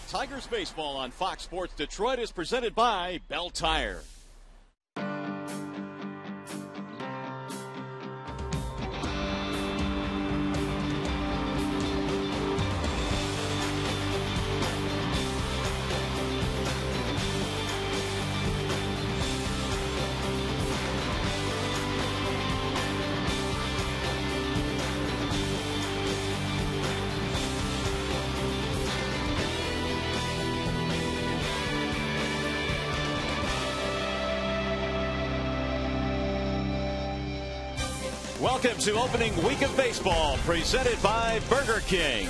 Tigers baseball on Fox Sports Detroit is presented by Bell Tire. Welcome to opening week of baseball presented by Burger King.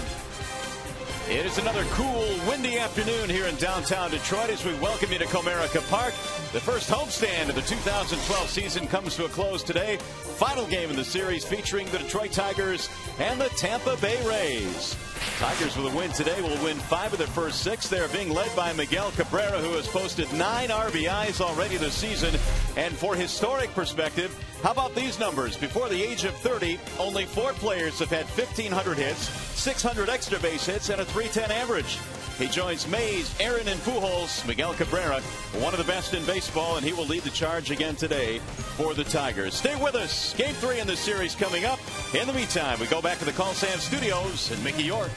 It is another cool, windy afternoon here in downtown Detroit as we welcome you to Comerica Park. The first homestand of the 2012 season comes to a close today. Final game in the series featuring the Detroit Tigers and the Tampa Bay Rays. Tigers with a win today will win 5 of their first 6. They are being led by Miguel Cabrera, who has posted 9 RBIs already this season. And for historic perspective, how about these numbers? Before the age of 30, only 4 players have had 1,500 hits, 600 extra base hits, and a .310 average. He joins Mays, Aaron, and Pujols. Miguel Cabrera, one of the best in baseball, and he will lead the charge again today for the Tigers. Stay with us. Game 3 in this series coming up. In the meantime, we go back to the Call Sam Studios in Mickey York.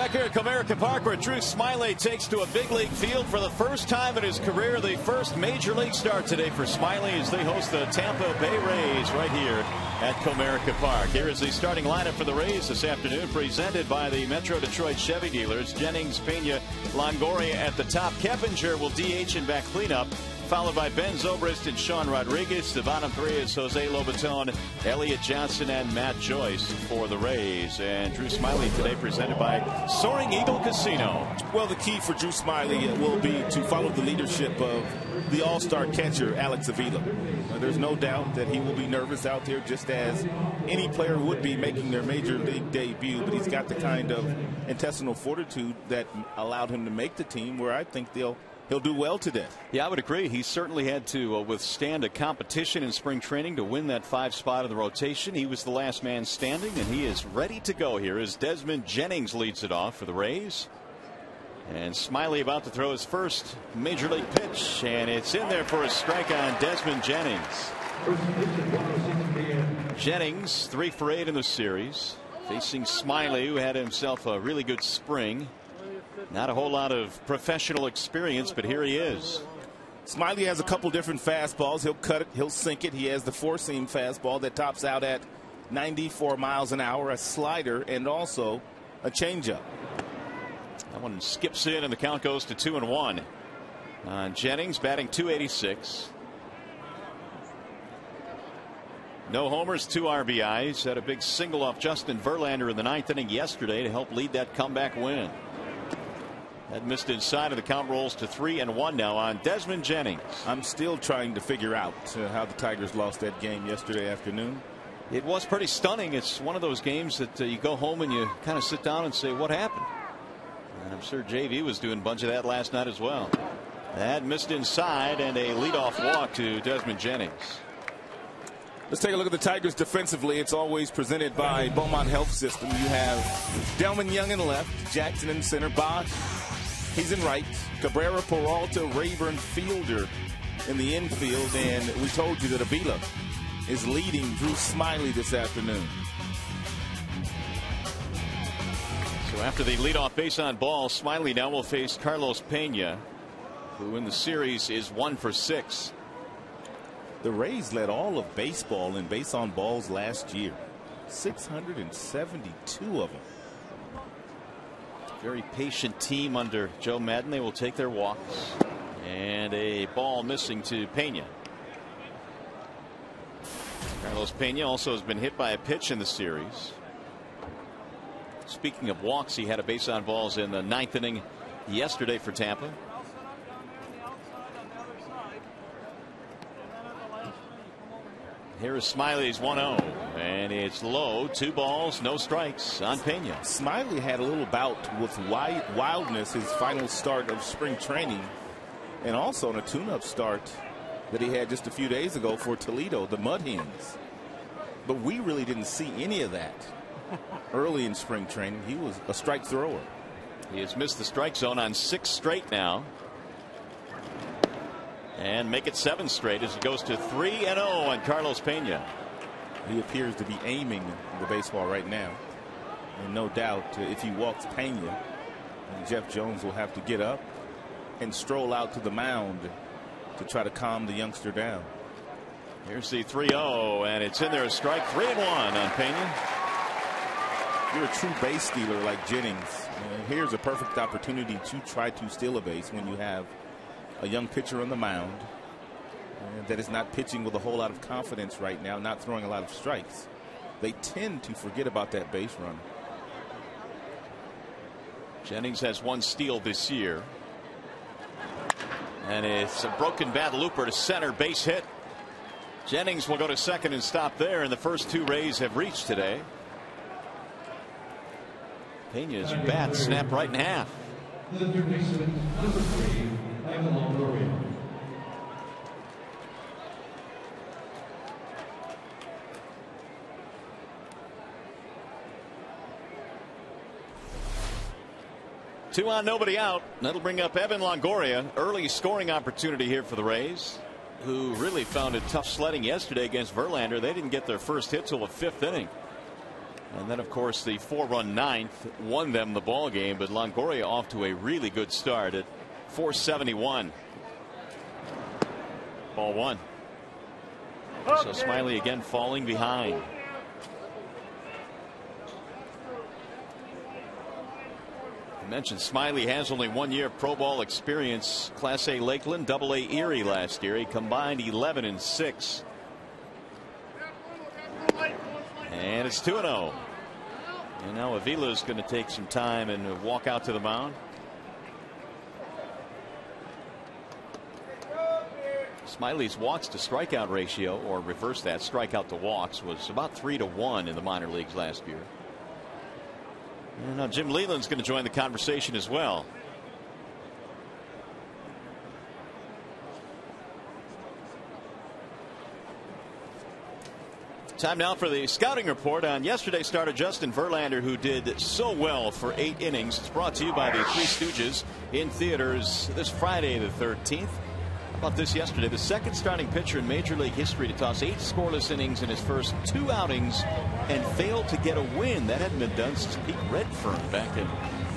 Back here at Comerica Park, where Drew Smiley takes to a big league field for the first time in his career. The first major league start today for Smiley as they host the Tampa Bay Rays right here at Comerica Park. Here is the starting lineup for the Rays this afternoon, presented by the Metro Detroit Chevy dealers. Jennings, Pena, Longoria at the top. Keppinger will DH and back cleanup, followed by Ben Zobrist and Sean Rodriguez. The bottom three is Jose Lobaton, Elliott Johnson, and Matt Joyce for the Rays. And Drew Smiley today presented by Soaring Eagle Casino. Well, the key for Drew Smiley will be to follow the leadership of the all-star catcher, Alex Avila. There's no doubt that he will be nervous out there, just as any player would be making their major league debut. But he's got the kind of intestinal fortitude that allowed him to make the team, where I think he'll do well today. Yeah, I would agree. He certainly had to withstand a competition in spring training to win that 5 spot in the rotation. He was the last man standing, and he is ready to go here as Desmond Jennings leads it off for the Rays. And Smiley about to throw his first major league pitch, and it's in there for a strike on Desmond Jennings. Jennings 3 for 8 in the series, facing Smiley, who had himself a really good spring. Not a whole lot of professional experience, but here he is. Smiley has a couple different fastballs. He'll cut it, he'll sink it. He has the 4-seam fastball that tops out at 94 miles an hour, a slider, and also a changeup. That one skips in, and the count goes to 2-1. Jennings batting .286. No homers, 2 RBIs. Had a big single off Justin Verlander in the 9th inning yesterday to help lead that comeback win. That missed inside, of the count rolls to 3-1 now on Desmond Jennings. I'm still trying to figure out how the Tigers lost that game yesterday afternoon. It was pretty stunning. It's one of those games that you go home and you kind of sit down and say, what happened? And I'm sure JV was doing a bunch of that last night as well. That missed inside, and a leadoff walk to Desmond Jennings. Let's take a look at the Tigers defensively. It's always presented by Beaumont Health System. You have Delman Young in left, Jackson in center, Bosch, he's in right, Cabrera, Peralta, Rayburn, Fielder in the infield. And we told you that Avila is leading Drew Smiley this afternoon. So after the leadoff base on ball, Smiley now will face Carlos Pena, who in the series is 1 for 6. The Rays led all of baseball in base on balls last year. 672 of them. Very patient team under Joe Madden. They will take their walks. And a ball missing to Pena. Carlos Pena also has been hit by a pitch in the series. Speaking of walks, he had a base on balls in the 9th inning yesterday for Tampa. Here is Smiley's 1-0, and it's low. 2 balls, no strikes on Pena. Smiley had a little bout with wildness his final start of spring training, and also in a tune-up start that he had just a few days ago for Toledo, the Mud Hens. But we really didn't see any of that early in spring training. He was a strike thrower. He has missed the strike zone on 6 straight now. And make it 7 straight as it goes to 3-0 on Carlos Pena. He appears to be aiming the baseball right now. And no doubt if he walks Pena, Jeff Jones will have to get up and stroll out to the mound to try to calm the youngster down. Here's the 3-0, and it's in there, a strike. 3-1 on Pena. You're a true base stealer like Jennings. Here's a perfect opportunity to try to steal a base when you have a young pitcher on the mound that is not pitching with a whole lot of confidence right now, not throwing a lot of strikes. They tend to forget about that base run. Jennings has 1 steal this year. And it's a broken bat looper to center, base hit. Jennings will go to second and stop there, and the first 2 Rays have reached today. Pena's bat snapped right in half. Two on, nobody out. That'll bring up Evan Longoria. Early scoring opportunity here for the Rays, who really found it tough sledding yesterday against Verlander. They didn't get their first hit till the 5th inning. And then, of course, the 4-run ninth won them the ball game. But Longoria off to a really good start at 471. Ball one. So Smiley again falling behind. I mentioned Smiley has only 1 year of pro ball experience. Class A Lakeland, Double A Erie last year. He combined 11-6. And it's 2-0. And now Avila's going to take some time and walk out to the mound. Smiley's walks to strikeout ratio, or reverse that, strikeout to walks, was about 3-1 in the minor leagues last year. And now Jim Leland's going to join the conversation as well. Time now for the scouting report on yesterday's starter Justin Verlander, who did so well for 8 innings. It's brought to you by the Three Stooges in theaters this Friday the 13th. How about this yesterday? The second starting pitcher in Major League history to toss 8 scoreless innings in his first 2 outings and failed to get a win. That hadn't been done since Pete Redfern back in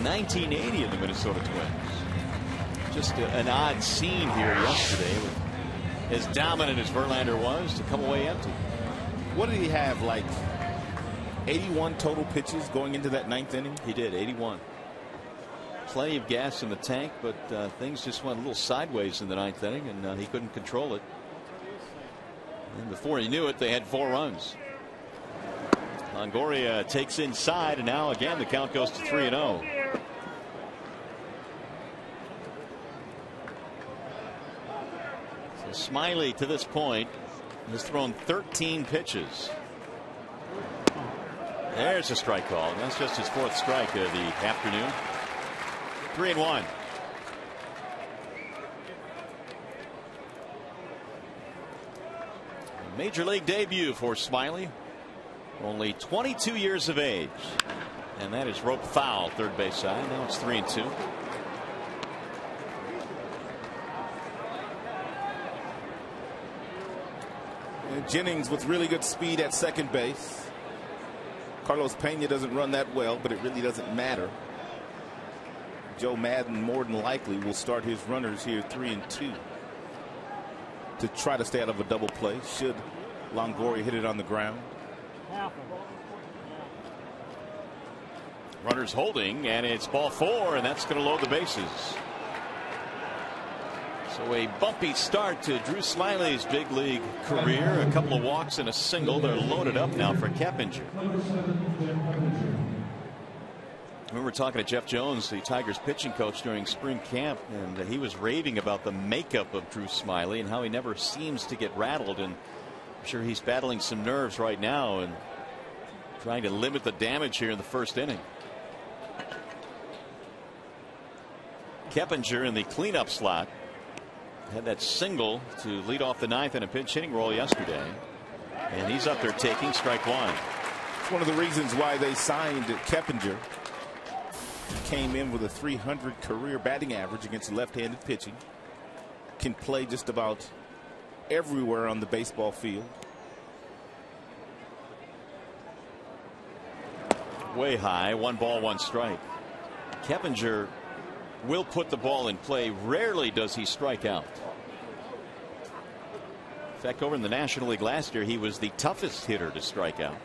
1980 in the Minnesota Twins. Just an odd scene here yesterday, with as dominant as Verlander was, to come away empty. What did he have, like 81 total pitches going into that 9th inning? He did, 81. Plenty of gas in the tank, but things just went a little sideways in the 9th inning, and he couldn't control it. And before he knew it, they had 4 runs. Longoria takes inside, and now again the count goes to 3-0. So Smiley to this point has thrown 13 pitches. There's a strike call. And that's just his 4th strike of the afternoon. 3-1. Major league debut for Smiley. Only 22 years of age. And that is roped foul, third base side. Now it's 3-2. Jennings with really good speed at second base. Carlos Pena doesn't run that well, but it really doesn't matter. Joe Madden more than likely will start his runners here 3-2 to try to stay out of a double play should Longoria hit it on the ground. Runners holding, and it's ball 4, and that's going to load the bases. So a bumpy start to Drew Smiley's big league career. A couple of walks and a single. They're loaded up now for Keppinger. I remember talking to Jeff Jones, the Tigers pitching coach, during spring camp, and he was raving about the makeup of Drew Smiley and how he never seems to get rattled. And I'm sure he's battling some nerves right now and trying to limit the damage here in the first inning. Keppinger in the cleanup slot. Had that single to lead off the 9th in a pinch hitting role yesterday. And he's up there taking strike 1. It's one of the reasons why they signed Keppinger. He came in with a .300 career batting average against left-handed pitching. Can play just about everywhere on the baseball field. Way high, 1 ball, 1 strike. Keppinger will put the ball in play. Rarely does he strike out. In fact, over in the National League last year, he was the toughest hitter to strike out.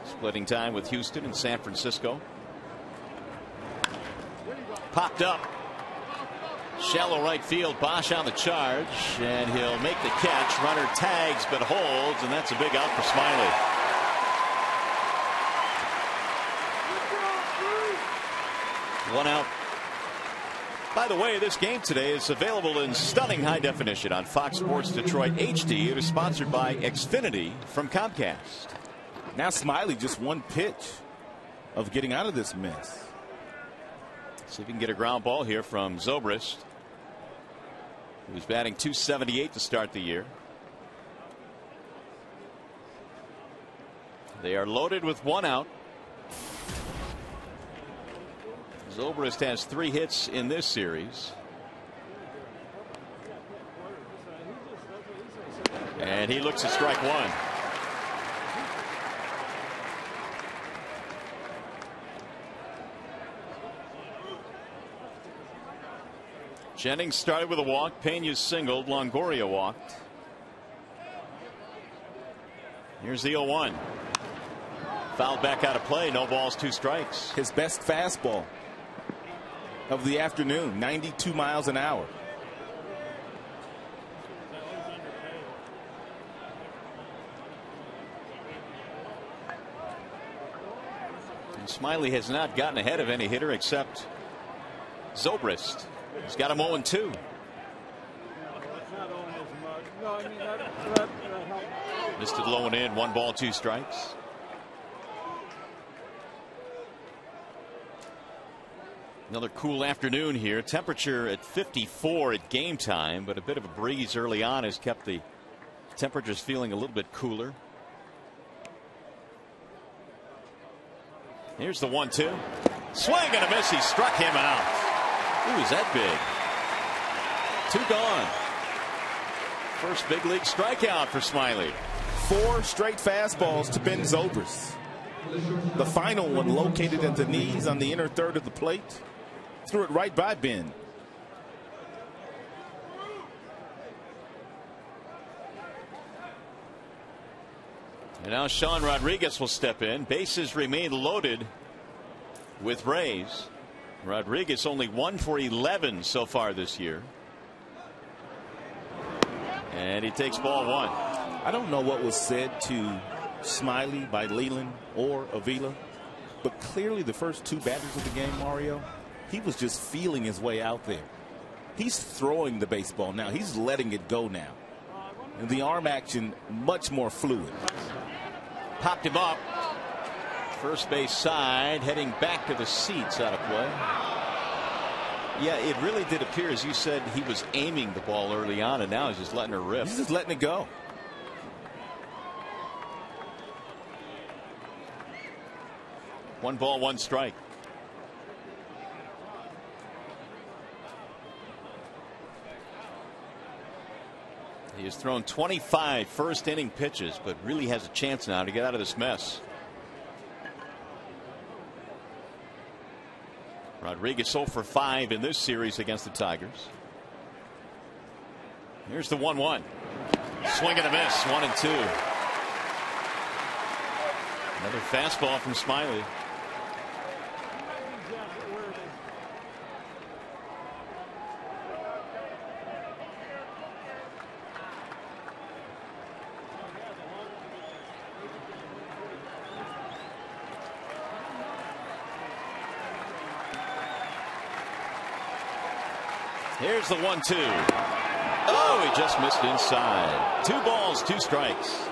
Splitting time with Houston and San Francisco. Popped up. Shallow right field. Bosch on the charge, and he'll make the catch. Runner tags but holds, and that's a big out for Smiley. One out. By the way, this game today is available in stunning high definition on Fox Sports Detroit HD. It is sponsored by Xfinity from Comcast. Now Smiley just 1 pitch of getting out of this mess. See if he can get a ground ball here from Zobrist, who was batting .278 to start the year. They are loaded with 1 out. Zobrist has 3 hits in this series. And he looks at strike 1. Jennings started with a walk. Pena singled. Longoria walked. Here's the 0-1. Fouled back out of play. No balls, 2 strikes. His best fastball of the afternoon, 92 miles an hour. And Smiley has not gotten ahead of any hitter except Zobrist. He's got him 0-2. Missed it low and in. 1 ball, 2 strikes. Another cool afternoon here. Temperature at 54 at game time, but a bit of a breeze early on has kept the temperatures feeling a little bit cooler. Here's the 1-2. Swing and a miss. He struck him out. Ooh, is that big? 2 gone. First big league strikeout for Smiley. 4 straight fastballs to Ben Zobrist. The final one located at the knees on the inner third of the plate. Threw it right by Ben. And now Sean Rodriguez will step in. Bases remain loaded with Rays. Rodriguez only 1 for 11 so far this year. And he takes ball 1. I don't know what was said to Smiley by Leland or Avila, but clearly the first 2 batters of the game, Mario, he was just feeling his way out there. He's throwing the baseball now. He's letting it go now. And the arm action much more fluid. Popped him up. First base side, heading back to the seats, out of play. Yeah, it really did appear, as you said, he was aiming the ball early on, and now he's just letting her rip. He's just letting it go. One ball, 1 strike. He has thrown 25 first inning pitches, but really has a chance now to get out of this mess. Rodriguez 0 for 5 in this series against the Tigers. Here's the 1-1. Swing and a miss. 1-2. Another fastball from Smiley. Here's the 1-2. Oh, he just missed inside. 2 balls, 2 strikes.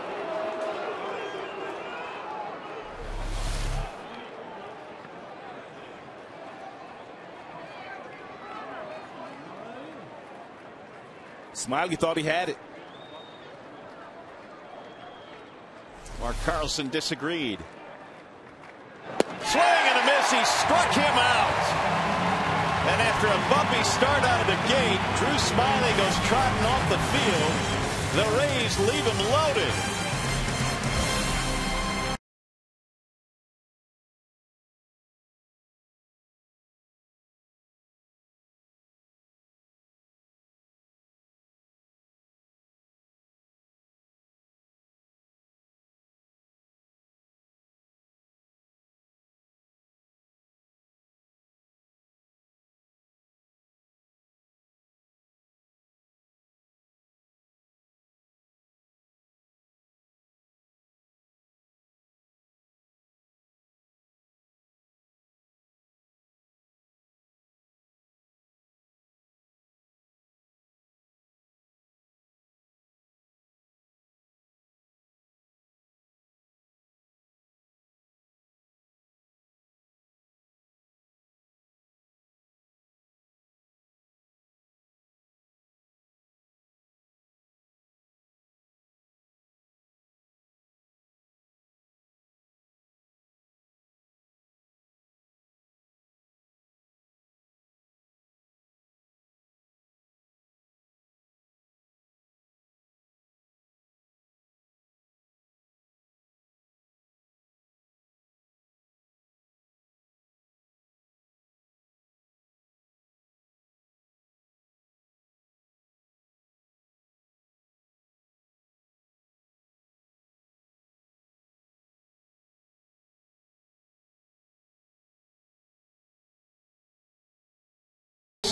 Smiley thought he had it. Mark Carlson disagreed. Swing and a miss. He struck him out. And after a bumpy start out of the gate, Drew Smiley goes trotting off the field. The Rays leave him loaded.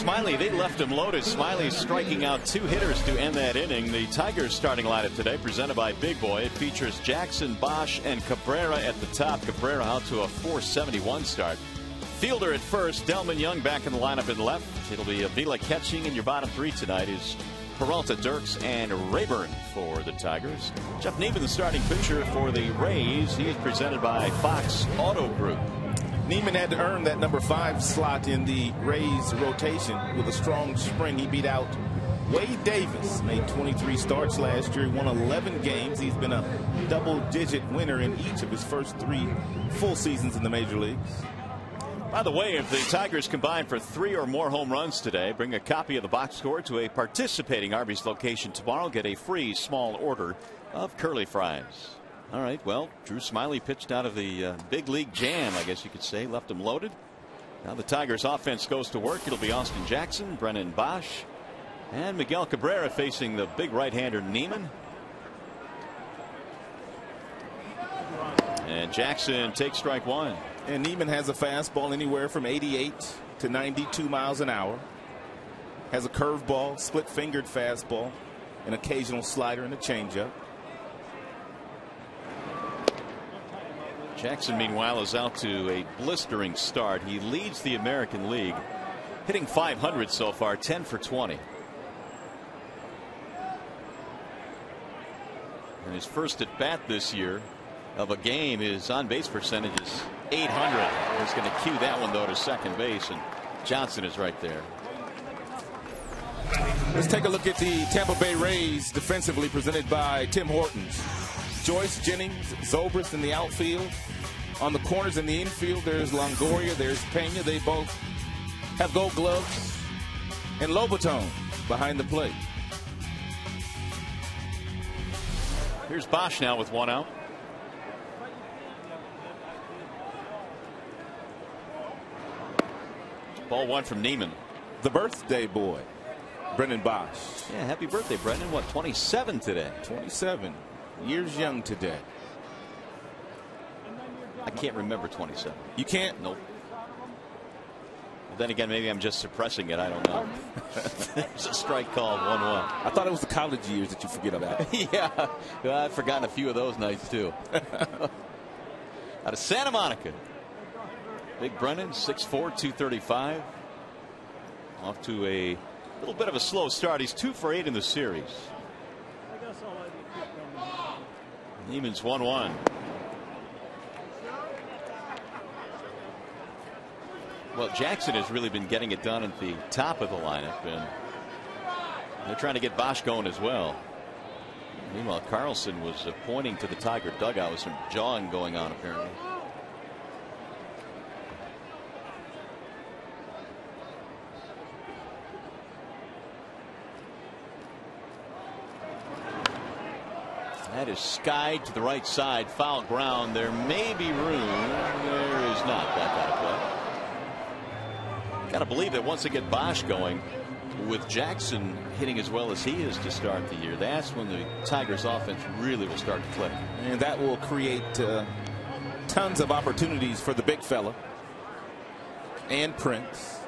Smiley, they left him loaded. Smiley striking out 2 hitters to end that inning. The Tigers starting lineup today presented by Big Boy. It features Jackson, Bosch, and Cabrera at the top. Cabrera out to a 471 start. Fielder at first. Delman Young back in the lineup in left. It'll be Avila catching, and your bottom 3 tonight is Peralta, Dirks, and Rayburn for the Tigers. Jeff Niemann, the starting pitcher for the Rays. He is presented by Fox Auto Group. Niemann had to earn that number 5 slot in the Rays rotation with a strong spring. He beat out Wade Davis, made 23 starts last year. He won 11 games. He's been a double-digit winner in each of his first 3 full seasons in the major leagues. By the way, if the Tigers combine for 3 or more home runs today, bring a copy of the box score to a participating Arby's location tomorrow. Get a free small order of curly fries. All right, well, Drew Smiley pitched out of the big league jam, I guess you could say. Left him loaded. Now the Tigers offense goes to work. It'll be Austin Jackson, Brennan Bosch, and Miguel Cabrera facing the big right-hander Niemann. And Jackson takes strike 1. And Niemann has a fastball anywhere from 88 to 92 miles an hour. Has a curveball, split-fingered fastball, an occasional slider, and a changeup. Jackson, meanwhile, is out to a blistering start. He leads the American League, hitting .500 so far, 10 for 20. And his first at bat this year of a game, his on-base percentage is .800. He's going to cue that one, though, to second base, and Johnson is right there. Let's take a look at the Tampa Bay Rays defensively, presented by Tim Hortons. Joyce, Jennings, Zobrist in the outfield. On the corners in the infield, there's Longoria, there's Pena. They both have gold gloves. And Lobaton behind the plate. Here's Bosch now with 1 out. Ball 1 from Niemann. The birthday boy, Brennan Bosch. Yeah, happy birthday, Brendan. What, 27 today? 27 years young today. I can't remember 27. You can't? Nope. Well, then again, maybe I'm just suppressing it. I don't know. There's a strike called 1-1. I thought it was the college years that you forget about. Yeah, I've forgotten a few of those nights, too. Out of Santa Monica. Big Brennan, 6'4", 235. Off to a little bit of a slow start. He's 2 for 8 in the series. Niemann's 1-1. Well, Jackson has really been getting it done at the top of the lineup, and they're trying to get Bosch going as well. Meanwhile, Carlson was pointing to the Tiger dugout with some jawing going on, apparently. That is skied to the right side, foul ground. There may be room. There is not. Back out of play. Got to believe that once they get Bosch going, with Jackson hitting as well as he is to start the year, that's when the Tigers offense really will start to click. And that will create tons of opportunities for the big fella and Prince.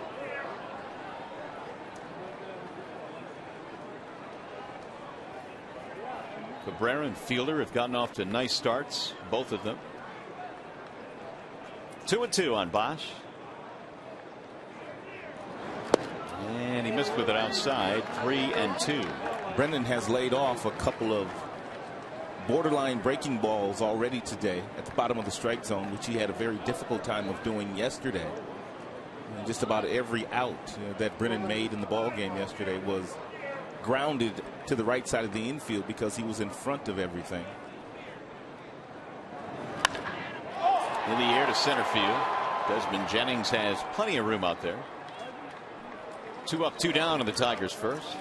Cabrera and Fielder have gotten off to nice starts, both of them. 2-2 on Bosch. And he missed with it outside. 3-2. Brendan has laid off a couple of borderline breaking balls already today at the bottom of the strike zone, which he had a very difficult time of doing yesterday. And just about every out that Brennan made in the ball game yesterday was grounded to the right side of the infield because he was in front of everything. In the air to center field. Desmond Jennings has plenty of room out there. 2 up, 2 down on the Tigers first.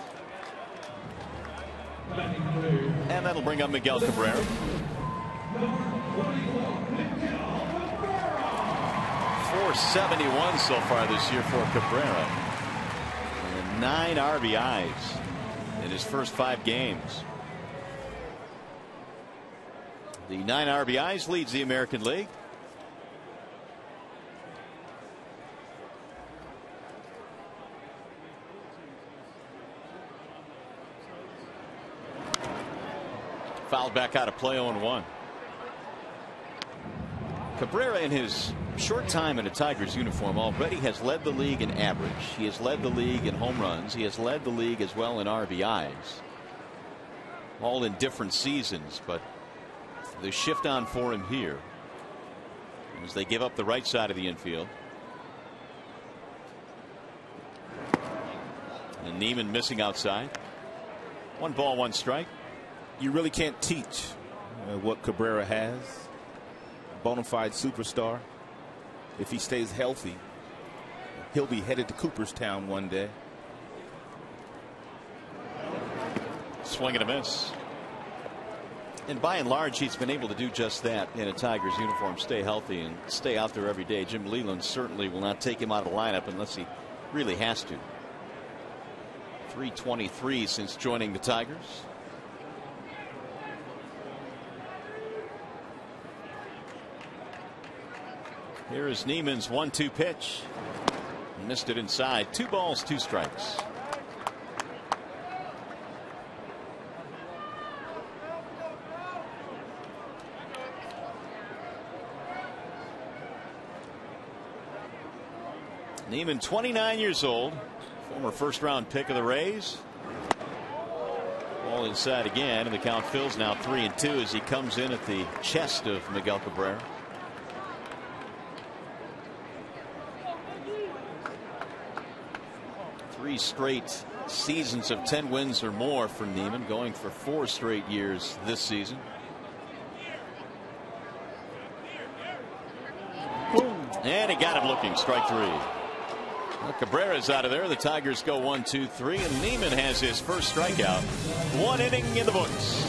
And that'll bring up Miguel Cabrera. 471 so far this year for Cabrera. And 9 RBIs in his first 5 games. The 9 RBIs leads the American League. Fouled back out of play, 0-1. Cabrera, in his short time in a Tigers uniform, already has led the league in average. He has led the league in home runs. He has led the league as well in RBIs. All in different seasons, but the shift on for him here as they give up the right side of the infield. And Niemann missing outside. 1 ball, 1 strike. You really can't teach what Cabrera has. Bona fide superstar. If he stays healthy, he'll be headed to Cooperstown one day. Swing and a miss. And by and large, he's been able to do just that in a Tigers uniform. Stay healthy and stay out there every day. Jim Leyland certainly will not take him out of the lineup unless he really has to. 323 since joining the Tigers. Here is Niemann's 1-2 pitch. Missed it inside. 2 balls, 2 strikes. Niemann, 29 years old, former first-round pick of the Rays. Ball inside again, and the count fills now 3-2 as he comes in at the chest of Miguel Cabrera. Three straight seasons of 10 wins or more for Niemann, going for 4 straight years this season. And he got him looking. Strike 3. Well, Cabrera's out of there. The Tigers go 1-2-3, and Niemann has his first strikeout. 1 inning in the books.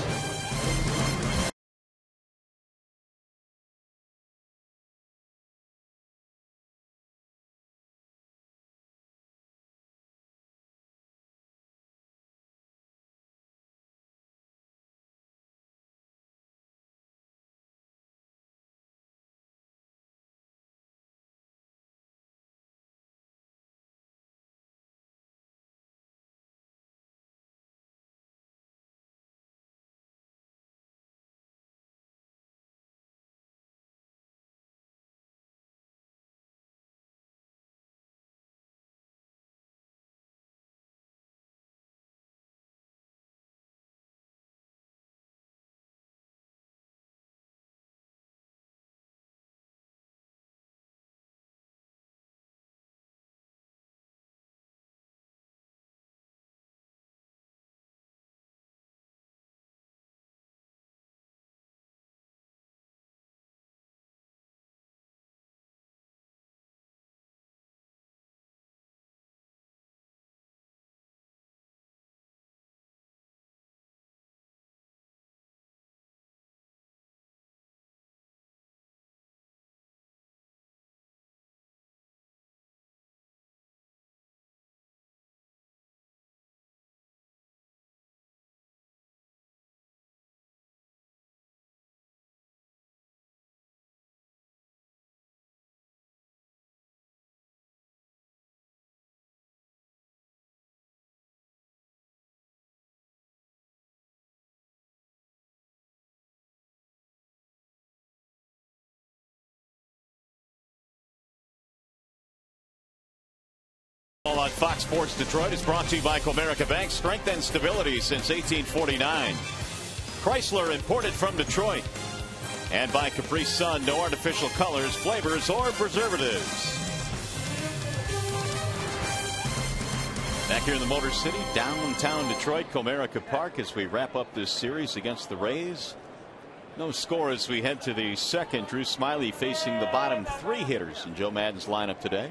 On Fox Sports Detroit is brought to you by Comerica Bank. Strength and stability since 1849. Chrysler, imported from Detroit. And by Capri Sun, no artificial colors, flavors, or preservatives. Back here in the Motor City, downtown Detroit, Comerica Park, as we wrap up this series against the Rays. No score as we head to the second. Drew Smiley facing the bottom 3 hitters in Joe Maddon's lineup today.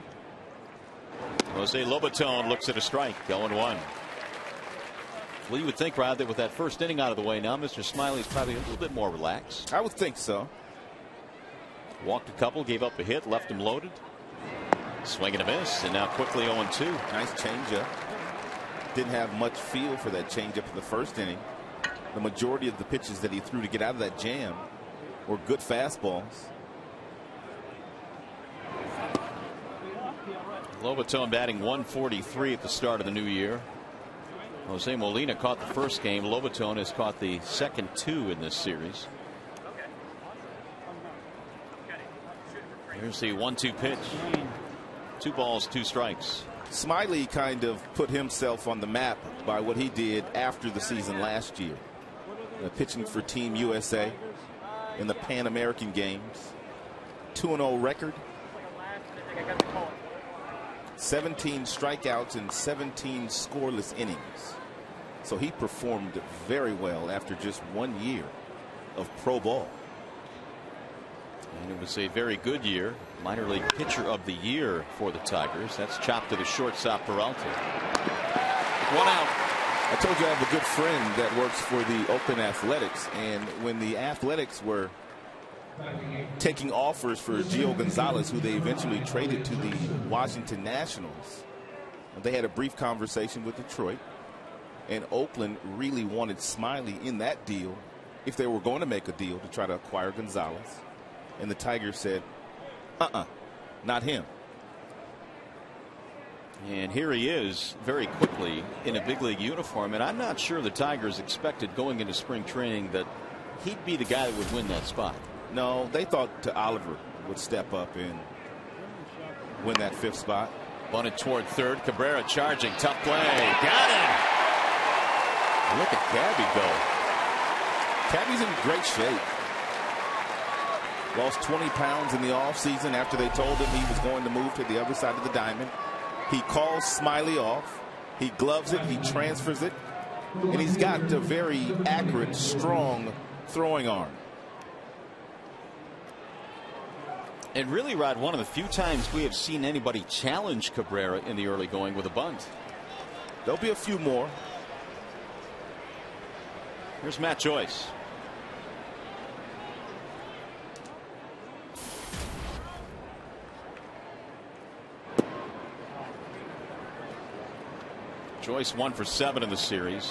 Jose Lobaton looks at a strike. 0-1. Well, you would think, Rod, that with that first inning out of the way now, Mr. Smiley's probably a little bit more relaxed. I would think so. Walked a couple, gave up a hit, left him loaded. Swing and a miss, and now quickly 0-2. Nice changeup. Didn't have much feel for that changeup in the first inning. The majority of the pitches that he threw to get out of that jam were good fastballs. Lobaton batting 143 at the start of the new year. Jose Molina caught the first game. Lobaton has caught the second 2 in this series. Here's the 1-2 pitch. 2 balls, 2 strikes. Smiley kind of put himself on the map by what he did after the season last year. Pitching for Team USA in the Pan American Games. 2-0 record. 17 strikeouts and 17 scoreless innings. So he performed very well after just 1 year of pro ball. And it was a very good year. Minor league pitcher of the year for the Tigers. That's chopped to the shortstop Peralta. 1 out. I told you I have a good friend that works for the Oakland Athletics, and when the Athletics were taking offers for Gio Gonzalez, who they eventually traded to the Washington Nationals, they had a brief conversation with Detroit, and Oakland really wanted Smiley in that deal if they were going to make a deal to try to acquire Gonzalez, and the Tigers said, not him. And here he is very quickly in a big league uniform, and I'm not sure the Tigers expected going into spring training that he'd be the guy that would win that spot. No, they thought Oliver would step up and win that 5th spot. Bunted toward third. Cabrera charging. Tough play. Got him. Look at Cabby go. Cabby's in great shape. Lost 20 pounds in the offseason after they told him he was going to move to the other side of the diamond. He calls Smiley off. He gloves it. He transfers it. And he's got a very accurate, strong throwing arm. And really, Rod, one of the few times we have seen anybody challenge Cabrera in the early going with a bunt. There'll be a few more. Here's Matt Joyce. Joyce 1 for 7 in the series.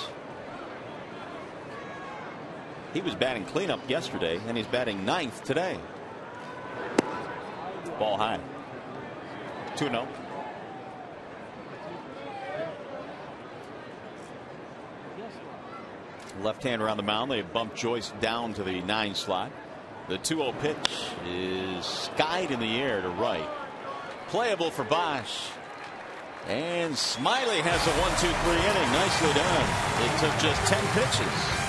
He was batting cleanup yesterday, and he's batting 9th today. Ball high. 2-0. Left-hander on the mound. They bump Joyce down to the 9 slot. The 2-0 pitch is skied in the air to right. Playable for Bosch. And Smiley has a 1-2-3 inning. Nicely done. It took just 10 pitches.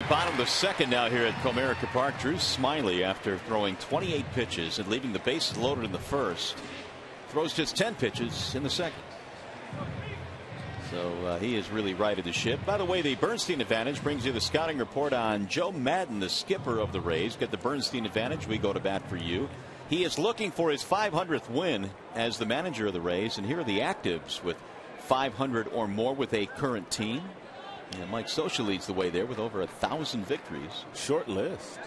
Bottom of the second now here at Comerica Park. Drew Smiley, after throwing 28 pitches and leaving the bases loaded in the first, throws just 10 pitches in the second. So he has really righted the ship. By the way, the Bernstein Advantage brings you the scouting report on Joe Madden, the skipper of the Rays. Get the Bernstein Advantage. We go to bat for you. He is looking for his 500th win as the manager of the Rays. And here are the actives with 500 or more with a current team. And Mike Scioscia leads the way there with over 1,000 victories. Short list.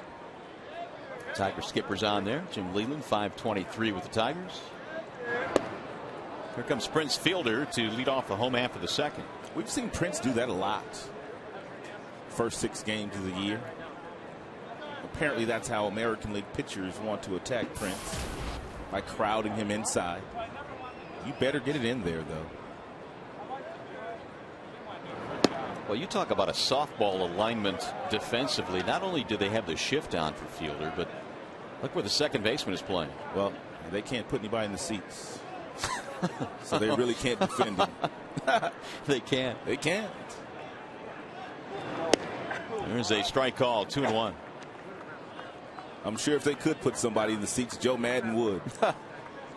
Tiger skippers on there. Jim Leyland, 523 with the Tigers. Here comes Prince Fielder to lead off the home half of the second. We've seen Prince do that a lot. First 6 games of the year. Apparently that's how American League pitchers want to attack Prince, by crowding him inside. You better get it in there, though. Well, you talk about a softball alignment defensively. Not only do they have the shift on for Fielder, but look where the second baseman is playing. Well, they can't put anybody in the seats. So they really can't defend him. They can't. They can't. There's a strike call, 2-1. I'm sure if they could put somebody in the seats, Joe Madden would.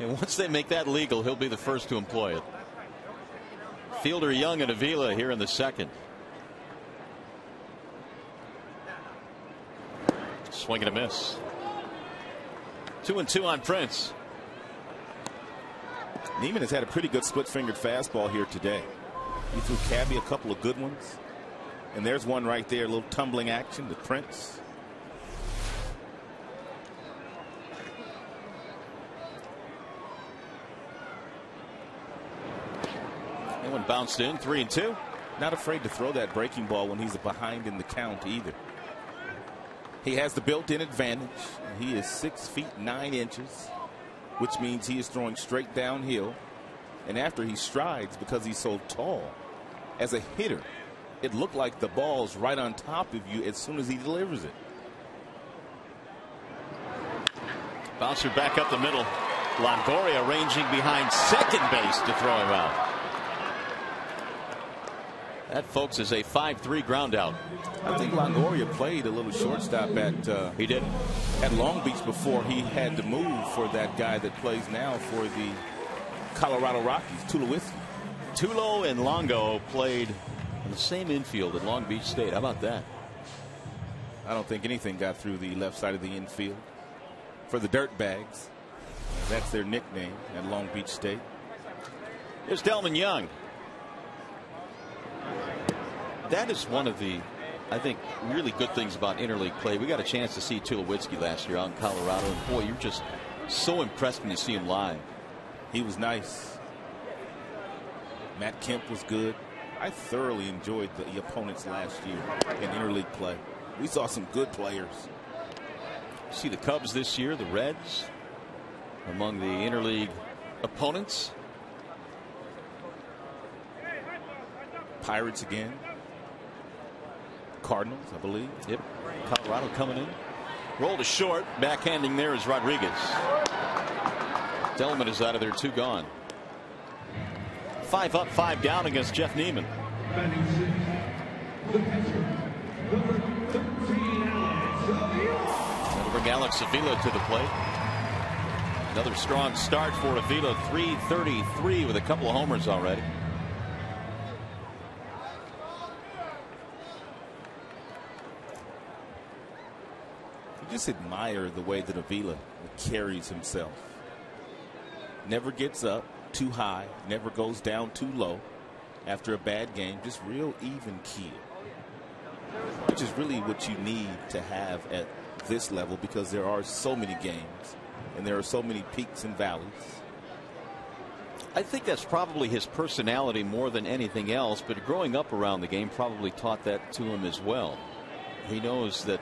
And once they make that legal, he'll be the first to employ it. Fielder, Young, and Avila here in the second. Swing and a miss. 2-2 on Prince. Niemann has had a pretty good split-fingered fastball here today. He threw Cabby a couple of good ones. And there's one right there, a little tumbling action to Prince. That one bounced in, 3-2. Not afraid to throw that breaking ball when he's behind in the count either. He has the built-in advantage. He is 6 feet 9 inches, which means he is throwing straight downhill. And after he strides, because he's so tall, as a hitter, it looked like the ball's right on top of you as soon as he delivers it. Bouncer back up the middle. Longoria ranging behind second base to throw him out. That, folks, is a 5-3 ground out. I think Longoria played a little shortstop at he did at Long Beach before he had to move for that guy that plays now for the Colorado Rockies, Tulowitzki. Tulo and Longo played in the same infield at Long Beach State. How about that? I don't think anything got through the left side of the infield for the Dirtbags. That's their nickname at Long Beach State. Here's Delman Young. That is one of the, I think, really good things about interleague play. We got a chance to see Tulowitzki last year out in Colorado, and boy, you're just so impressed when you see him live. He was nice. Matt Kemp was good. I thoroughly enjoyed the opponents last year in interleague play. We saw some good players. See the Cubs this year, the Reds, among the interleague opponents. Pirates again. Cardinals, I believe. Yep. Colorado coming in. Roll to short. Backhanding there is Rodriguez. Delman is out of there, 2 gone. 5 up, 5 down against Jeff Niemann. That'll bring Alex Avila to the plate. Another strong start for Avila. 333 with a couple of homers already. You just admire the way that Avila carries himself. Never gets up too high, never goes down too low after a bad game. Just real even keel, which is really what you need to have at this level, because there are so many games and there are so many peaks and valleys. I think that's probably his personality more than anything else, but growing up around the game probably taught that to him as well. He knows that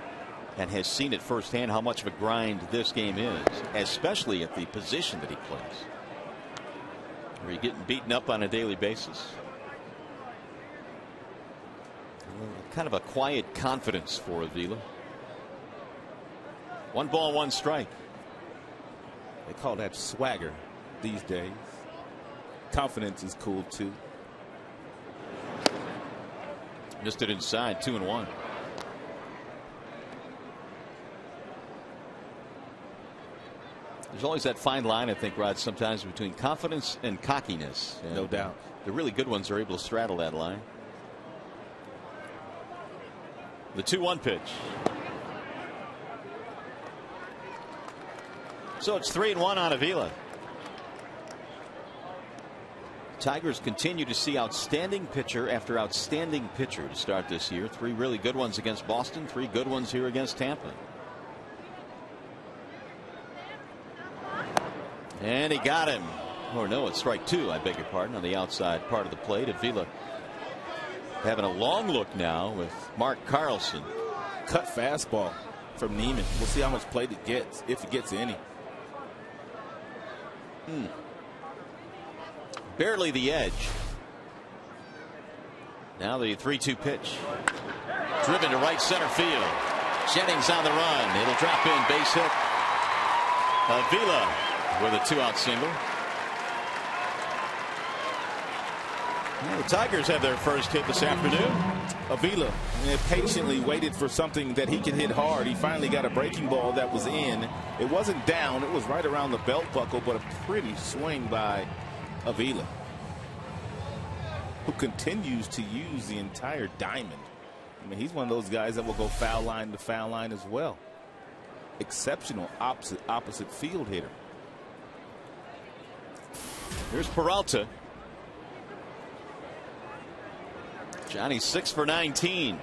and has seen it firsthand how much of a grind this game is, especially at the position that he plays, where you're getting beaten up on a daily basis. Kind of a quiet confidence for Avila. 1 ball, 1 strike. They call that swagger these days. Confidence is cool too. Missed it inside, 2-1. There's always that fine line, I think, Rod, sometimes between confidence and cockiness. And no doubt. The really good ones are able to straddle that line. The 2-1 pitch. So it's 3-1 on Avila. Tigers continue to see outstanding pitcher after outstanding pitcher to start this year. 3 really good ones against Boston, 3 good ones here against Tampa. And he got him. Or no, it's strike 2, I beg your pardon, on the outside part of the plate. Avila having a long look now with Mark Carlson. Cut fastball from Niemann. We'll see how much plate it gets, if it gets any. Barely the edge. Now the 3-2 pitch. Driven to right center field. Jennings on the run. It'll drop in, base hit. Avila with a 2-out single. Well, the Tigers have their first hit this afternoon. Avila patiently waited for something that he could hit hard. He finally got a breaking ball that was in. It wasn't down. It was right around the belt buckle, but a pretty swing by Avila, who continues to use the entire diamond. I mean, he's one of those guys that will go foul line to foul line as well. Exceptional opposite field hitter. Here's Peralta. Johnny's 6 for 19.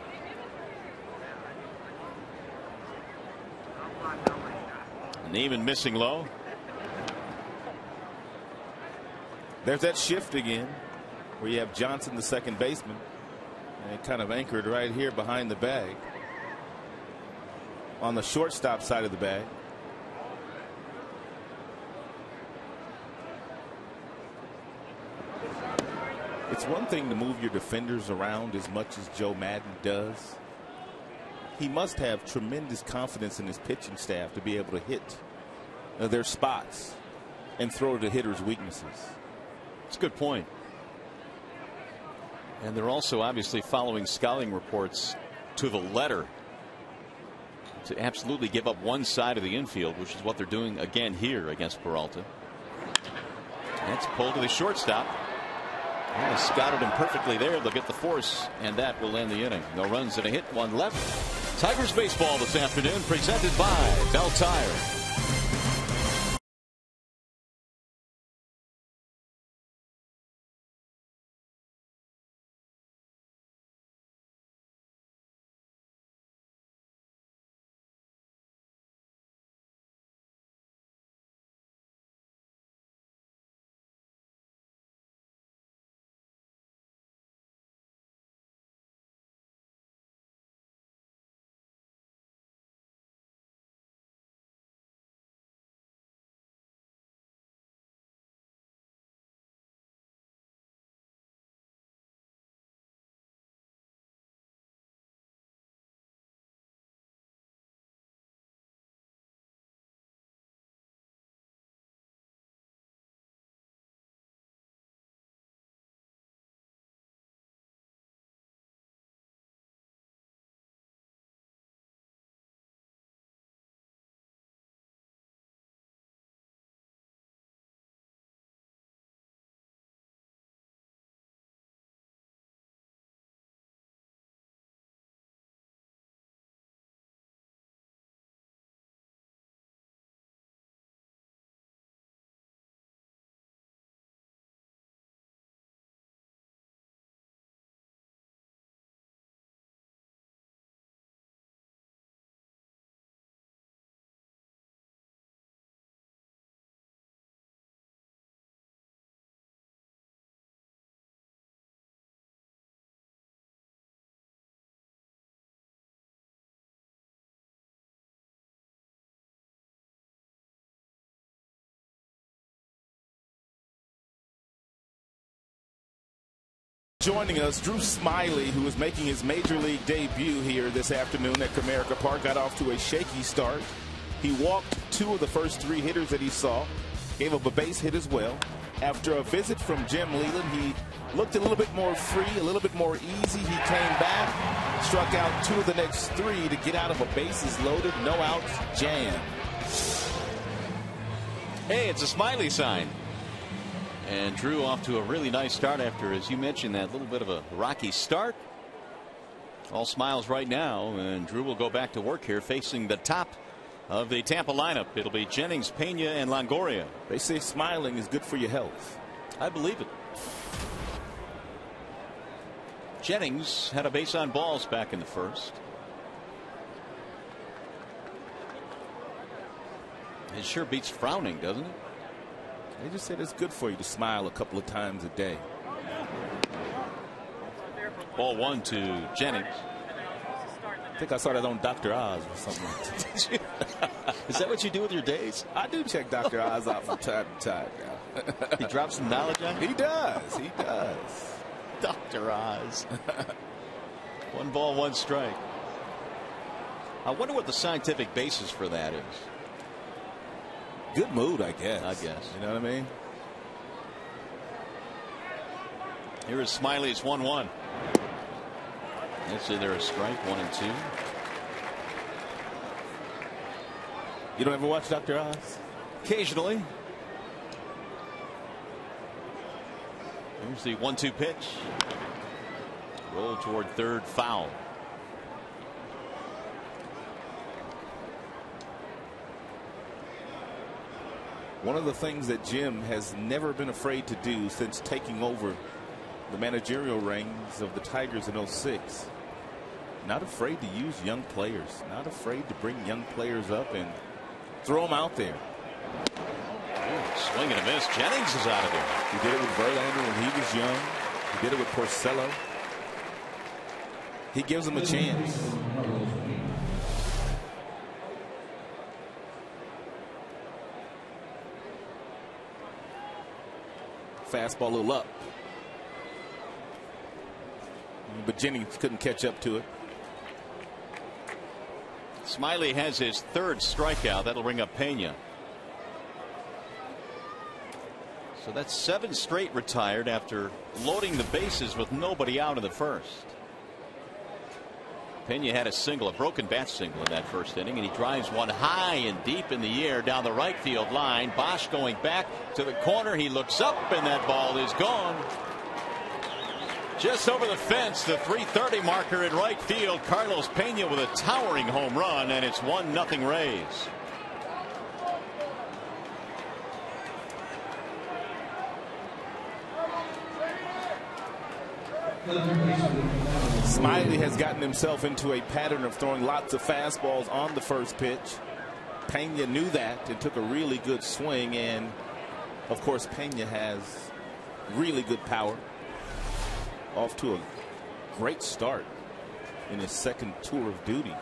Niemann missing low. There's that shift again where you have Johnson, the second baseman, and kind of anchored right here behind the bag on the shortstop side of the bag. It's one thing to move your defenders around as much as Joe Madden does. He must have tremendous confidence in his pitching staff to be able to hit their spots and throw to hitters' weaknesses. It's a good point. And they're also obviously following scouting reports to the letter to absolutely give up one side of the infield, which is what they're doing again here against Peralta. That's pulled to the shortstop. Well, scouted him perfectly there. They'll get the force, and that will end the inning. No runs and a hit, 1 left. Tigers baseball this afternoon, presented by Bell Tire. Joining us, Drew Smiley, who is making his major league debut here this afternoon at Comerica Park, got off to a shaky start. He walked 2 of the first 3 hitters that he saw, gave up a base hit as well. After a visit from Jim Leland, he looked a little bit more free, a little bit more easy. He came back, struck out 2 of the next 3 to get out of a bases loaded, no outs jam. Hey, it's a Smiley sign. And Drew off to a really nice start after, as you mentioned, that little bit of a rocky start. All smiles right now, and Drew will go back to work here facing the top of the Tampa lineup. It'll be Jennings, Pena, and Longoria. They say smiling is good for your health. I believe it. Jennings had a base on balls back in the first. It sure beats frowning, doesn't it? They just said it's good for you to smile a couple of times a day. Ball one to Jennings. I think I saw that on Dr. Oz or something like that. Is that what you do with your days? I do check Dr. Oz out from time to time now. He drops some knowledge on you? He does. He does. Dr. Oz. 1 ball, 1 strike. I wonder what the scientific basis for that is. Good mood, I guess. You know what I mean? Here is Smiley's 1-1. Let's say they're a strike, 1 and 2. You don't ever watch Dr. Oz? Occasionally. Here's the 1-2 pitch. Roll toward third, foul. One of the things that Jim has never been afraid to do since taking over the managerial reins of the Tigers in '06. Not afraid to use young players. Not afraid to bring young players up and throw them out there. Swing and a miss. Jennings is out of there. He did it with Verlander when he was young. He did it with Porcello. He gives them a chance. Fastball a little up. But Jennings couldn't catch up to it. Smiley has his 3rd strikeout. That'll bring up Pena. So that's 7 straight retired after loading the bases with nobody out in the first. Pena had a broken bat single in that first inning, and he drives one high and deep in the air down the right field line. Bosch going back to the corner. He looks up, and that ball is gone. Just over the fence, the 3:30 marker in right field. Carlos Pena with a towering home run, and it's 1-0 Rays. Smiley has gotten himself into a pattern of throwing lots of fastballs on the first pitch. Pena knew that and took a really good swing, and of course Pena has really good power. Off to a great start in his 2nd tour of duty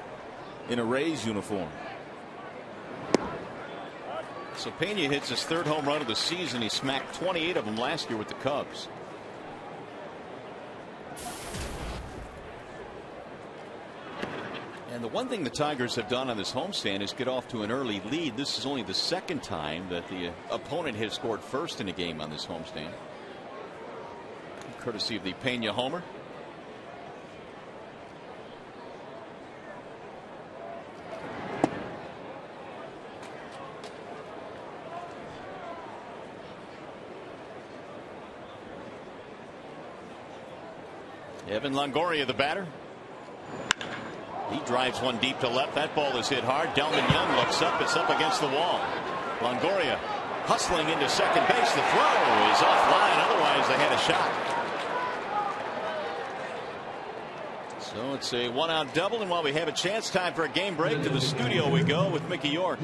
in a Rays uniform. So Pena hits his 3rd home run of the season. He smacked 28 of them last year with the Cubs. And the one thing the Tigers have done on this homestand is get off to an early lead. This is only the 2nd time that the opponent has scored first in a game on this homestand, courtesy of the Pena homer. Evan Longoria, the batter. He drives one deep to left. That ball is hit hard. Delman Young looks up. It's up against the wall. Longoria hustling into second base. The throw is offline. Otherwise, they had a shot. So it's a 1-out double. And while we have a chance, time for a game break. To the studio we go with Mickey York.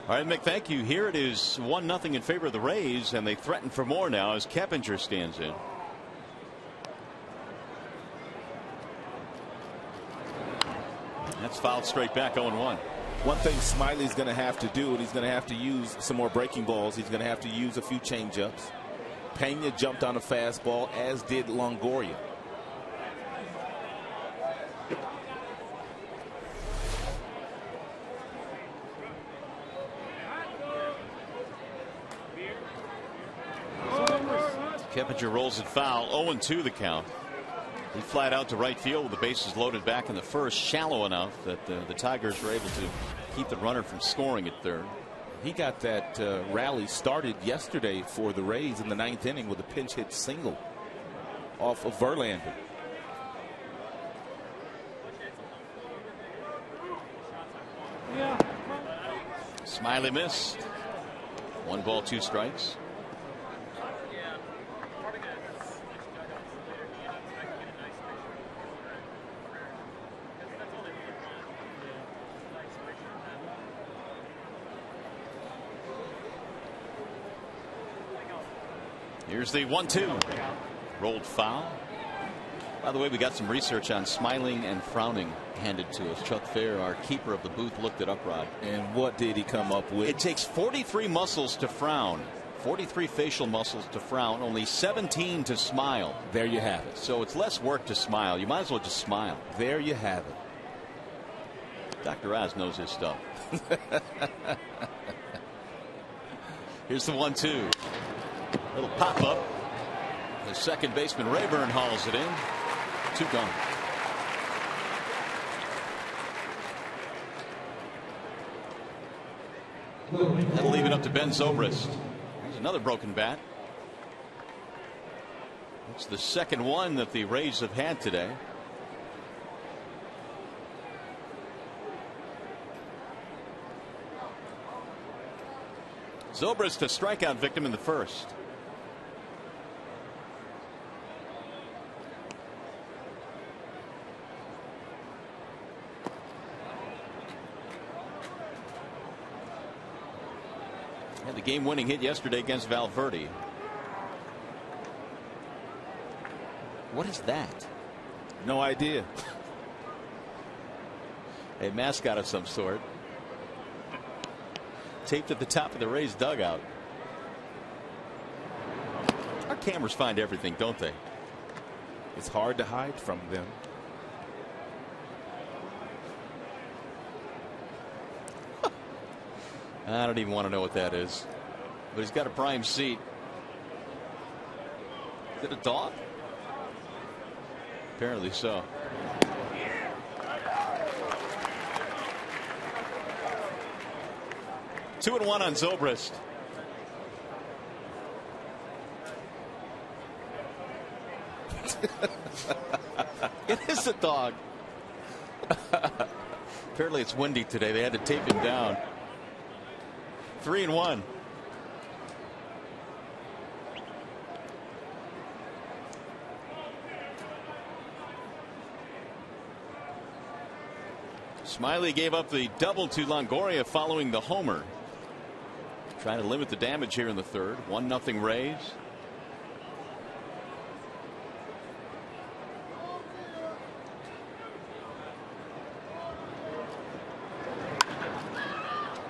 All right, Mick, thank you. Here it is 1-0 in favor of the Rays, and they threaten for more now as Keppinger stands in. That's fouled straight back, 0-1. One thing Smiley's going to have to do, and he's going to have to use some more breaking balls. He's going to have to use a few changeups. Pena jumped on a fastball, as did Longoria. Keppinger rolls it foul. 0-2 the count. He flat out to right field with the bases loaded back in the first, shallow enough that the Tigers were able to keep the runner from scoring at third. He got that rally started yesterday for the Rays in the 9th inning with a pinch hit single off of Verlander. Smiley missed. 1 ball, 2 strikes. Here's the 1-2. Rolled foul. By the way, we got some research on smiling and frowning handed to us. Chuck Fair, our keeper of the booth, looked it up, Rod. And what did he come up with? It takes 43 muscles to frown. 43 facial muscles to frown, only 17 to smile. There you have it. So it's less work to smile. You might as well just smile. There you have it. Dr. Oz knows his stuff. Here's the 1-2. Little pop up. The second baseman Rayburn hauls it in. 2 gone. That'll leave it up to Ben Zobrist. There's another broken bat. It's the second one that the Rays have had today. Zobrist a strikeout victim in the first. Had the game-winning hit yesterday against Valverde. What is that? No idea. A mascot of some sort. Taped at the top of the Rays dugout. Our cameras find everything, don't they? It's hard to hide from them. I don't even want to know what that is. But he's got a prime seat. Is it a dog? Apparently so. Two and one on Zobrist. It is a dog. Apparently it's windy today. They had to tape him down. 3-1. Smiley gave up the double to Longoria following the homer. Trying to limit the damage here in the third. 1-0 Rays.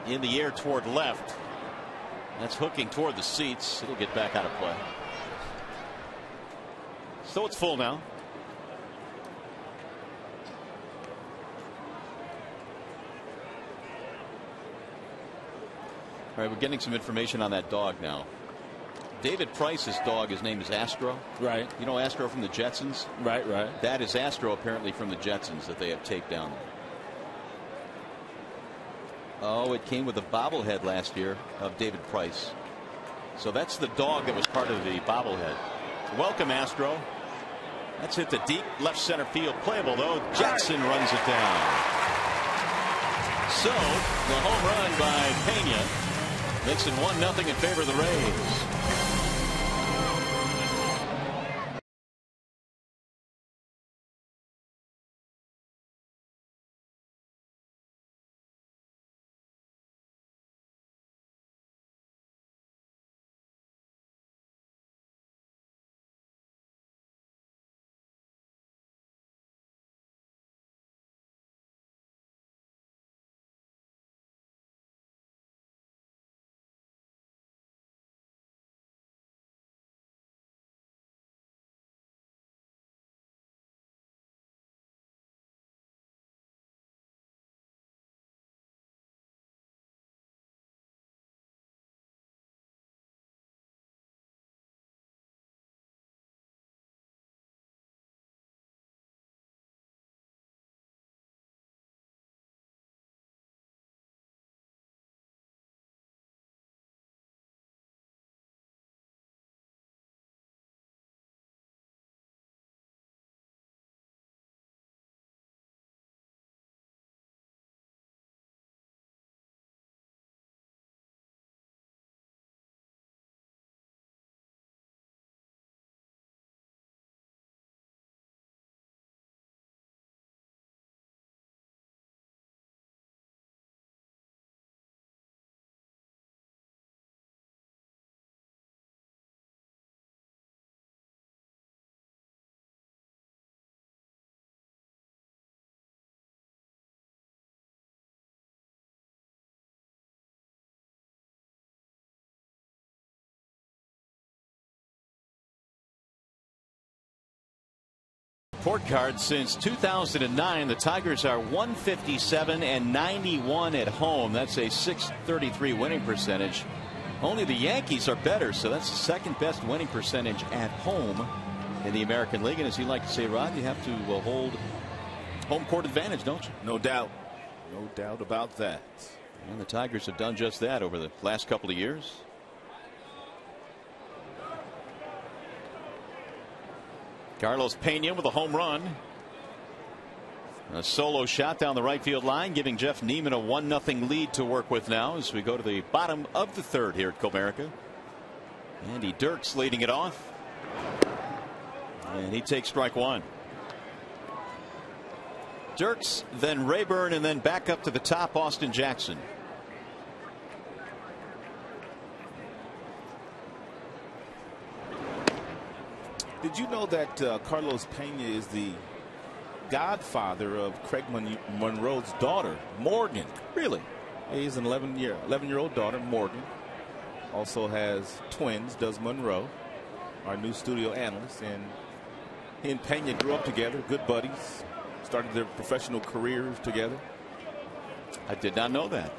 In the air toward left. That's hooking toward the seats. It'll get back out of play. So it's full now. All right, we're getting some information on that dog now. David Price's dog, his name is Astro. Right. You know Astro from the Jetsons? Right, right. That is Astro apparently from the Jetsons that they have taped down there. Oh, it came with a bobblehead last year of David Price. So that's the dog that was part of the bobblehead. Welcome, Astro. That's hit the deep left center field. Playable, though. Jackson runs it down. So the home run by Pena makes it 1-0 in favor of the Rays. report card. Since 2009, the Tigers are 157-91 at home. That's a .633 winning percentage. Only the Yankees are better, so that's the second best winning percentage at home in the American League. And as you like to say, Rod, you have to hold home court advantage, don't you? No doubt. No doubt about that. And the Tigers have done just that over the last couple of years. Carlos Pena with a home run. A solo shot down the right field line, giving Jeff Niemann a 1-0 lead to work with now as we go to the bottom of the third here at Comerica. Andy Dirks leading it off. And he takes strike one. Dirks, then Rayburn, and then back up to the top, Austin Jackson. Did you know that Carlos Pena is the godfather of Craig Monroe's daughter, Morgan? Really? He's an 11-year-old daughter, Morgan. Also has twins, does Monroe, our new studio analyst. And he and Pena grew up together, good buddies, started their professional careers together. I did not know that.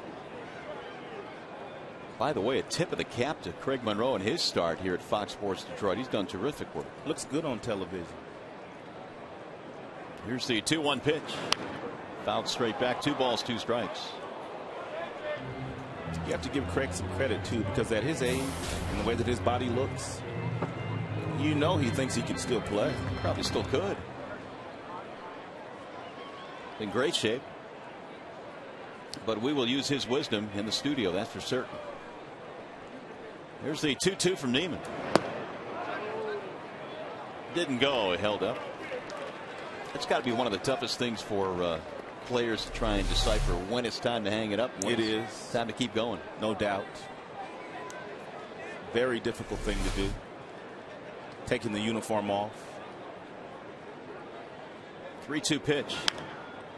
By the way, a tip of the cap to Craig Monroe and his start here at Fox Sports Detroit. He's done terrific work. Looks good on television. Here's the 2-1 pitch. Fouled straight back. 2 balls, 2 strikes. You have to give Craig some credit, too, because at his age and the way that his body looks, you know he thinks he can still play. Probably still could. In great shape. But we will use his wisdom in the studio, that's for certain. Here's the 2-2 from Niemann. Didn't go. It held up. It's got to be one of the toughest things for players to try and decipher when it's time to hang it up. It is. Time to keep going. No doubt. Very difficult thing to do. Taking the uniform off. 3-2 pitch.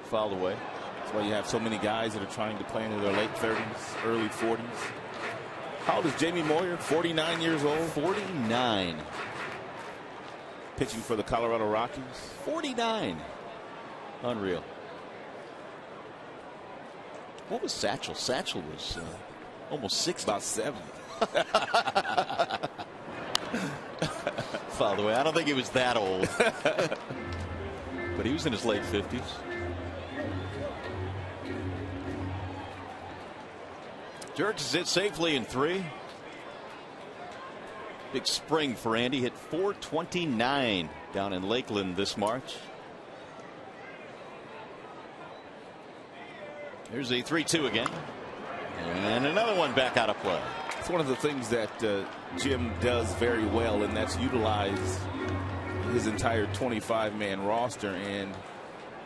Fouled away. That's why you have so many guys that are trying to play into their late 30s, early 40s. How old is Jamie Moyer? 49 years old. 49. Pitching for the Colorado Rockies. 49. Unreal. What was Satchel? Satchel was almost 60. About 70. Fouled away. I don't think he was that old. But he was in his late 50s. Dirks sits safely in 3. Big spring for Andy. Hit .429 down in Lakeland this March. Here's the 3-2 again. And another one back out of play. It's one of the things that Jim does very well, and that's utilize his entire 25-man roster. And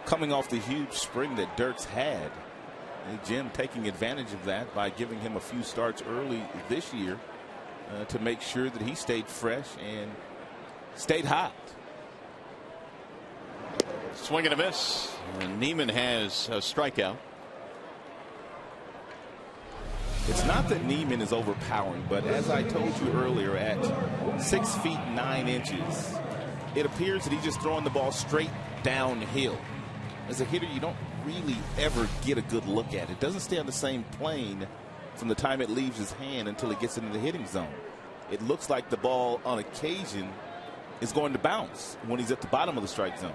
coming off the huge spring that Dirks had, Jim taking advantage of that by giving him a few starts early this year to make sure that he stayed fresh and stayed hot. Swing and a miss. And Niemann has a strikeout. It's not that Niemann is overpowering, but as I told you earlier, at 6 feet 9 inches, it appears that he's just throwing the ball straight downhill. As a hitter, you don't really ever get a good look at it. It doesn't stay on the same plane from the time it leaves his hand until it gets into the hitting zone. It looks like the ball on occasion is going to bounce when he's at the bottom of the strike zone.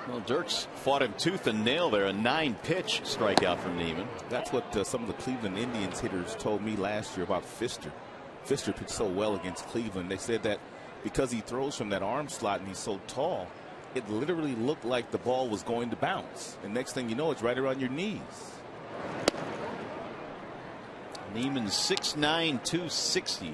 Well, Dirks fought him tooth and nail there. A 9-pitch strikeout from Niemann. That's what some of the Cleveland Indians hitters told me last year about Pfister. Pfister pitched so well against Cleveland. They said that because he throws from that arm slot and he's so tall, it literally looked like the ball was going to bounce. And next thing you know, it's right around your knees. Niemann 6'9", 260.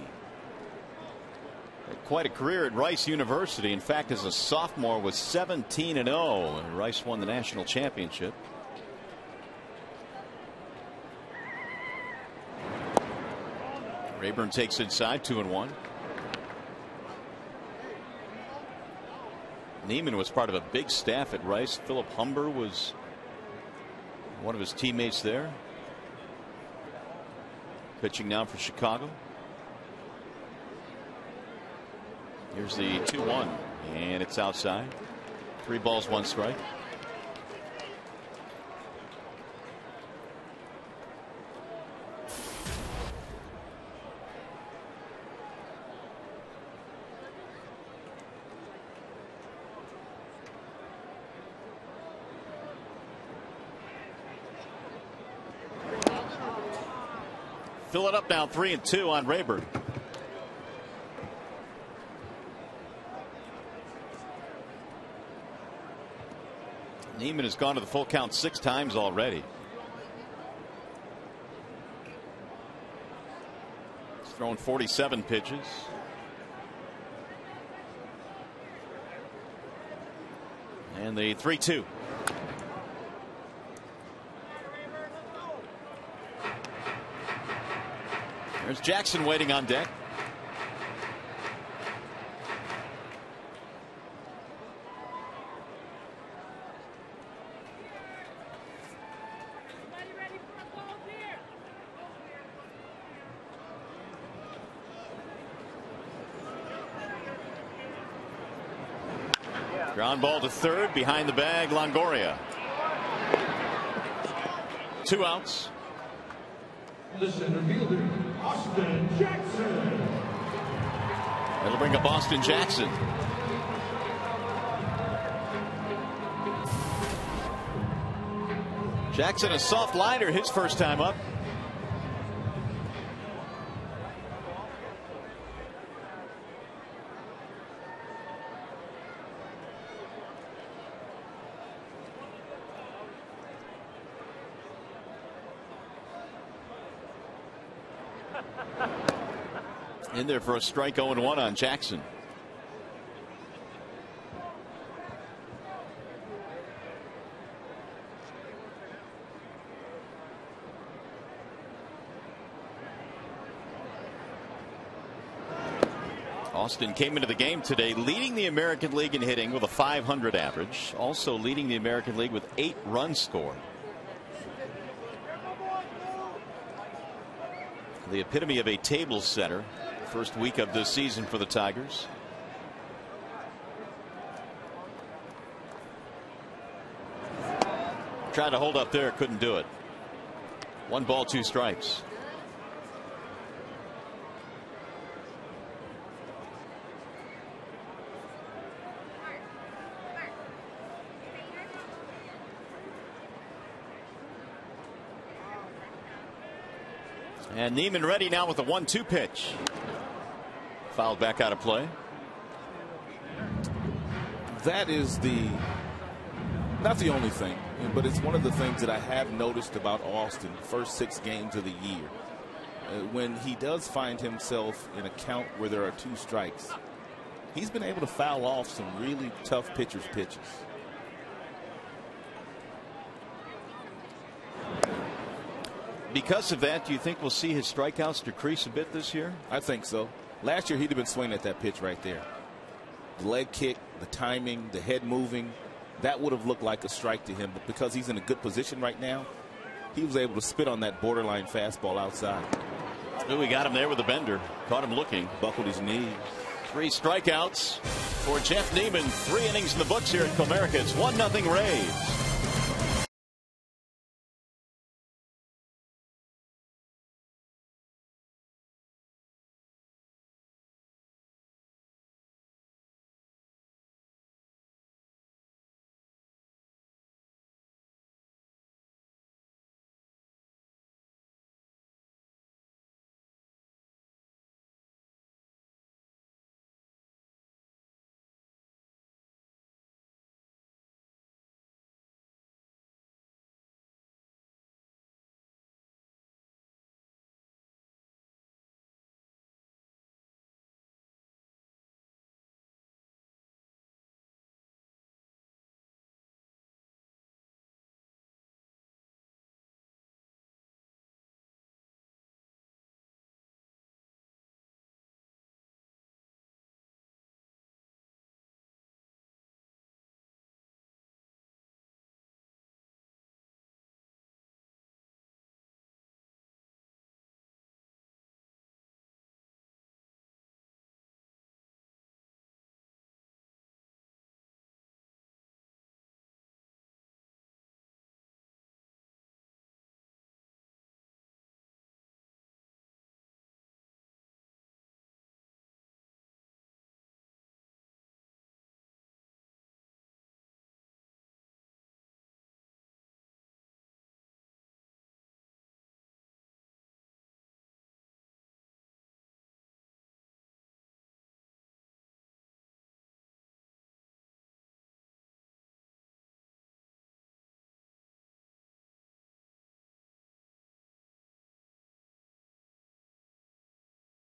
Had quite a career at Rice University. In fact, as a sophomore was 17-0. And Rice won the national championship. Rayburn takes inside, 2-1. Niemann was part of a big staff at Rice. Philip Humber was one of his teammates there. Pitching now for Chicago. Here's the 2-1, and it's outside. 3 balls, 1 strike. Fill it up now, 3-2 on Rayburn. Niemann has gone to the full count 6 times already. He's thrown 47 pitches. And the 3-2. There's Jackson waiting on deck. Ground ball to third, behind the bag, Longoria. 2 outs. The center fielder, Austin Jackson. That'll bring up Austin Jackson. Jackson, a soft liner, his first time up. In there for a strike, 0-1 on Jackson. Austin came into the game today leading the American League in hitting with a .500 average, also leading the American League with 8 runs scored. The epitome of a table setter. First week of this season for the Tigers. Tried to hold up there, couldn't do it. 1 ball, 2 strikes. And Niemann ready now with a 1-2 pitch. Fouled back out of play. That is not the only thing, but it's one of the things that I have noticed about Austin first 6 games of the year. When he does find himself in a count where there are 2 strikes, he's been able to foul off some really tough pitchers' pitches. Because of that, do you think we'll see his strikeouts decrease a bit this year? I think so. Last year, he'd have been swinging at that pitch right there. The leg kick, the timing, the head moving, that would have looked like a strike to him. But because he's in a good position right now, he was able to spit on that borderline fastball outside. Ooh, we got him there with a bender. Caught him looking. Buckled his knees. 3 strikeouts for Jeff Niemann. 3 innings in the books here at Comerica. It's 1-0 Rays.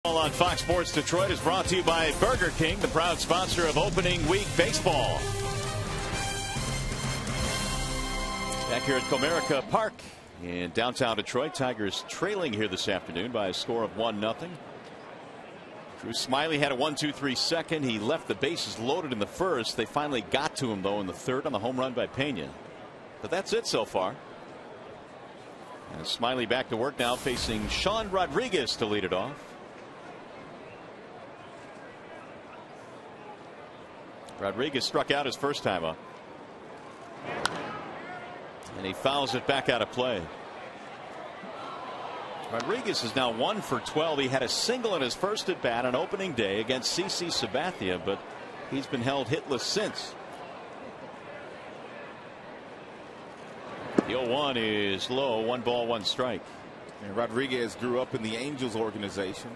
On Fox Sports Detroit is brought to you by Burger King, the proud sponsor of opening week baseball. Back here at Comerica Park in downtown Detroit, Tigers trailing here this afternoon by a score of 1-0. Drew Smiley had a 1-2-3 second. He left the bases loaded in the first. They finally got to him though in the third on the home run by Pena. But that's it so far. And Smiley back to work now, facing Sean Rodriguez to lead it off. Rodriguez struck out his first time up. And he fouls it back out of play. Rodriguez is now 1 for 12. He had a single in his first at bat on opening day against CC Sabathia, but he's been held hitless since. The 0-1 is low. 1 ball, 1 strike. And Rodriguez grew up in the Angels organization,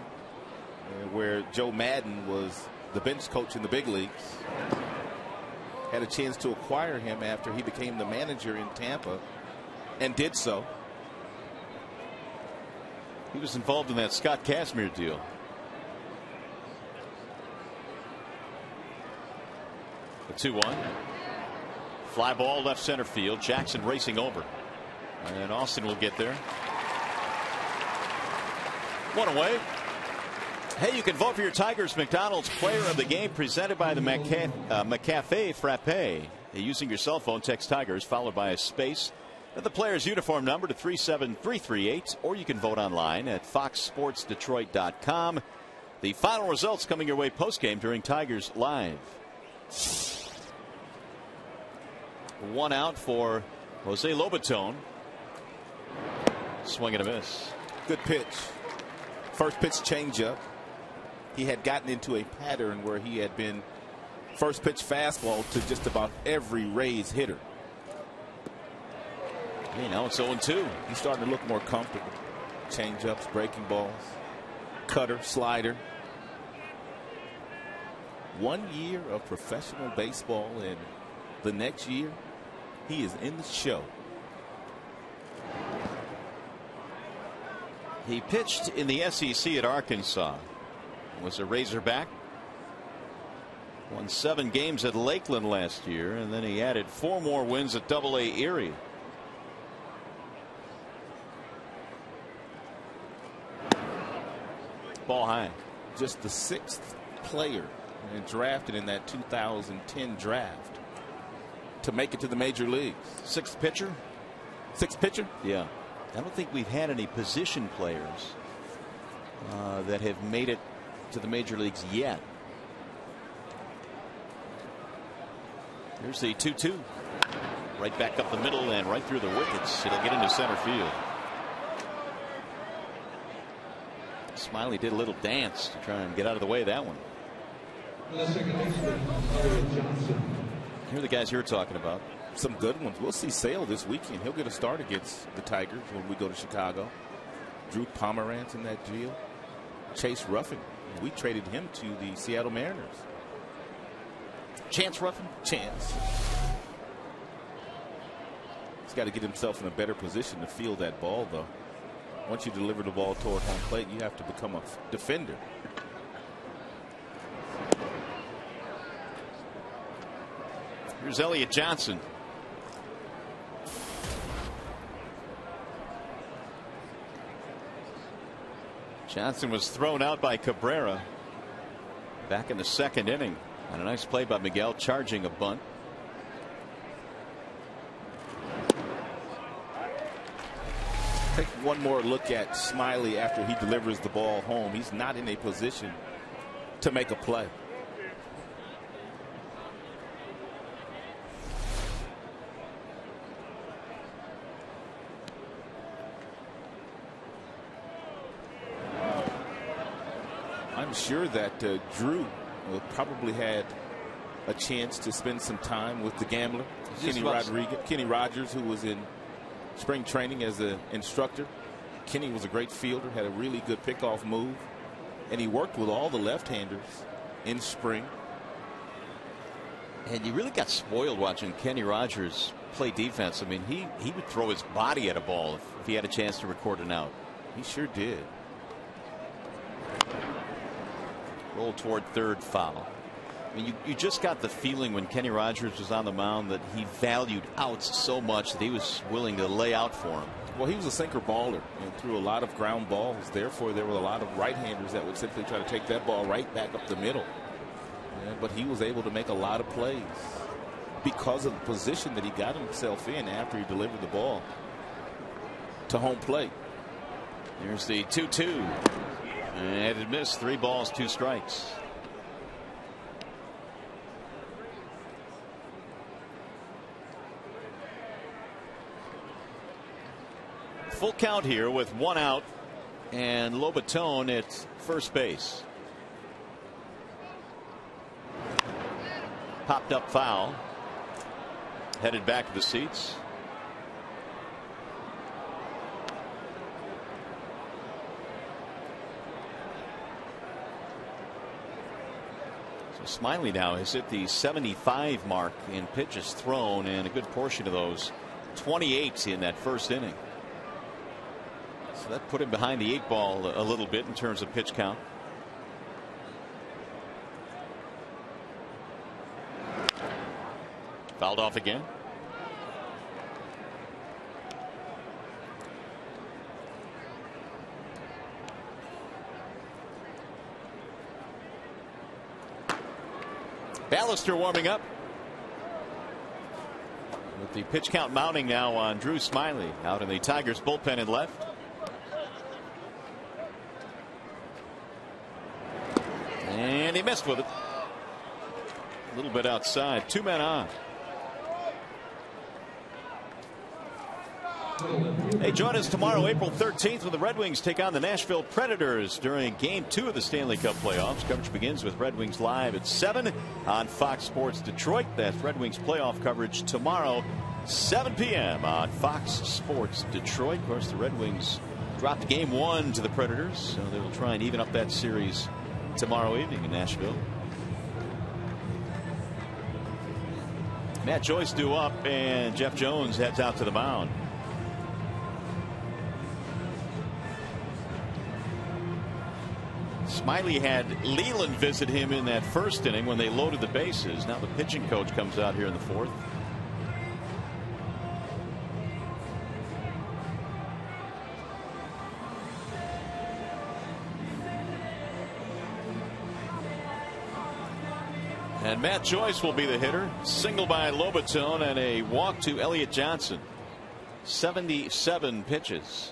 where Joe Madden was the bench coach in the big leagues. Had a chance to acquire him after he became the manager in Tampa, and did so. He was involved in that Scott Kazmir deal. The 2-1. Fly ball left center field. Jackson racing over. And Austin will get there. 1 away. Hey, you can vote for your Tigers McDonald's Player of the Game, presented by the McCafe Frappe. Using your cell phone, text Tigers followed by a space and the player's uniform number to 37338, or you can vote online at foxsportsdetroit.com. The final results coming your way postgame during Tigers Live. 1 out for Jose Lobaton. Swing and a miss. Good pitch. First pitch changeup. He had gotten into a pattern where he had been first pitch fastball to just about every Rays hitter. Hey, now it's 0-2. He's starting to look more comfortable. Changeups, breaking balls, cutter, slider. 1 year of professional baseball, and the next year he is in the show. He pitched in the SEC at Arkansas. Was a Razorback. Won 7 games at Lakeland last year, and then he added 4 more wins at AA Erie. Ball high. Just the 6th player drafted in that 2010 draft to make it to the major leagues. 6th pitcher? 6th pitcher? Yeah. I don't think we've had any position players that have made it to the major leagues yet. Here's the 2-2. Right back up the middle and right through the wickets. It'll get into center field. Smiley did a little dance to try and get out of the way of that one. Here are the guys you're talking about. Some good ones. We'll see Sale this weekend. He'll get a start against the Tigers when we go to Chicago. Drew Pomeranz in that deal. Chase Ruffin. We traded him to the Seattle Mariners. Chance Ruffin? Chance. He's got to get himself in a better position to field that ball, though. Once you deliver the ball toward home plate, you have to become a defender. Here's Elliott Johnson. Johnson was thrown out by Cabrera back in the 2nd inning. And a nice play by Miguel, charging a bunt. Take one more look at Smiley after he delivers the ball home. He's not in a position to make a play. I'm sure that Drew probably had a chance to spend some time with the gambler, Kenny Rogers, who was in spring training as an instructor. Kenny was a great fielder, had a really good pickoff move, and he worked with all the left-handers in spring. And you really got spoiled watching Kenny Rogers play defense. I mean, he would throw his body at a ball if he had a chance to record an out. He sure did. Roll toward third, foul. I mean, you just got the feeling when Kenny Rogers was on the mound that he valued outs so much that he was willing to lay out for him. Well, he was a sinker baller and threw a lot of ground balls. Therefore, there were a lot of right-handers that would simply try to take that ball right back up the middle. Yeah, but he was able to make a lot of plays because of the position that he got himself in after he delivered the ball to home plate. There's the 2-2. And it missed. 3 balls, 2 strikes. Full count here with 1 out and Lobatone at first base. Popped up foul. Headed back to the seats. So Smiley now has hit the 75 mark in pitches thrown, and a good portion of those 28 in that first inning. So that put him behind the 8 ball a little bit in terms of pitch count. Fouled off again. Ballister warming up. With the pitch count mounting now on Drew Smiley out in the Tigers bullpen in left. And he missed with it. A little bit outside. 2 men on. Hey, join us tomorrow, April 13th, when the Red Wings take on the Nashville Predators during Game 2 of the Stanley Cup playoffs. Coverage begins with Red Wings Live at 7 on Fox Sports Detroit. That's Red Wings playoff coverage tomorrow, 7 p.m. on Fox Sports Detroit. Of course, the Red Wings dropped Game 1 to the Predators, so they will try and even up that series tomorrow evening in Nashville. Matt Joyce due up, and Jeff Jones heads out to the mound. Smiley had Leland visit him in that first inning when they loaded the bases. Now the pitching coach comes out here in the 4th. And Matt Joyce will be the hitter. Single by Lobatone and a walk to Elliott Johnson. 77 pitches.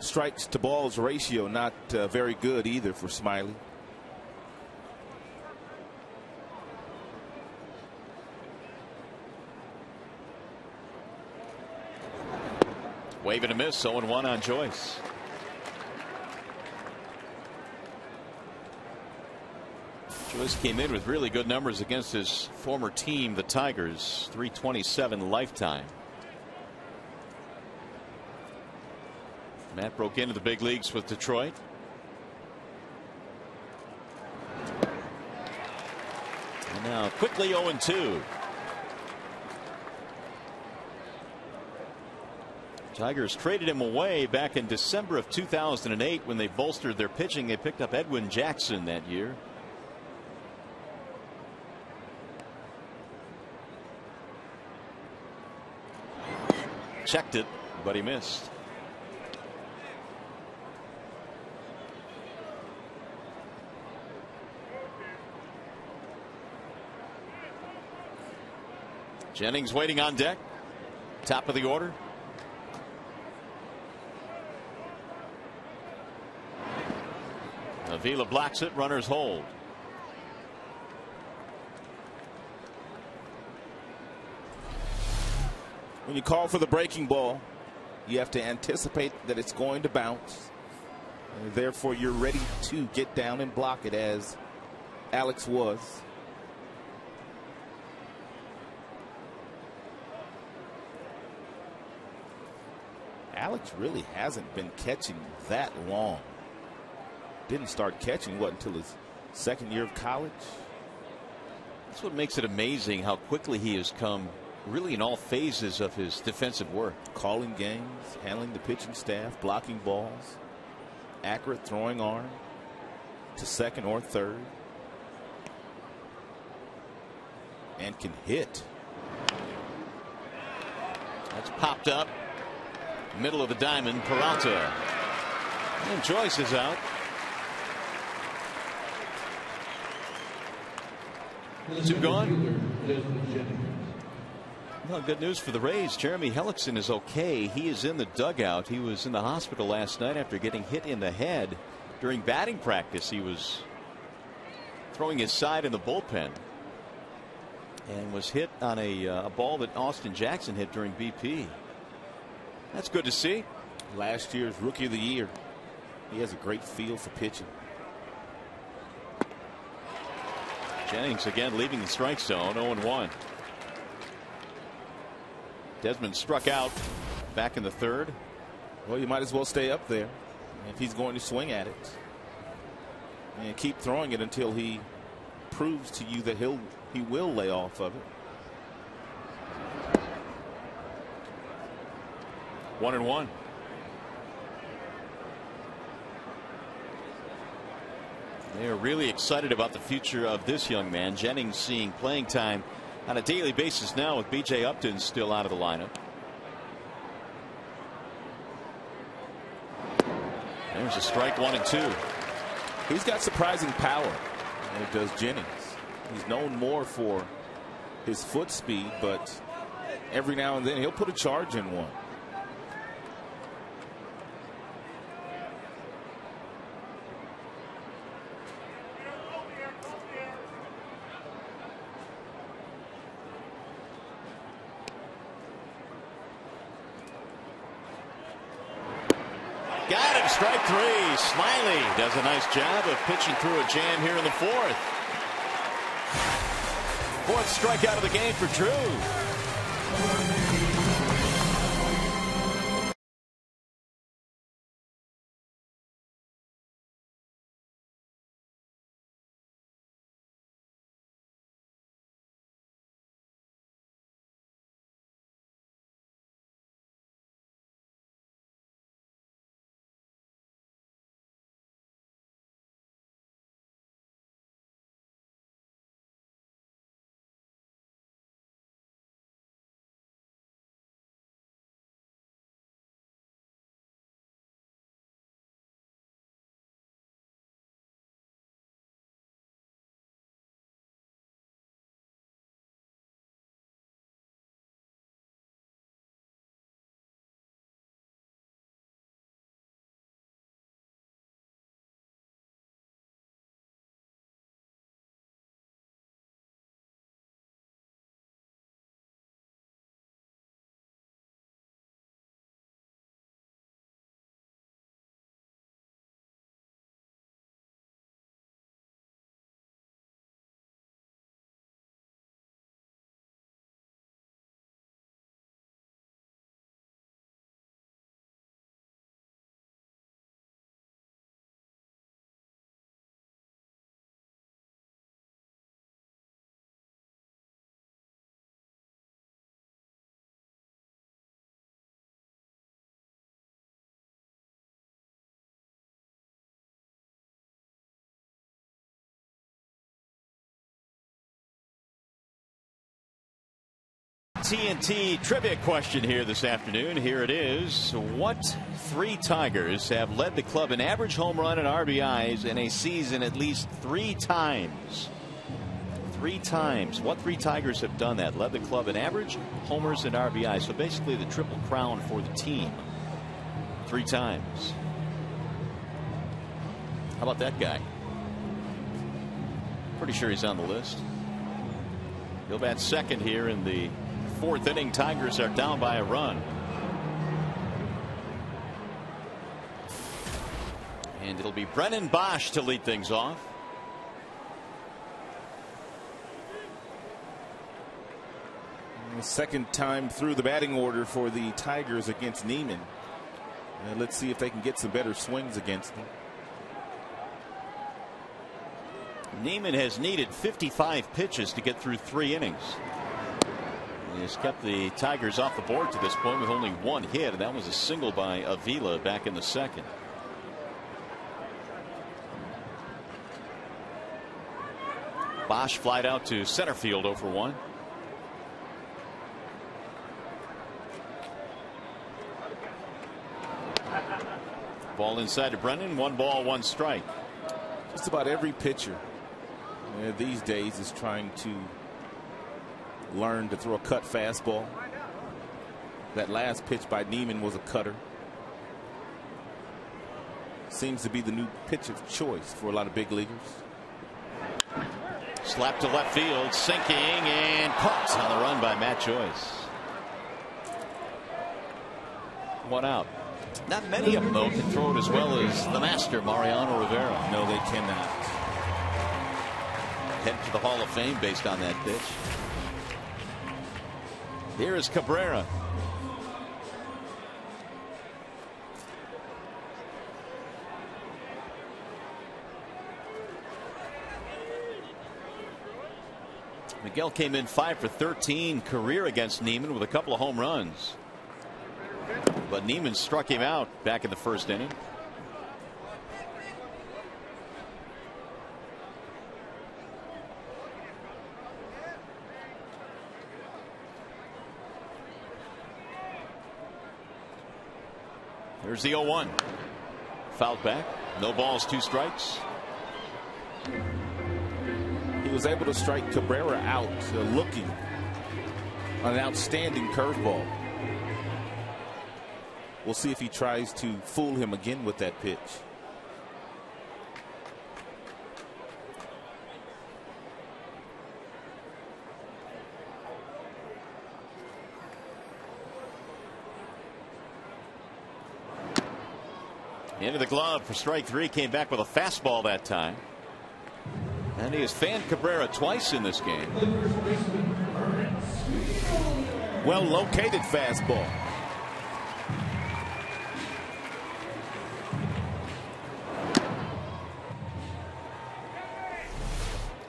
Strikes to balls ratio not very good either for Smiley. Wave and a miss. 0-1 on Joyce. Joyce came in with really good numbers against his former team, the Tigers. 327 lifetime. Matt broke into the big leagues with Detroit. And now quickly 0-2. Tigers traded him away back in December of 2008 when they bolstered their pitching. They picked up Edwin Jackson that year. Checked it, but he missed. Jennings waiting on deck. Top of the order. Avila blocks it. Runners hold. When you call for the breaking ball, you have to anticipate that it's going to bounce. And therefore, you're ready to get down and block it, as Alex was. Alex really hasn't been catching that long. Didn't start catching, what, until his second year of college? That's what makes it amazing how quickly he has come, really, in all phases of his defensive work. Calling games, handling the pitching staff, blocking balls, accurate throwing arm. to second or third. And can hit. That's popped up. Middle of the diamond, Peralta. And Joyce is out. Two gone. Well, good news for the Rays. Jeremy Hellickson is okay. He is in the dugout. He was in the hospital last night after getting hit in the head during batting practice. He was throwing his side in the bullpen and was hit on a ball that Austin Jackson hit during BP. That's good to see. Last year's Rookie of the Year. He has a great feel for pitching. Jennings again leaving the strike zone, 0-1. Desmond struck out back in the third. Well, you might as well stay up there if he's going to swing at it. And keep throwing it until he proves to you that he will lay off of it. 1-1. They are really excited about the future of this young man. Jennings seeing playing time on a daily basis now with B.J. Upton still out of the lineup. There's a strike, 1-2. He's got surprising power. And it does Jennings. He's known more for his foot speed, but every now and then he'll put a charge in one. Got him, strike three. Smiley does a nice job of pitching through a jam here in the fourth. Fourth strikeout of the game for Drew. TNT trivia question here this afternoon. Here it is. What three Tigers have led the club in average home run and RBIs in a season at least 3 times? 3 times. What 3 Tigers have done that? Led the club in average, homers, and RBIs. So basically the triple crown for the team. 3 times. How about that guy? Pretty sure he's on the list. He'll bat second here in the 4th inning. Tigers are down by a run. And it'll be Brennan Bosch to lead things off. The second time through the batting order for the Tigers against Niemann. And let's see if they can get some better swings against them. Niemann has needed 55 pitches to get through 3 innings. He has kept the Tigers off the board to this point with only 1 hit, and that was a single by Avila back in the 2nd. Bosch flied out to center field 0 for 1. Ball inside to Brennan. 1 ball, 1 strike. Just about every pitcher these days is trying to learn to throw a cut fastball. That last pitch by Niemann was a cutter. Seems to be the new pitch of choice for a lot of big leaguers. Slap to left field, sinking, and caught on the run by Matt Joyce. 1 out. Not many of them, though, can throw it as well as the master, Mariano Rivera. No, they cannot. Headed to the Hall of Fame based on that pitch. Here is Cabrera. Miguel came in 5 for 13 career against Niemann with a couple of home runs. But Niemann struck him out back in the first inning. Here's the 0-1. Fouled back. No balls, 2 strikes. He was able to strike Cabrera out looking on an outstanding curveball. We'll see if he tries to fool him again with that pitch. Into the glove for strike 3. Came back with a fastball that time. And he has fanned Cabrera twice in this game. Well located fastball.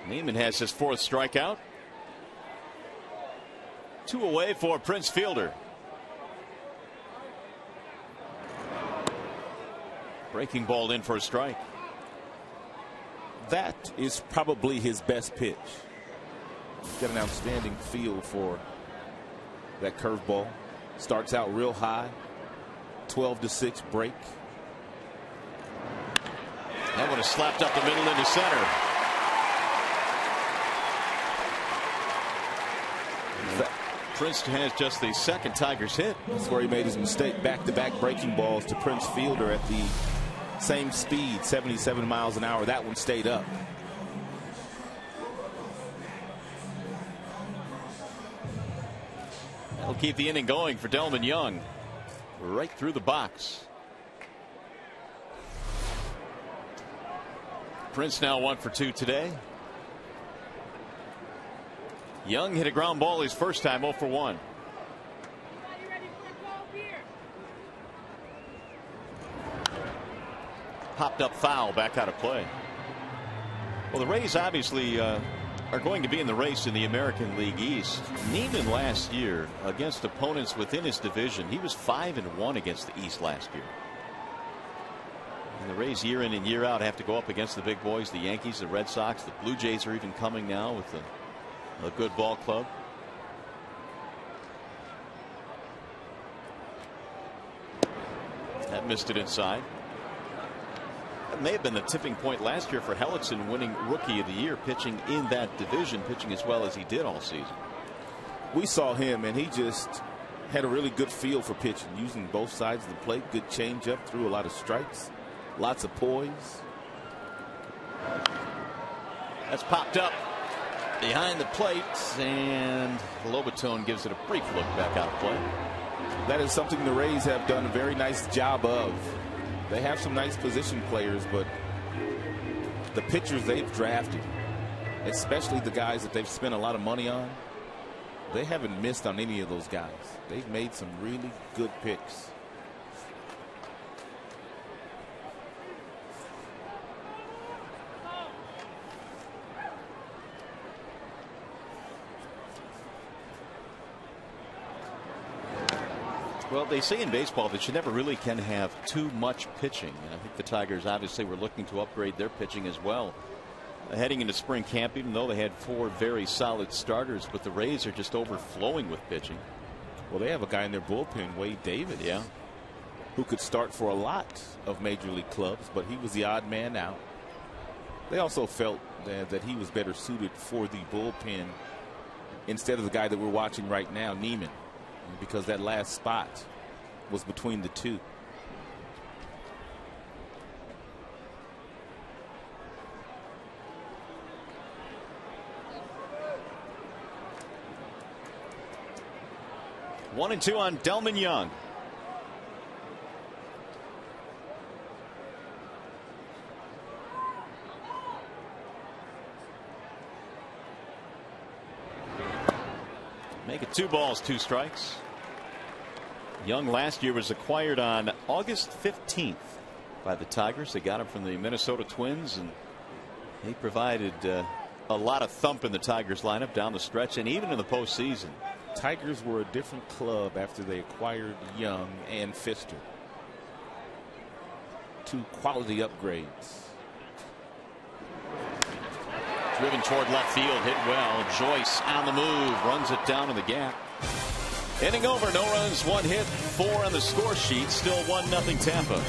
Niemann has his 4th strikeout. 2 away for Prince Fielder. Breaking ball in for a strike. That is probably his best pitch. He's got an outstanding feel for that curveball. Starts out real high. 12-6 break. That one is slapped up the middle into center. Prince has just the 2nd Tigers hit. That's where he made his mistake. Back-to-back breaking balls to Prince Fielder at the same speed, 77 miles an hour. That one stayed up. That'll keep the inning going for Delman Young. Right through the box. Prince now 1 for 2 today. Young hit a ground ball his first time, 0 for 1. Popped up foul, back out of play. Well, the Rays obviously are going to be in the race in the American League East. Niemann last year against opponents within his division, he was 5-1 against the East last year. And the Rays year in and year out have to go up against the big boys, the Yankees, the Red Sox. The Blue Jays are even coming now with a good ball club. That missed it inside. That may have been the tipping point last year for Hellickson winning Rookie of the Year, pitching in that division, pitching as well as he did all season. We saw him, and he just had a really good feel for pitching, using both sides of the plate. Good changeup, threw a lot of strikes, lots of poise. That's popped up behind the plate, and Lobaton gives it a brief look back out of play. That is something the Rays have done a very nice job of. They have some nice position players, but the pitchers they've drafted, especially the guys that they've spent a lot of money on, they haven't missed on any of those guys. They've made some really good picks. Well, they say in baseball that you never really can have too much pitching. And I think the Tigers obviously were looking to upgrade their pitching as well. heading into spring camp, even though they had 4 very solid starters. But the Rays are just overflowing with pitching. Well, they have a guy in their bullpen, Wade Davis, who could start for a lot of major league clubs, but he was the odd man out. They also felt that he was better suited for the bullpen instead of the guy that we're watching right now, Niemann, because that last spot was between the two. One and two on Delman Young. Make it 2 balls, 2 strikes. Young last year was acquired on August 15th by the Tigers. They got him from the Minnesota Twins, and he provided a lot of thump in the Tigers lineup down the stretch and even in the postseason. Tigers were a different club after they acquired Young and Pfister. 2 quality upgrades. Driven toward left field, hit well. Joyce on the move, runs it down in the gap. Inning over, no runs, 1 hit, 4 on the score sheet. Still 1-0 Tampa.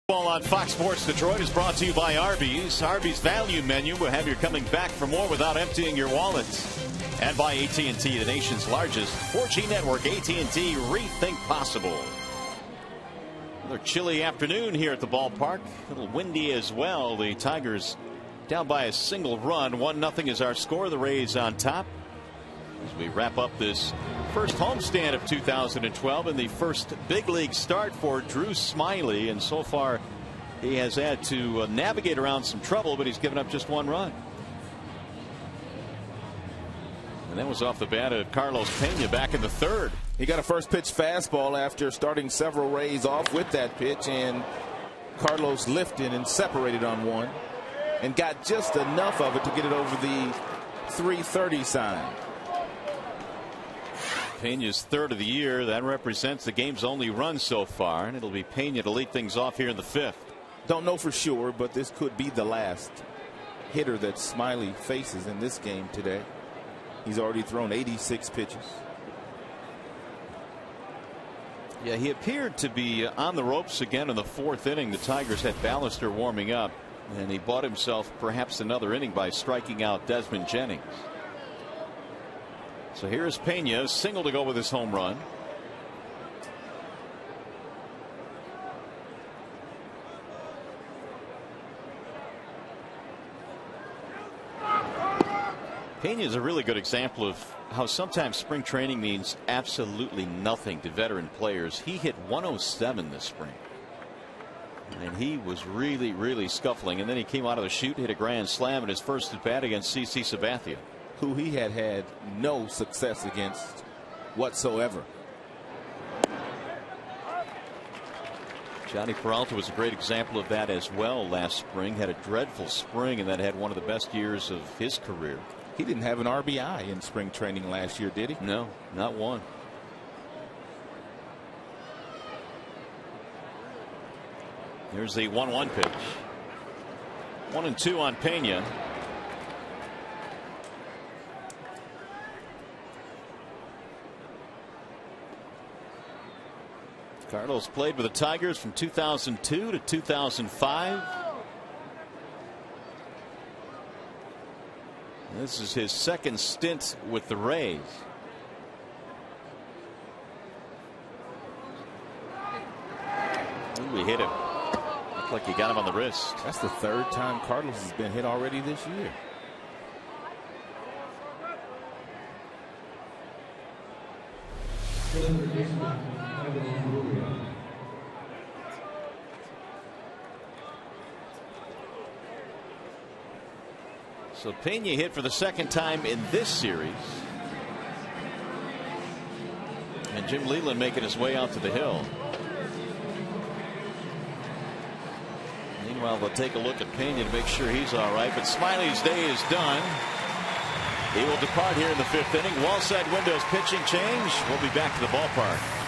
Ball on Fox Sports Detroit is brought to you by Arby's. Arby's value menu will have you coming back for more without emptying your wallets. And by AT&T, the nation's largest 4G network. AT&T, rethink possible. Another chilly afternoon here at the ballpark. A little windy as well. The Tigers down by a single run. 1-0 is our score. The Rays on top as we wrap up this first homestand of 2012 and the first big league start for Drew Smiley. And so far he has had to navigate around some trouble, but he's given up just 1 run. And that was off the bat of Carlos Pena back in the 3rd. He got a first pitch fastball after starting several Rays off with that pitch, and Carlos lifted and separated on one and got just enough of it to get it over the 330 sign. Pena's 3rd of the year. That represents the game's only run so far, and it'll be Pena to lead things off here in the 5th. Don't know for sure, but this could be the last hitter that Smiley faces in this game today. He's already thrown 86 pitches. Yeah, he appeared to be on the ropes again in the 4th inning. The Tigers had Ballister warming up, and he bought himself perhaps another inning by striking out Desmond Jennings. So here's Pena, single to go with his home run. Pena is a really good example of how sometimes spring training means absolutely nothing to veteran players. He hit 107 this spring, and he was really scuffling, and then he came out of the chute, hit a grand slam in his first at bat against CC Sabathia. who he had no success against whatsoever. Johnny Peralta was a great example of that as well last spring. Had a dreadful spring and then had one of the best years of his career. He didn't have an RBI in spring training last year, did he? No, not one. Here's the 1-1 pitch. 1-2 on Pena. Carlos played with the Tigers from 2002 to 2005. This is his second stint with the Rays. Ooh, he hit him. Looked like he got him on the wrist. That's the third time Carlos has been hit already this year. So Pena hit for the second time in this series. And Jim Leyland making his way out to the hill. Meanwhile, they'll take a look at Pena to make sure he's all right. But Smiley's day is done. He will depart here in the fifth inning. Wallside windows pitching change. We'll be back to the ballpark.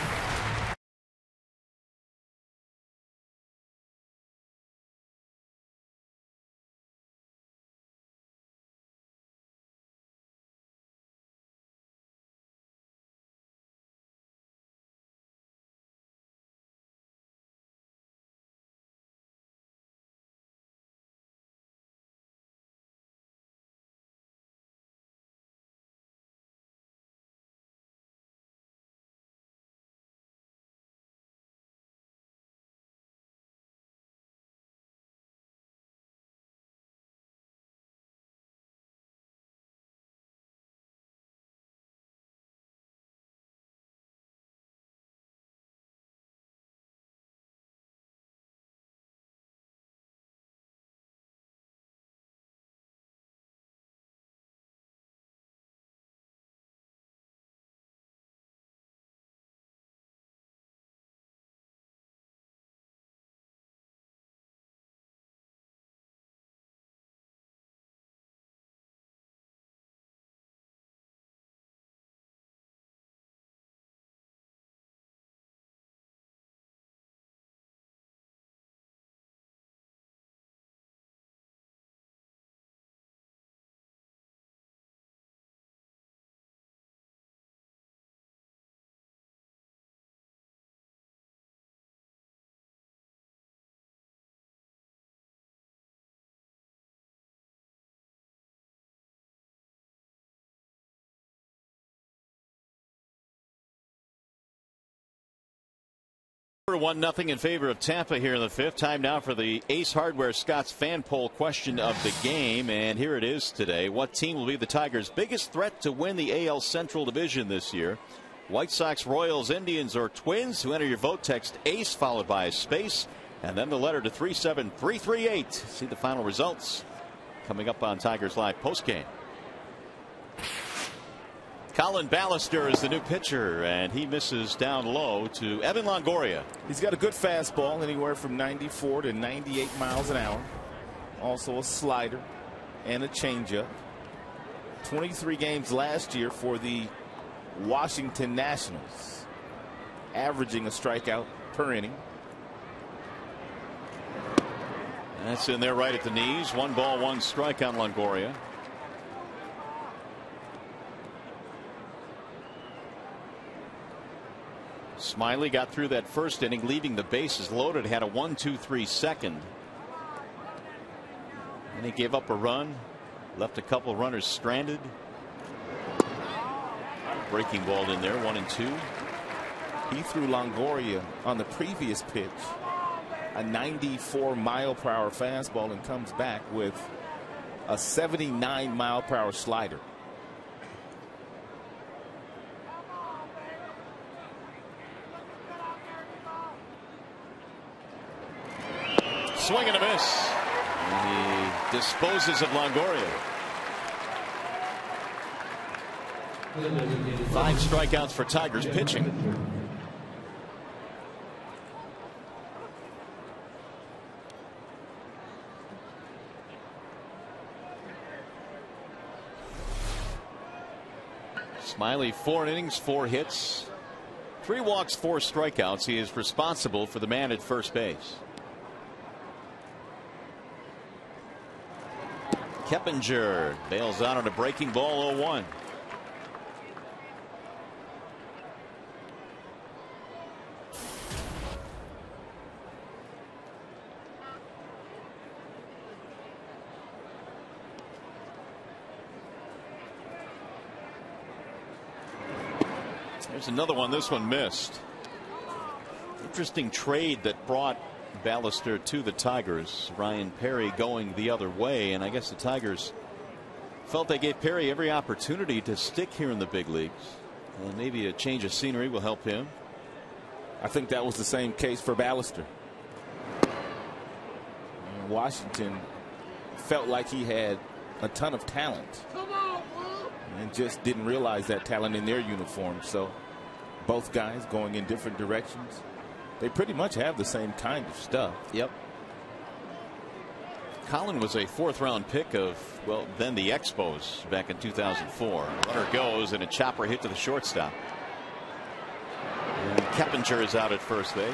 For 1-0 in favor of Tampa here in the fifth. Time now for the Ace Hardware Scott's fan poll question of the game, and here it is today. What team will be the Tigers' biggest threat to win the AL Central Division this year? White Sox, Royals, Indians, or Twins? To enter your vote, text ACE followed by a space and then the letter to 37338. See the final results coming up on Tigers Live postgame. Colin Ballister is the new pitcher, and he misses down low to Evan Longoria. He's got a good fastball, anywhere from 94 to 98 miles an hour. Also a slider and a changeup. 23 games last year for the Washington Nationals, averaging a strikeout per inning. That's in there right at the knees. 1 ball, 1 strike on Longoria. Smiley got through that first inning, leaving the bases loaded, had a 1-2-3 second. And he gave up a run, left a couple runners stranded. Breaking ball in there, 1-2. He threw Longoria on the previous pitch a 94-mile-per-hour fastball and comes back with a 79-mile-per-hour slider. Swing and a miss. And he disposes of Longoria. 5 strikeouts for Tigers pitching. Smiley, 4 innings, 4 hits, 3 walks, 4 strikeouts. He is responsible for the man at first base. Keppinger bails out on a breaking ball, 0-1. There's another one. This one missed. Interesting trade that brought Ballister to the Tigers. Ryan Perry going the other way, and I guess the Tigers felt they gave Perry every opportunity to stick here in the big leagues, and maybe a change of scenery will help him. I think that was the same case for Ballister. Washington felt like he had a ton of talent and just didn't realize that talent in their uniform. So both guys going in different directions. They pretty much have the same kind of stuff. Yep. Colin was a 4th round pick of, well, then the Expos back in 2004. Runner goes and a chopper hit to the shortstop. And Keppinger is out at first base.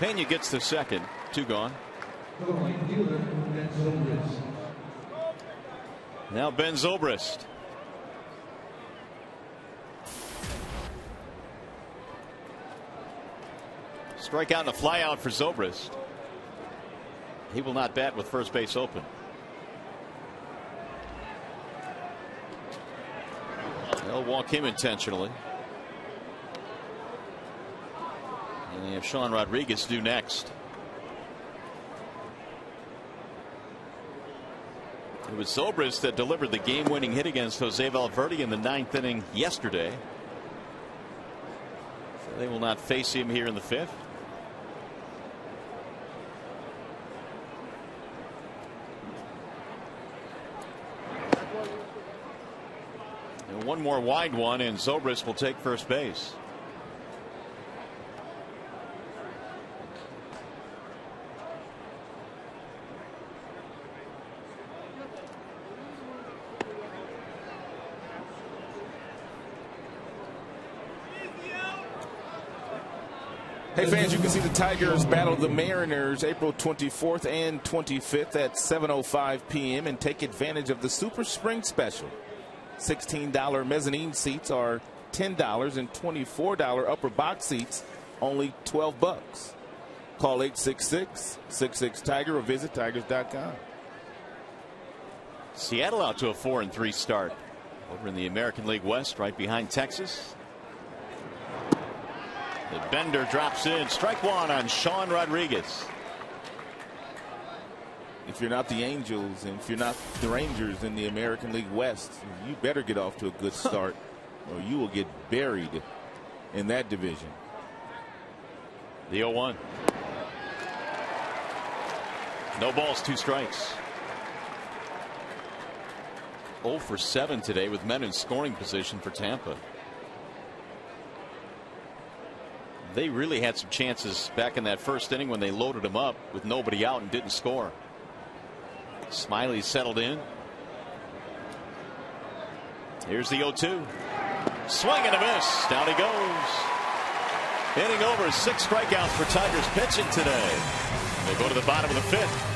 Pena gets to second. 2 gone. Now Ben Zobrist. Strikeout and a fly out for Zobrist. He will not bat with first base open. They'll walk him intentionally. And they have Sean Rodriguez due next. It was Zobrist that delivered the game-winning hit against Jose Valverde in the 9th inning yesterday. So they will not face him here in the 5th. And one more wide one, and Zobrist will take first base. Hey fans, you can see the Tigers battle the Mariners April 24th and 25th at 7:05 p.m. and take advantage of the Super Spring Special. $16 mezzanine seats are $10 and $24 upper box seats only $12. Call 866-66-TIGER or visit tigers.com. Seattle out to a 4-3 start over in the American League West, right behind Texas. The Bender drops in. Strike 1 on Sean Rodriguez. If you're not the Angels and if you're not the Rangers in the American League West, you better get off to a good start or you will get buried in that division. The 0-1. No balls, 2 strikes. 0 for 7 today with men in scoring position for Tampa. They really had some chances back in that first inning when they loaded them up with nobody out and didn't score. Smiley settled in. Here's the 0-2. Swing and a miss. Down he goes. Inning over. 6 strikeouts for Tigers pitching today. They go to the bottom of the 5th.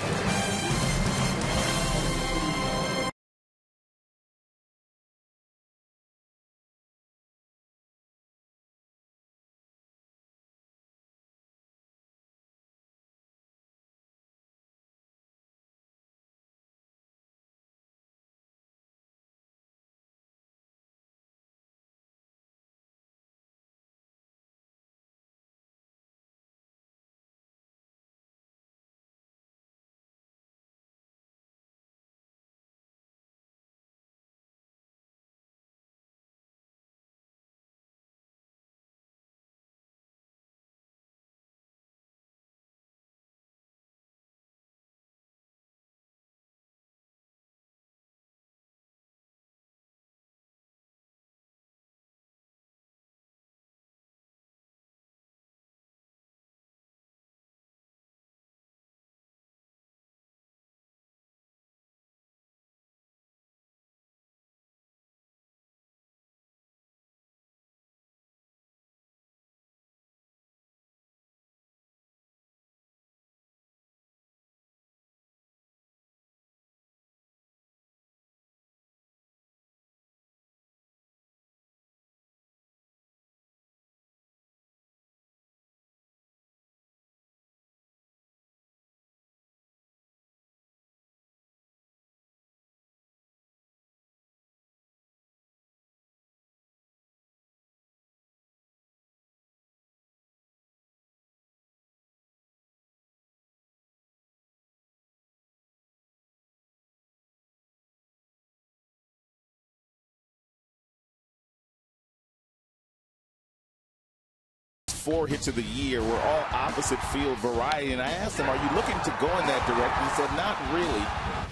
4 hits of the year were all opposite field variety. And I asked him, are you looking to go in that direction? He said, not really.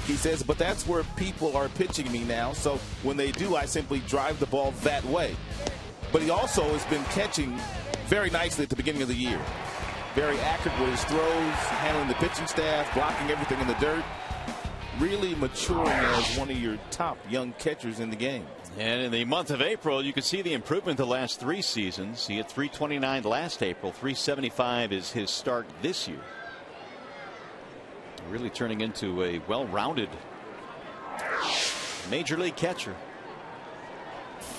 He says, but that's where people are pitching me now. So when they do, I simply drive the ball that way. But he also has been catching very nicely at the beginning of the year. Very accurate with his throws, handling the pitching staff, blocking everything in the dirt. Really maturing as one of your top young catchers in the game. And in the month of April, you can see the improvement the last 3 seasons. He hit .329 last April. .375 is his start this year. Really turning into a well-rounded major league catcher.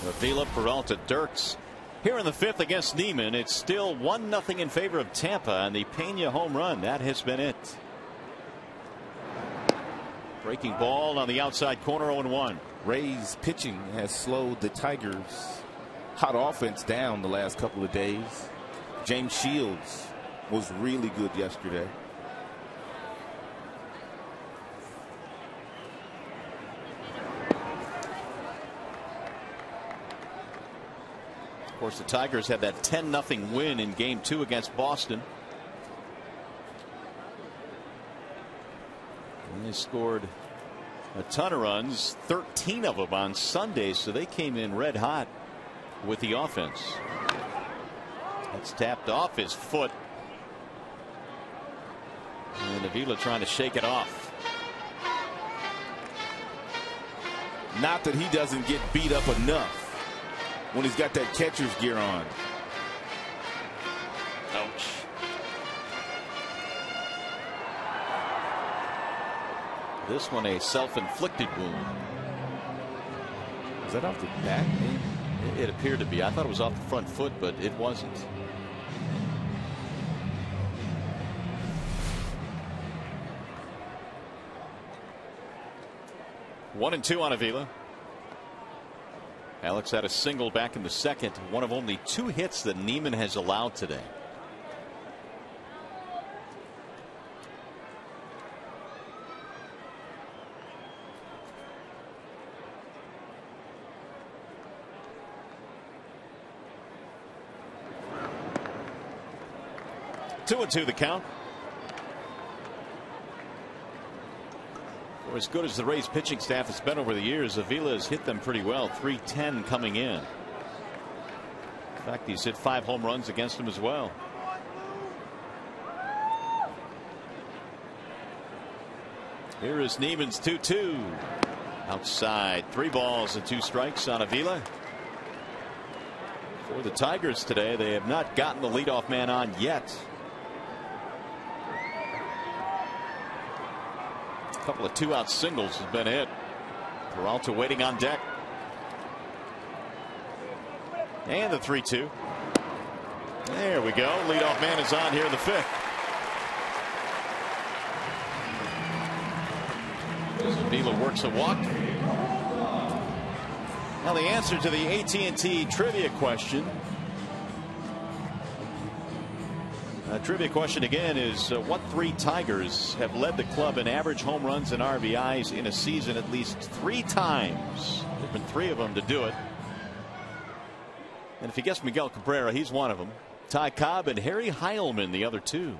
Avila, Peralta, Dirks. Here in the 5th against Niemann, it's still 1-0 in favor of Tampa, and the Pena home run, that has been it. Breaking ball on the outside corner, 0-1. Rays pitching has slowed the Tigers' hot offense down the last couple of days. James Shields was really good yesterday. Of course, the Tigers had that 10-0 win in Game 2 against Boston. And they scored a ton of runs, 13 of them on Sunday, so they came in red hot with the offense. That's tapped off his foot. And Avila trying to shake it off. Not that he doesn't get beat up enough when he's got that catcher's gear on. Ouch. This one a self-inflicted wound. Is that off the back? It appeared to be. I thought it was off the front foot, but it wasn't. One and 2 on Avila. Alex had a single back in the 2nd, one of only 2 hits that Niemann has allowed today. Two and 2 the count. For as good as the Rays pitching staff has been over the years, Avila has hit them pretty well. .310 coming in. In fact, he's hit 5 home runs against them as well. Here is Niemann's 2-2. Outside, 3 balls and 2 strikes on Avila. For the Tigers today, they have not gotten the leadoff man on yet. A couple of 2-out singles has been hit. Peralta waiting on deck. And the 3-2. There we go. Leadoff man is on here in the 5th. Avila works a walk. Now the answer to the AT&T trivia question. Trivia question again is what 3 Tigers have led the club in average home runs and RBIs in a season at least 3 times? There have been 3 of them to do it. And if you guess Miguel Cabrera, he's one of them. Ty Cobb and Harry Heilman, the other 2.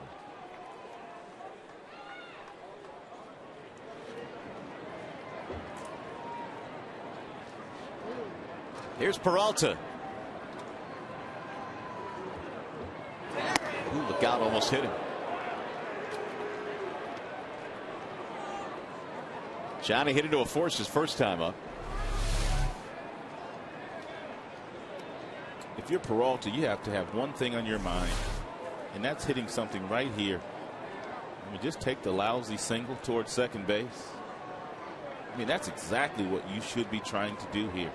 Here's Peralta. Ooh, look out, almost hit him. Johnny hit into a force his first time up. If you're Peralta, you have to have one thing on your mind, and that's hitting something right here. I mean, just take the lousy single towards second base. I mean, that's exactly what you should be trying to do here.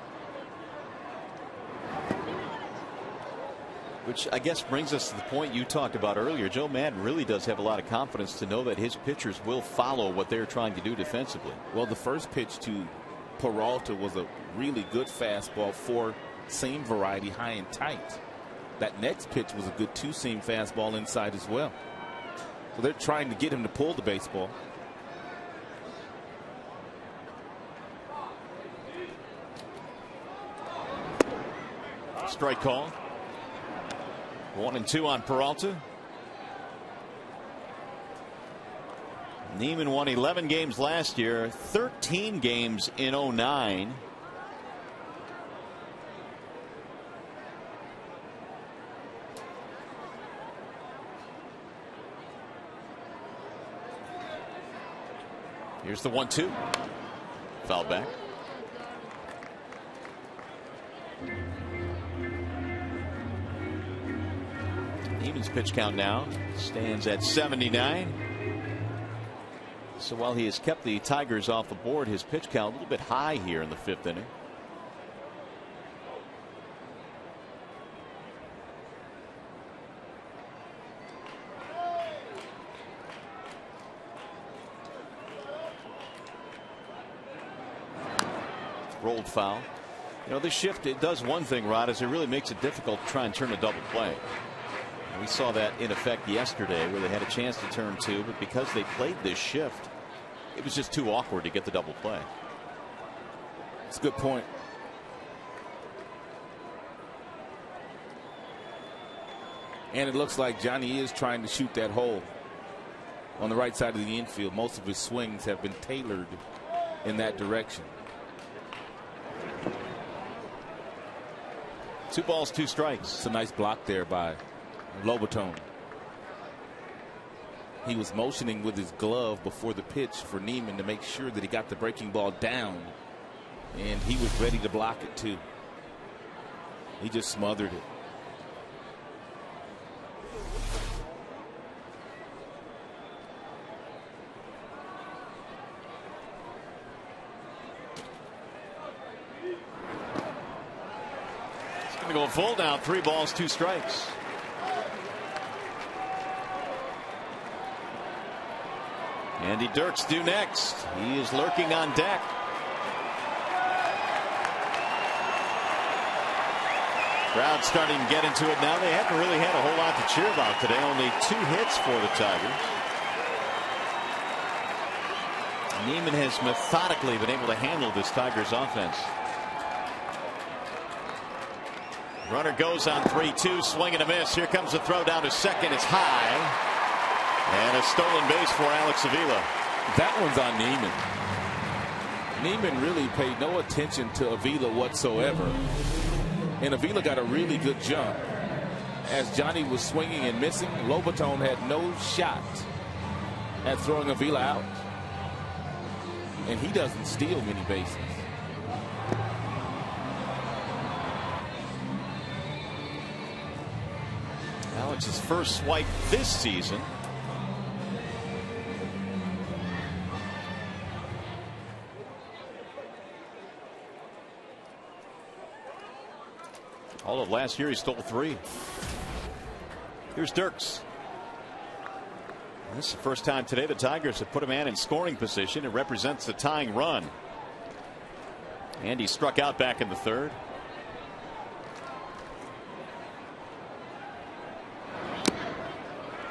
Which I guess brings us to the point you talked about earlier. Joe Maddon really does have a lot of confidence to know that his pitchers will follow what they're trying to do defensively. Well, the first pitch to Peralta was a really good fastball, 4-seam variety, high and tight. That next pitch was a good 2-seam fastball inside as well. So they're trying to get him to pull the baseball. Strike call. 1-2 on Peralta. Niemann won 11 games last year, 13 games in 09. Here's the 1-2. Foul back. Niemann's pitch count now stands at 79. So while he has kept the Tigers off the board, his pitch count a little bit high here in the 5th inning. Rolled foul. You know, this shift, it does one thing, Rod, is it really makes it difficult to try and turn a double play. And we saw that in effect yesterday where they had a chance to turn 2, but because they played this shift, it was just too awkward to get the double play. That's a good point. And it looks like Johnny is trying to shoot that hole on the right side of the infield. Most of his swings have been tailored in that direction. 2 balls, 2 strikes. It's a nice block there by Lobaton. He was motioning with his glove before the pitch for Niemann to make sure that he got the breaking ball down, and he was ready to block it too. He just smothered it. It's going to go full now. 3 balls, 2 strikes. Andy Dirks due next. He is lurking on deck. Crowd starting to get into it now. They haven't really had a whole lot to cheer about today. Only 2 hits for the Tigers. Niemann has methodically been able to handle this Tigers offense. Runner goes on 3-2, swing and a miss. Here comes the throw down to second. It's high. And a stolen base for Alex Avila. That one's on Niemann. Niemann really paid no attention to Avila whatsoever. And Avila got a really good jump. As Johnny was swinging and missing, Lobaton had no shot at throwing Avila out. And he doesn't steal many bases. Alex's first swipe this season. All of last year he stole 3. Here's Dirks. This is the first time today the Tigers have put a man in scoring position. It represents the tying run. And he struck out back in the 3rd.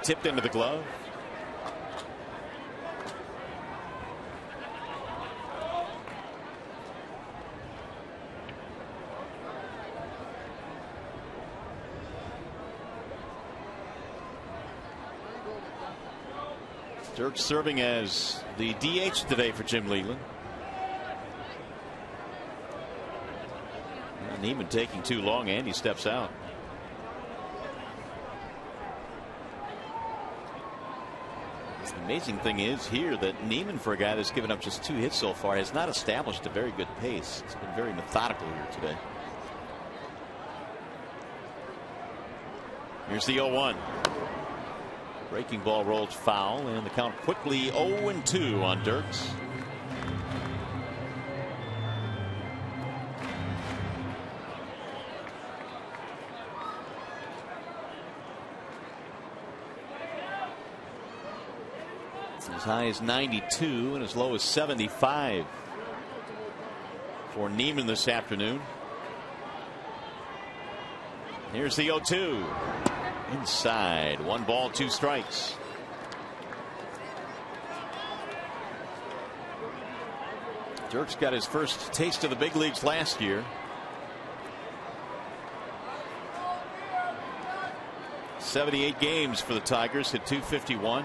Tipped into the glove. Dirk serving as the DH today for Jim Leland. And Niemann taking too long, and he steps out. The amazing thing is here that Niemann, for a guy that's given up just 2 hits so far, has not established a very good pace. It's been very methodical here today. Here's the 0-1. Breaking ball rolled foul, and the count quickly 0-2 on Dirks. As high as 92 and as low as 75 for Niemann this afternoon. Here's the 0-2. Inside. 1 ball, 2 strikes. Dirks got his first taste of the big leagues last year. 78 games for the Tigers, hit .251.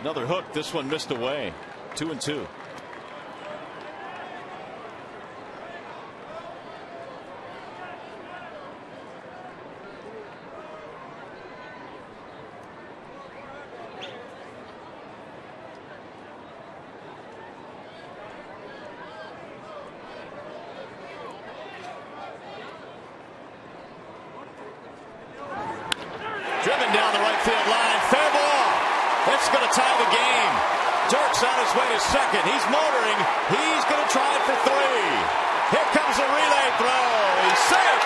Another hook. This one missed away. 2-2. Driven down the right field line. Fair ball. It's going to tie the game. Dirk's on his way to second. He's motoring. He's going to try it for 3. Here comes a relay throw. He's safe.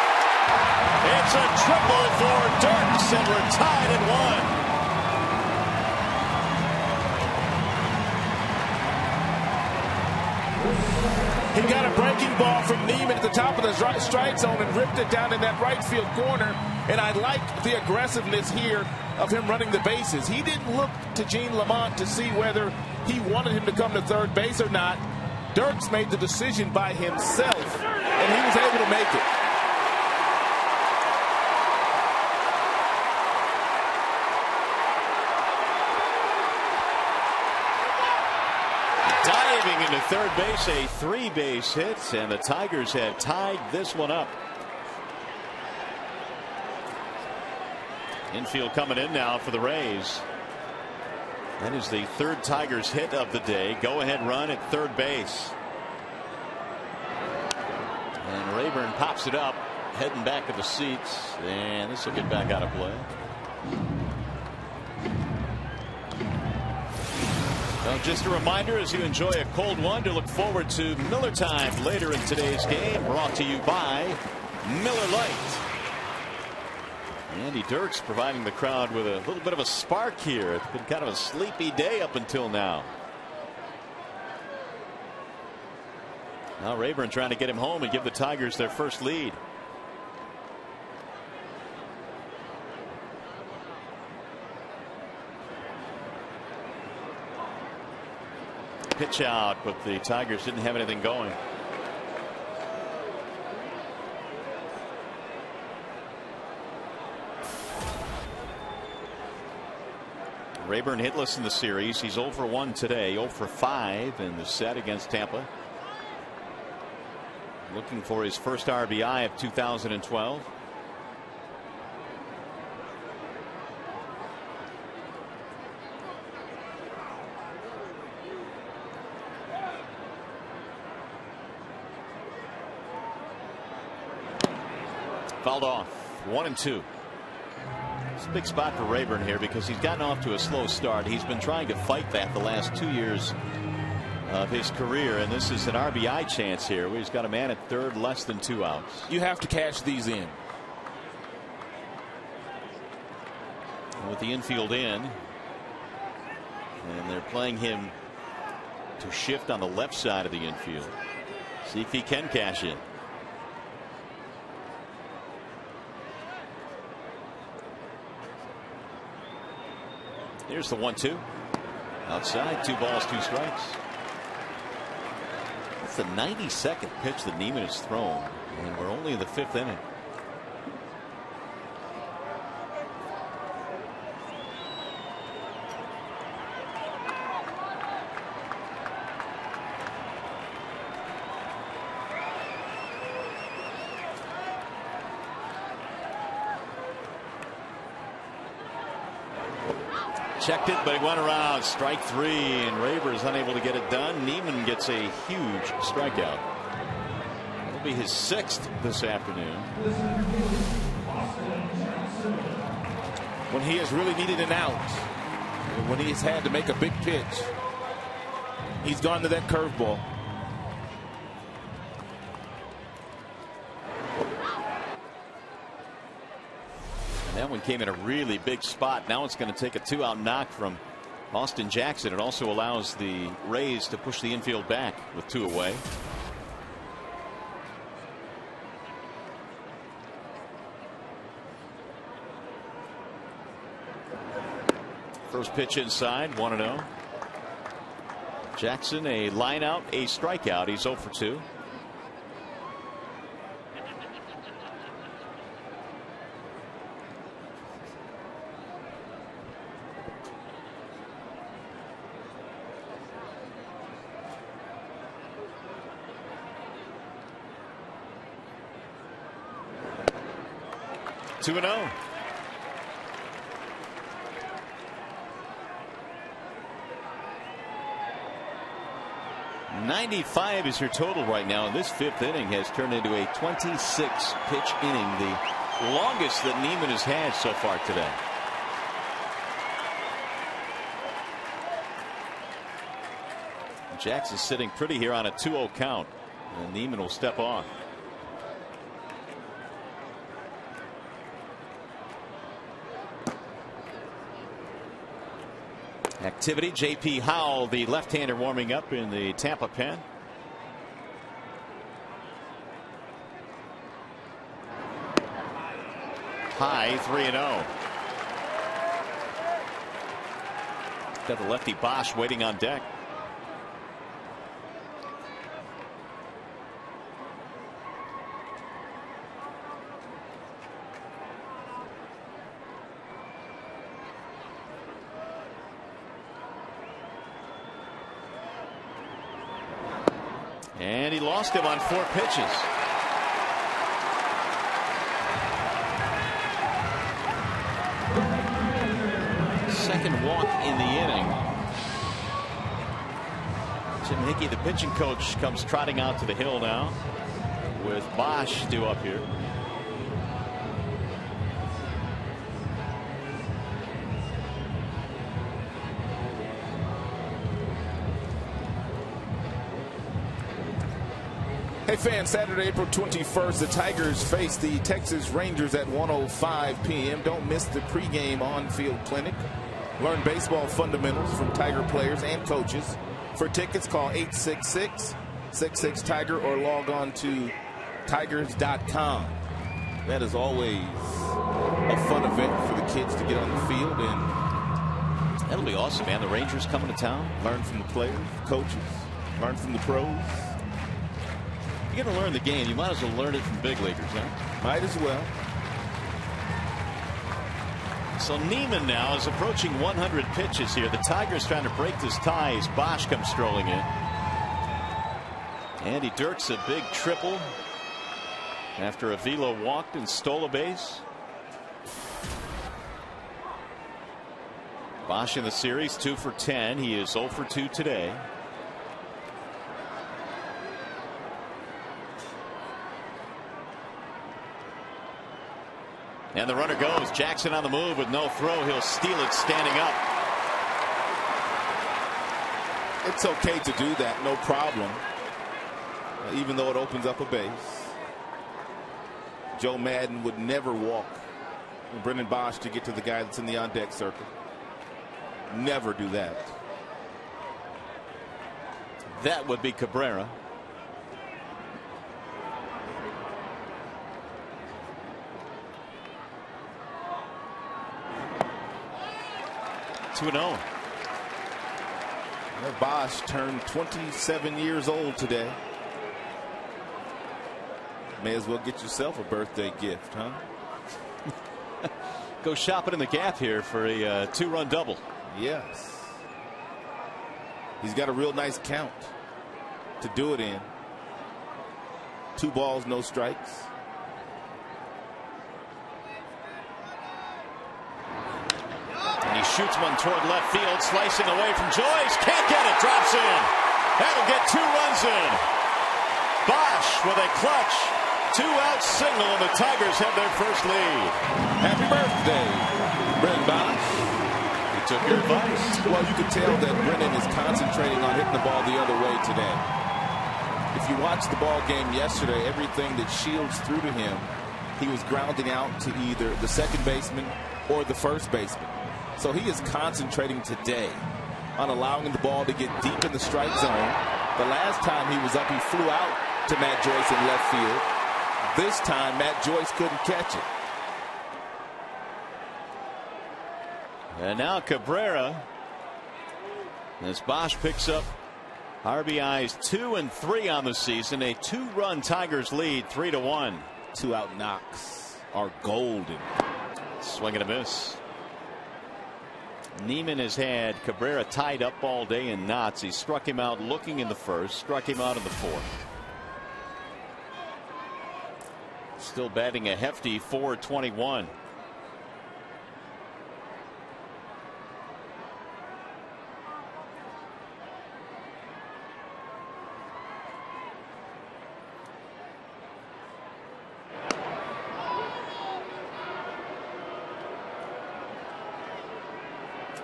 It's a triple for Dirks, and we're tied at 1. He got a breaking ball from Niemann at the top of the strike zone and ripped it down in that right field corner. And I like the aggressiveness here of him running the bases. He didn't look to Gene Lamont to see whether he wanted him to come to third base or not. Dirks made the decision by himself, and he was able to make it. Diving into third base, a 3-base hit, and the Tigers have tied this one up. Infield coming in now for the Rays. That is the 3rd Tigers hit of the day. Go ahead run at third base. And Rayburn pops it up, heading back to the seats, and this will get back out of play. Well, just a reminder, as you enjoy a cold one, to look forward to Miller Time later in today's game, brought to you by Miller Lite. Andy Dirks providing the crowd with a little bit of a spark here. It's been kind of a sleepy day up until now. Now Rayburn trying to get him home and give the Tigers their first lead. Pitch out, but the Tigers didn't have anything going. Rayburn hitless in the series. He's 0 for 1 today, 0 for 5 in the set against Tampa. Looking for his first RBI of 2012. Fouled off. 1-2. It's a big spot for Rayburn here because he's gotten off to a slow start. He's been trying to fight that the last 2 years of his career, and this is an RBI chance here where he's got a man at third, less than 2 outs. You have to cash these in. With the infield in, and they're playing him to shift on the left side of the infield. See if he can cash in. Here's the 1-2. Outside, 2 balls, 2 strikes. That's the 92nd pitch that Niemann has thrown, and we're only in the 5th inning. Checked it, but he went around. Strike 3, and Rayburn is unable to get it done. Niemann gets a huge strikeout. It'll be his 6th this afternoon. When he has really needed an out, when he has had to make a big pitch, he's gone to that curveball. That one came in a really big spot. Now it's going to take a 2-out knock from Austin Jackson. It also allows the Rays to push the infield back with 2 away. First pitch inside, 1-0. Jackson, a line out, a strikeout. He's 0 for 2. Two and 0. .95 is your total right now, and this 5th inning has turned into a 26-pitch inning, the longest that Niemann has had so far today. Jackson's sitting pretty here on a 2-0 count, and Niemann will step on. Activity. J.P. Howell, the left-hander, warming up in the Tampa pen. High 3-0. Got the lefty Bosch waiting on deck. And he lost him on 4 pitches. Second walk in the inning. Jim Hickey, the pitching coach, comes trotting out to the hill now with Bosch due up here. Hey fans, Saturday, April 21st, the Tigers face the Texas Rangers at 1:05 p.m. Don't miss the pregame on-field clinic. Learn baseball fundamentals from Tiger players and coaches. For tickets, call 866-66-TIGER or log on to tigers.com. That is always a fun event for the kids to get on the field, and that'll be awesome, man. The Rangers coming to town. Learn from the players, coaches, learn from the pros. You're going to learn the game. You might as well learn it from big leaguers, huh? Might as well. So Niemann now is approaching 100 pitches here. The Tigers trying to break this tie as Bosch comes strolling in. Andy Dirks a big triple after Avila walked and stole a base. Bosch in the series 2 for 10. He is 0 for 2 today. And the runner goes. Jackson on the move with no throw. He'll steal it standing up. It's okay to do that, no problem. Even though it opens up a base. Joe Madden would never walk Brendan Bosch to get to the guy that's in the on-deck circle. Never do that. That would be Cabrera. Well, Bosch turned 27 years old today. May as well get yourself a birthday gift, huh? Go shopping in the Gap here for a 2-run double. Yes. He's got a real nice count to do it in. 2 balls, no strikes. He shoots one toward left field, slicing away from Joyce. Can't get it. Drops in. That'll get 2 runs in. Bosch with a clutch 2-out single, and the Tigers have their first lead. Happy birthday, Brendan Bosch. He took your advice. Well, you can tell that Brendan is concentrating on hitting the ball the other way today. If you watched the ball game yesterday, everything that Shields threw to him, he was grounding out to either the second baseman or the first baseman. So he is concentrating today on allowing the ball to get deep in the strike zone. The last time he was up, he flew out to Matt Joyce in left field. This time, Matt Joyce couldn't catch it. And now Cabrera, as Bosch picks up RBIs 2 and 3 on the season. A 2-run Tigers lead, 3-1. 2 out knocks are golden. Swing and a miss. Niemann has had Cabrera tied up all day in knots. He struck him out looking in the first, struck him out in the fourth. Still batting a hefty .421.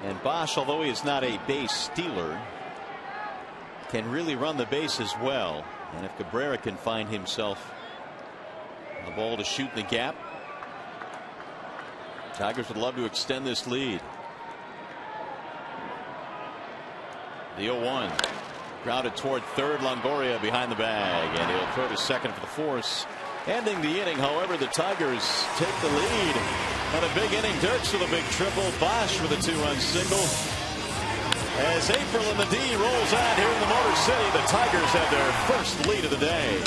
And Bosch, although he is not a base stealer, can really run the base as well. And if Cabrera can find himself a ball to shoot in the gap, Tigers would love to extend this lead. The 0-1 grounded toward third. Longoria behind the bag, and he'll throw to second for the force. Ending the inning, however, the Tigers take the lead. And a big inning. Dirks with a big triple. Bosch with a 2-run single. As April in the D rolls out here in the Motor City, the Tigers have their first lead of the day.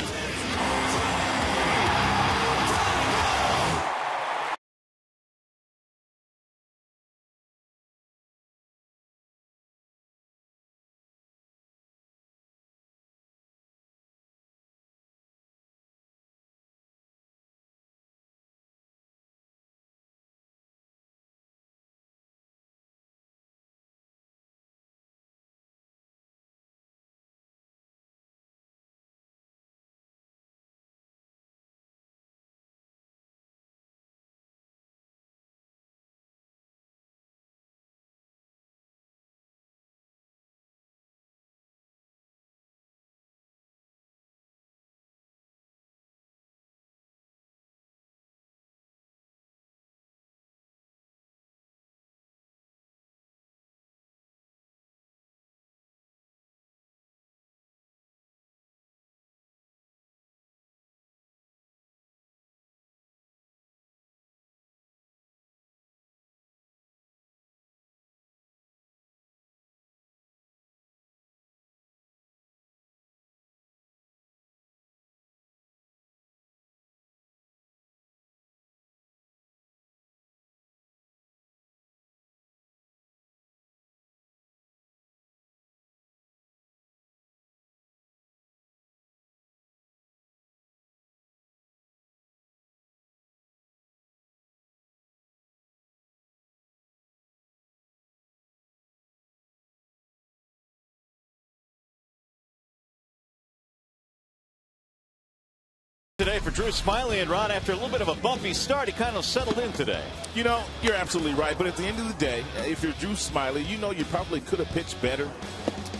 Today for Drew Smiley and Ron, after a little bit of a bumpy start, he kind of settled in today. You know, you're absolutely right. But at the end of the day, if you're Drew Smiley, you know you probably could have pitched better.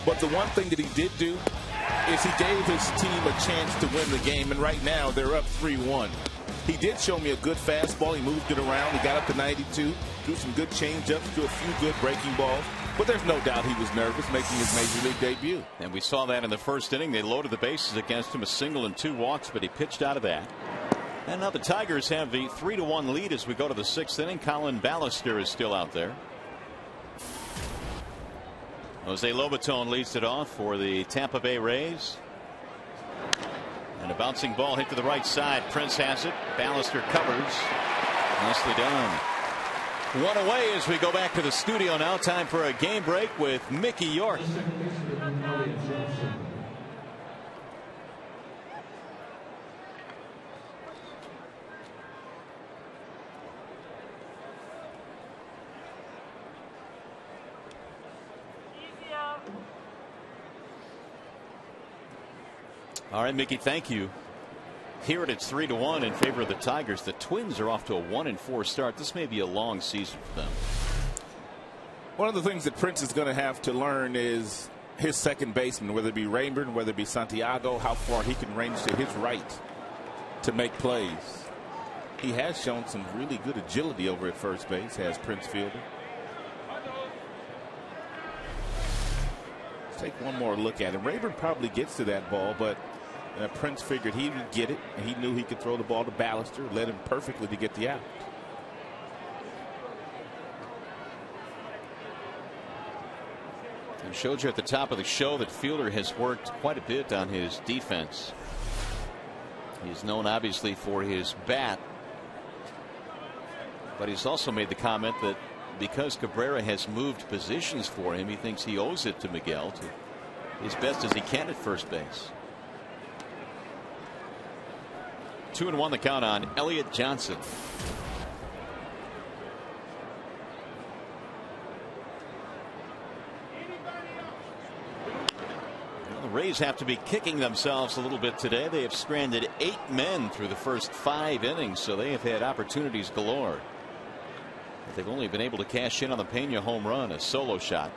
But the one thing that he did do is he gave his team a chance to win the game. And right now they're up 3-1. He did show me a good fastball. He moved it around. He got up to 92. Threw some good changeups, threw a few good breaking balls. But there's no doubt he was nervous making his major league debut. And we saw that in the first inning. They loaded the bases against him, a single and 2 walks, but he pitched out of that. And now the Tigers have the 3-1 lead as we go to the 6th inning. Colin Ballister is still out there. Jose Lobaton leads it off for the Tampa Bay Rays. And a bouncing ball hit to the right side. Prince has it. Ballister covers. Nicely done. One away as we go back to the studio now. Time for a game break with Mickey York. All right, Mickey, thank you. Here it's 3-1 in favor of the Tigers. The Twins are off to a 1-4 start. This may be a long season for them. One of the things that Prince is going to have to learn is his second baseman, whether it be Raymond, whether it be Santiago, how far he can range to his right to make plays. He has shown some really good agility over at first base, has Prince Fielder. Let's take one more look at him. Raymond probably gets to that ball, but Prince figured he would get it, and he knew he could throw the ball to Ballister, led him perfectly to get the out. I showed you at the top of the show that Fielder has worked quite a bit on his defense. He's known obviously for his bat, but he's also made the comment that because Cabrera has moved positions for him, he thinks he owes it to Miguel to as best as he can at first base. 2-1 the count on Elliott Johnson. Well, the Rays have to be kicking themselves a little bit today. They have stranded 8 men through the first 5 innings, so they have had opportunities galore. But they've only been able to cash in on the Pena home run, a solo shot.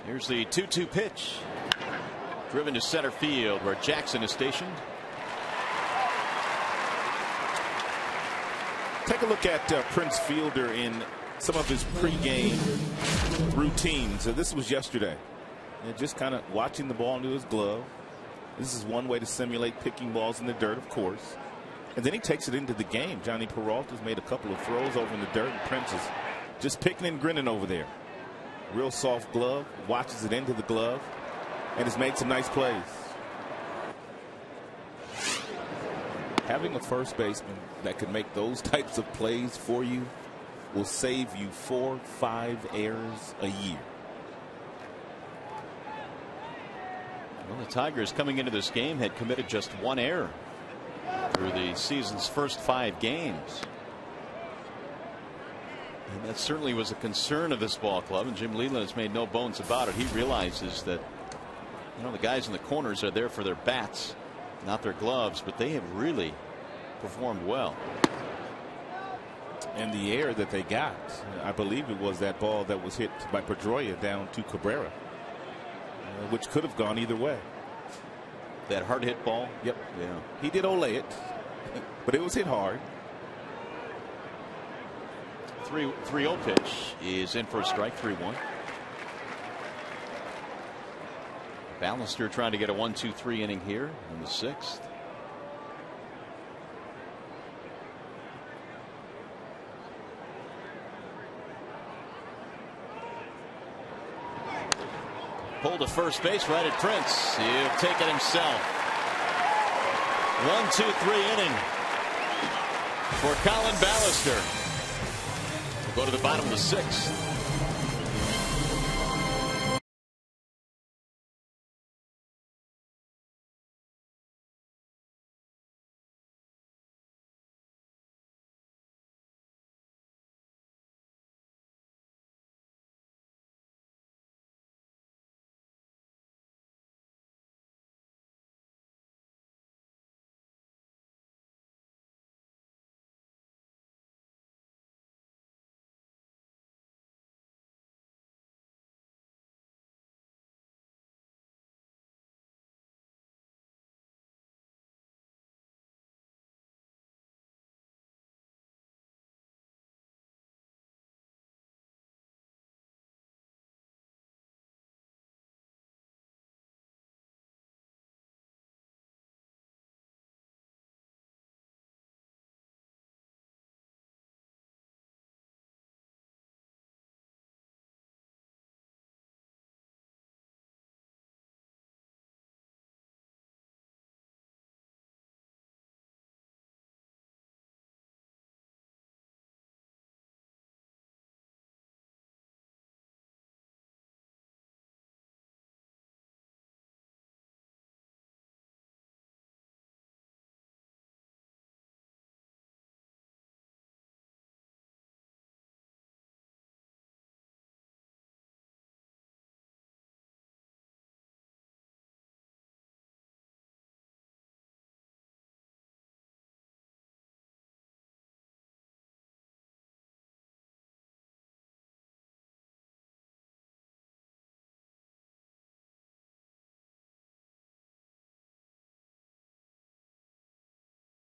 Here's the 2-2 pitch. Driven to center field where Jackson is stationed. Take a look at Prince Fielder in some of his pregame routines. This was yesterday. And just kind of watching the ball into his glove. This is one way to simulate picking balls in the dirt, of course. And then he takes it into the game. Johnny Peralta's made a couple of throws over in the dirt, and Prince is just picking and grinning over there. Real soft glove, watches it into the glove, and has made some nice plays. Having a first baseman that can make those types of plays for you will save you 4-5 errors a year. Well, the Tigers coming into this game had committed just 1 error through the season's first 5 games. And that certainly was a concern of this ball club, and Jim Leyland has made no bones about it. He realizes that, you know, the guys in the corners are there for their bats, not their gloves, but they have really performed well. And the error that they got, I believe it was that ball that was hit by Pedroia down to Cabrera, which could have gone either way. That hard hit ball? Yep. Yeah. He did olay it, but it was hit hard. 3-0 pitch is in for a strike. 3-1. Ballister trying to get a 1-2-3 inning here in the 6th. Pulled to first base right at Prince. He'll take it himself. 1-2-3 inning for Colin Ballister. We'll go to the bottom of the 6th.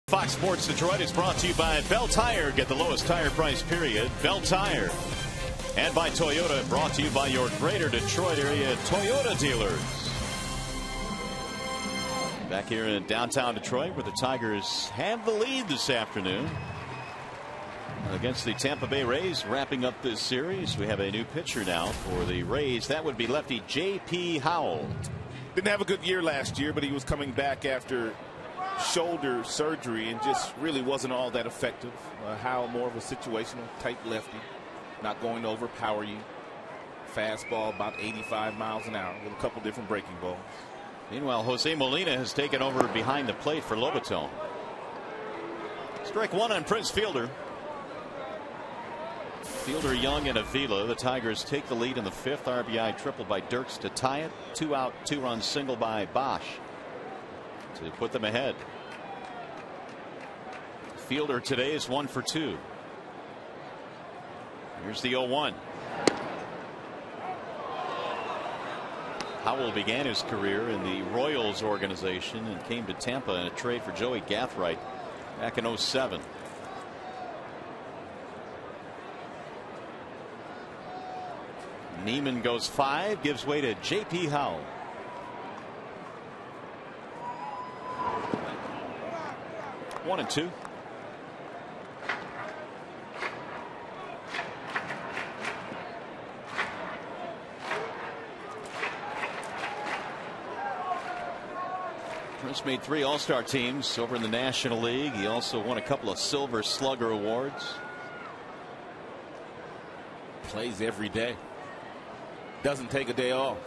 Fox Sports Detroit is brought to you by Bell Tire. Get the lowest tire price, period. Bell Tire. And by Toyota, brought to you by your greater Detroit area Toyota dealers. Back here in downtown Detroit, where the Tigers have the lead this afternoon. against the Tampa Bay Rays. Wrapping up this series, we have a new pitcher now for the Rays. That would be lefty J.P. Howell. Didn't have a good year last year, but he was coming back after shoulder surgery and just really wasn't all that effective. Howell, more of a situational type lefty, not going to overpower you. Fastball about 85 miles an hour with a couple different breaking balls. Meanwhile, Jose Molina has taken over behind the plate for Lobaton. Strike one on Prince Fielder. Fielder, Young, and Avila. The Tigers take the lead in the fifth. RBI triple by Dirks to tie it. 2 out, 2-run single by Bosch to put them ahead. Fielder today is 1 for 2. Here's the 0-1. Howell began his career in the Royals organization and came to Tampa in a trade for Joey Gathright back in 07. Niemann goes 5, gives way to J.P. Howell. One and 2. Prince made 3 All-Star teams over in the National League. He also won a couple of Silver Slugger awards. Plays every day. Doesn't take a day off.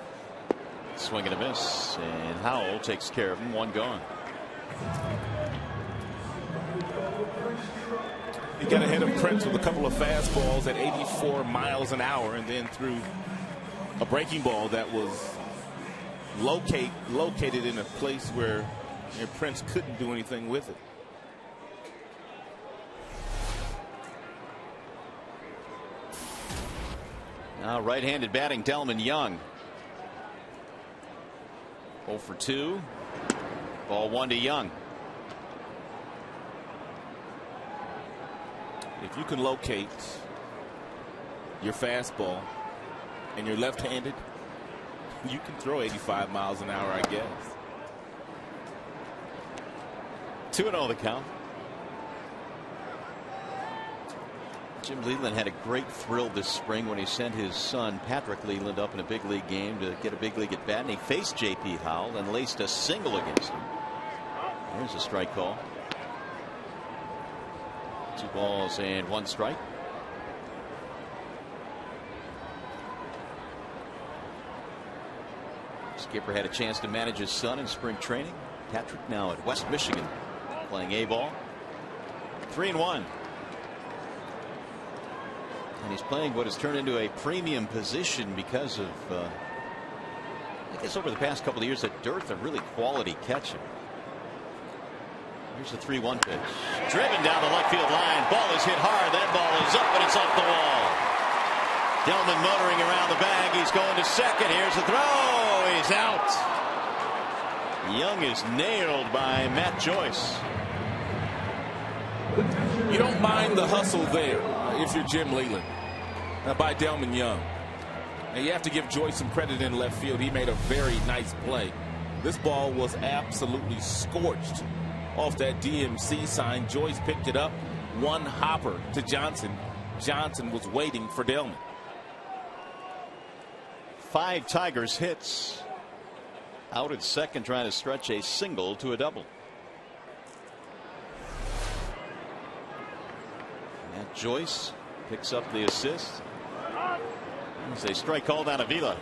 Swing and a miss, and Howell takes care of him. 1 gone. He got ahead of Prince with a couple of fastballs at 84 miles an hour and then threw a breaking ball that was located in a place where Prince couldn't do anything with it. Now right-handed batting, Delman Young. 0 for 2. Ball 1 to Young. If you can locate your fastball and you're left-handed, you can throw 85 miles an hour, I guess. 2-0 the count. Jim Leland had a great thrill this spring when he sent his son Patrick Leland up in a big league game to get a big league at bat, and he faced J.P. Howell and laced a single against him. There's a strike call. 2 balls and 1 strike. Skipper had a chance to manage his son in spring training. Patrick now at West Michigan playing A-ball. 3-1. And he's playing what has turned into a premium position because of, I guess, over the past couple of years, a dearth of really quality catching. Here's a 3-1 pitch. Driven down the left field line. Ball is hit hard. That ball is up, and it's off the wall. Delman motoring around the bag. He's going to second. Here's the throw. He's out. Young is nailed by Matt Joyce. You don't mind the hustle there if you're Jim Leland by Delman Young. And you have to give Joyce some credit in left field. He made a very nice play. This ball was absolutely scorched off that DMC sign. Joyce picked it up. 1 hopper to Johnson. Johnson was waiting for Delman. 5 Tigers hits. Out at second, trying to stretch a single to a double. Matt Joyce picks up the assist. There's a strike called on Avila.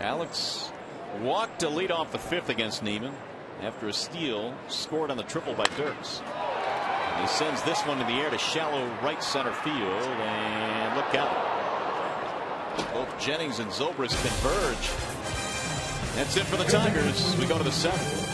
Alex walked to lead off the 5th against Niemann after a steal scored on the triple by Dirks. And he sends this one in the air to shallow right center field, and look out. Both Jennings and Zobrist converge. That's it for the Tigers. We go to the 7th.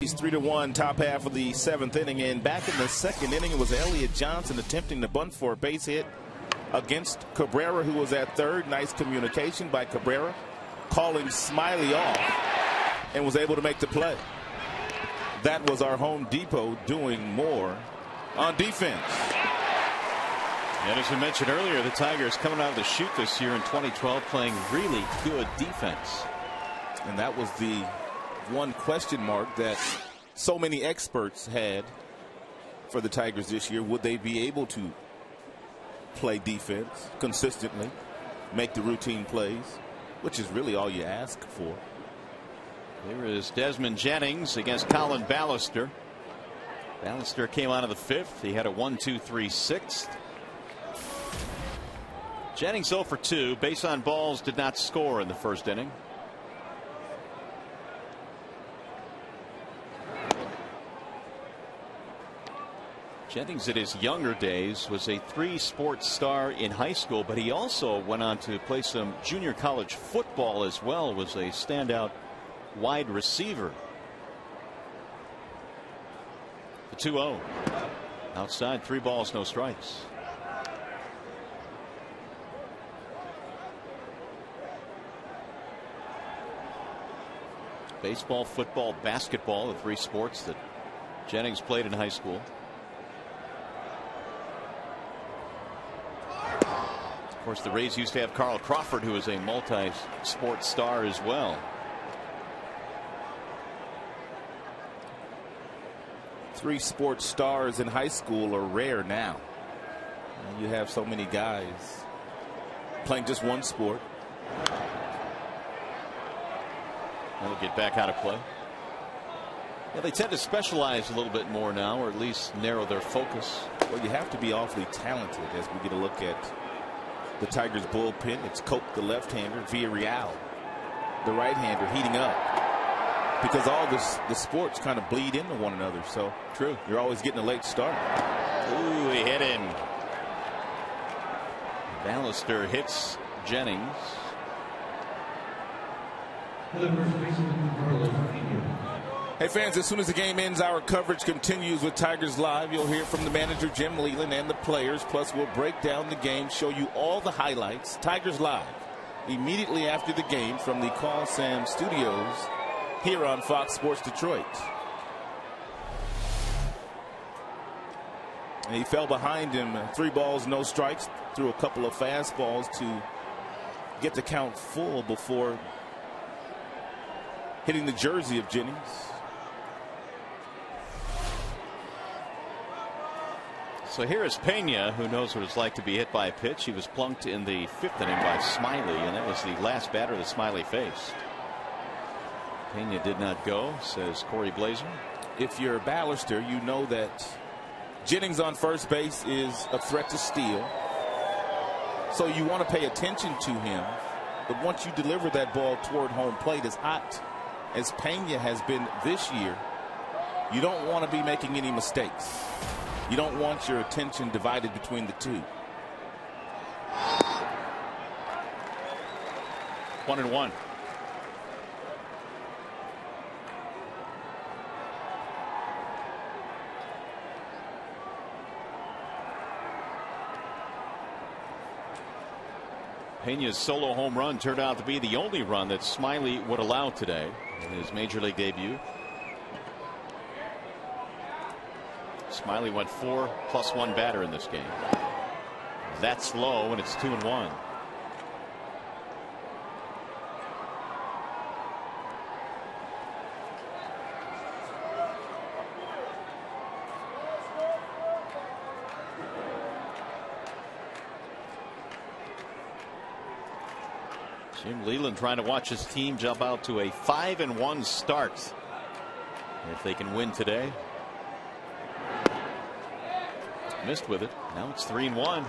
He's 3-1, top half of the 7th inning, and back in the 2nd inning, it was Elliott Johnson attempting to bunt for a base hit against Cabrera, who was at third. Nice communication by Cabrera, calling Smiley off, and was able to make the play. That was our Home Depot doing more on defense. And as we mentioned earlier, the Tigers coming out of the chute this year in 2012 playing really good defense. And that was the one question mark that so many experts had for the Tigers this year. Would they be able to play defense consistently, make the routine plays, which is really all you ask for. Here is Desmond Jennings against Colin Ballister. Ballister came out of the 5th. He had a 1-2-3 6th. Jennings 0 for 2. Base on balls, did not score in the 1st inning. Jennings at his younger days was a 3-sport star in high school, but he also went on to play some junior college football as well, was a standout wide receiver. The 2-0. Outside, 3 balls, no strikes. Baseball, football, basketball, the 3 sports that Jennings played in high school. Of course, the Rays used to have Carl Crawford, who was a multi-sport star as well. 3 sports stars in high school are rare now. You have so many guys playing just one sport. They'll get back out of play. Yeah, they tend to specialize a little bit more now, or at least narrow their focus. Well, you have to be awfully talented as we get a look at the Tigers bullpen. It's Cope, the left-hander, Villarreal, the right-hander, heating up. Because all the sports kind of bleed into one another. So true. You're always getting a late start. Ooh, he hit him. Ballister hits Jennings. Hey fans, as soon as the game ends, our coverage continues with Tigers Live. You'll hear from the manager Jim Leland and the players. Plus we'll break down the game, show you all the highlights. Tigers Live immediately after the game from the Call Sam Studios here on Fox Sports Detroit. And he fell behind him, 3 balls, no strikes, threw a couple of fastballs to get the count full before hitting the jersey of Jennings. So here is Pena, who knows what it's like to be hit by a pitch. He was plunked in the 5th inning by Smiley, and that was the last batter that Smiley faced. Pena did not go, says Corey Blazer. If you're Ballister, you know that Jennings on first base is a threat to steal. So you want to pay attention to him. But once you deliver that ball toward home plate, as hot as Pena has been this year, you don't want to be making any mistakes. You don't want your attention divided between the two. 1-1. Pena's solo home run turned out to be the only run that Smiley would allow today in his major league debut. Smiley went 4+1 batter in this game. That's low, and it's 2-1. Jim Leland trying to watch his team jump out to a 5-1 start if they can win today. Missed with it. Now it's 3-1.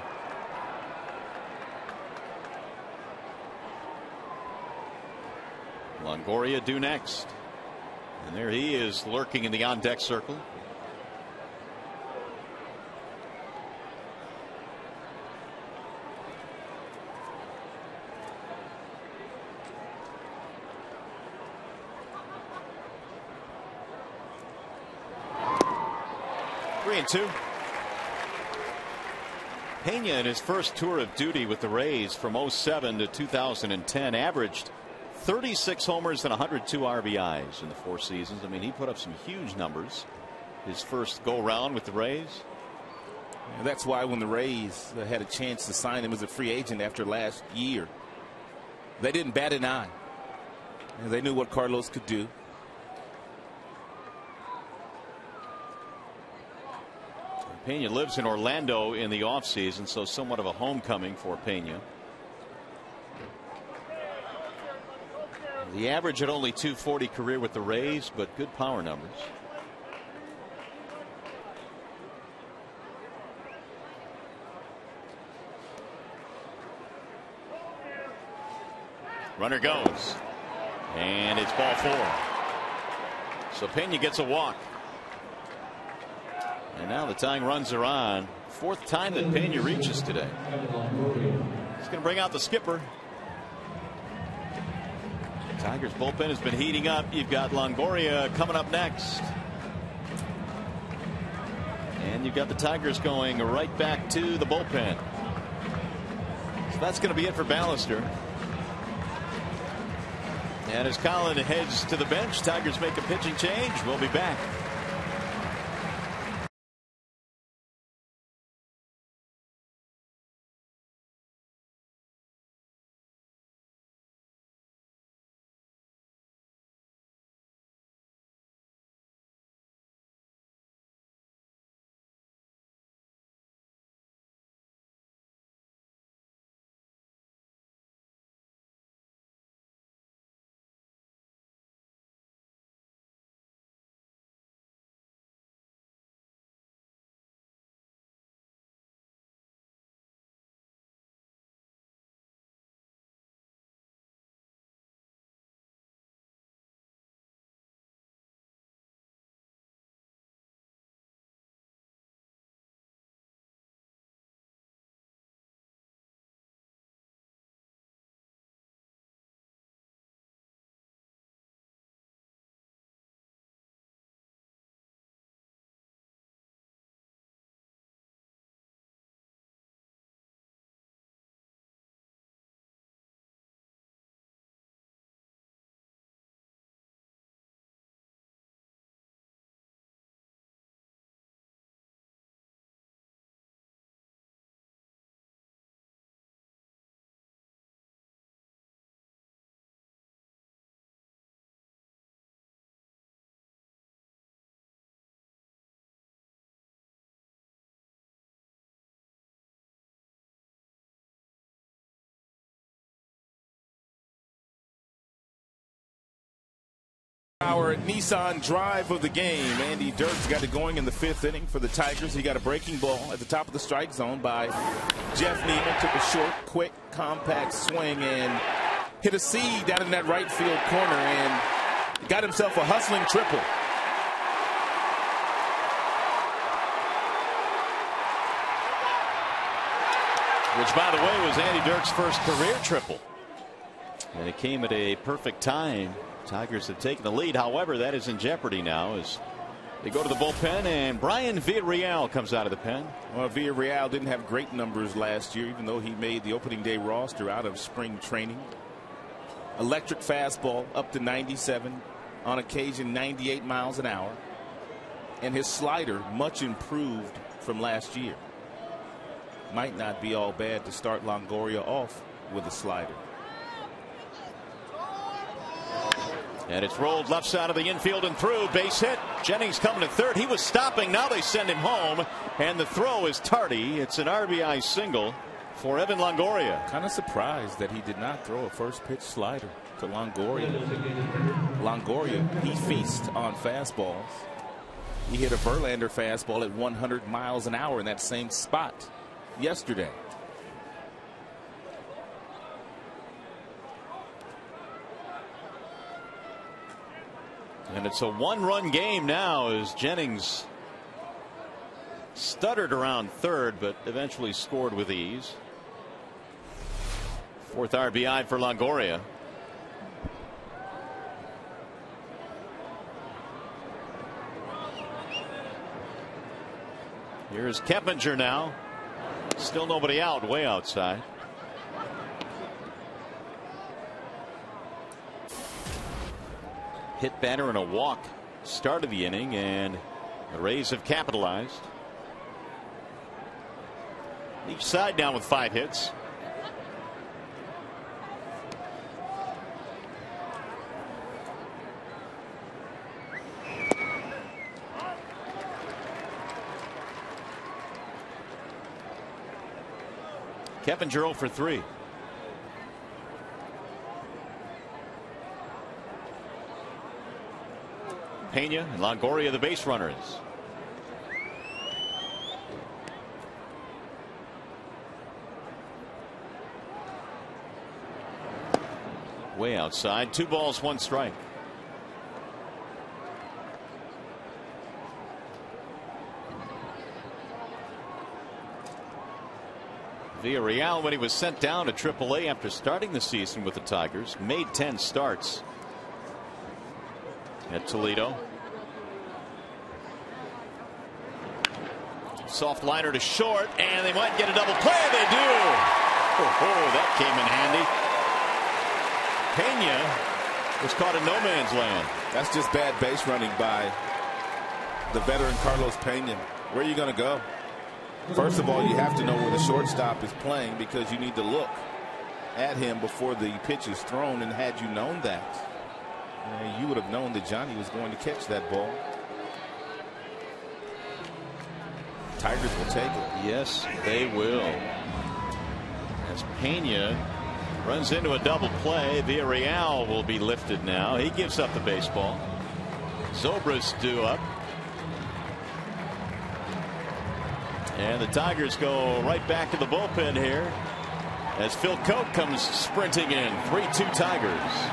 Longoria due next. And there he is, lurking in the on-deck circle. 3-2. Pena in his first tour of duty with the Rays from 07 to 2010 averaged 36 homers and 102 RBIs in the 4 seasons. I mean, he put up some huge numbers his first go round with the Rays. And that's why when the Rays had a chance to sign him as a free agent after last year, they didn't bat an eye. They knew what Carlos could do. Pena lives in Orlando in the offseason, so somewhat of a homecoming for Pena. The average at only 240 career with the Rays, but good power numbers. Runner goes, and it's ball 4. So Pena gets a walk. And now the tying runs are on. 4th time that Pena reaches today. He's going to bring out the skipper. Tigers bullpen has been heating up. You've got Longoria coming up next. And you've got the Tigers going right back to the bullpen. So that's going to be it for Ballister. And as Colin heads to the bench, Tigers make a pitching change. We'll be back. Our Nissan drive of the game. Andy Dirks got it going in the 5th inning for the Tigers. He got a breaking ball at the top of the strike zone by Jeff Niemann. Took a short, quick, compact swing and hit a seed down in that right field corner and got himself a hustling triple. Which, by the way, was Andy Dirks' first career triple. And it came at a perfect time. Tigers have taken the lead. However, that is in jeopardy now as they go to the bullpen, and Brian Villarreal comes out of the pen. Well, Villarreal didn't have great numbers last year, even though he made the opening day roster out of spring training. Electric fastball up to 97, on occasion 98 miles an hour. And his slider much improved from last year. Might not be all bad to start Longoria off with a slider. And it's rolled left side of the infield and through. Base hit. Jennings coming to third. He was stopping. Now they send him home. And the throw is tardy. It's an RBI single for Evan Longoria. Kind of surprised that he did not throw a first pitch slider to Longoria. Longoria, he feasts on fastballs. He hit a Verlander fastball at 100 miles an hour in that same spot yesterday. And it's a 1-run game now as Jennings stuttered around third, but eventually scored with ease. 4th RBI for Longoria. Here's Keppinger now. Still nobody out, way outside. Hit batter and a walk start of the inning, and the Rays have capitalized. Each side down with 5 hits. Keppinger 0 for 3. Pena and Longoria the base runners. Way outside. 2 balls, 1 strike. Villarreal, when he was sent down to AAA after starting the season with the Tigers, made 10 starts at Toledo. Soft liner to short, and they might get a double play. They do. Oh, that came in handy. Pena was caught in no man's land. That's just bad base running by the veteran Carlos Pena. Where are you going to go? First of all, you have to know where the shortstop is playing, because you need to look at him before the pitch is thrown. And had you known that, you would have known that Johnny was going to catch that ball. Tigers will take it. Yes, they will. As Pena runs into a double play, Villarreal will be lifted now. He gives up the baseball. Zobrist due up. And the Tigers go right back to the bullpen here as Phil Koch comes sprinting in. 3-2 Tigers.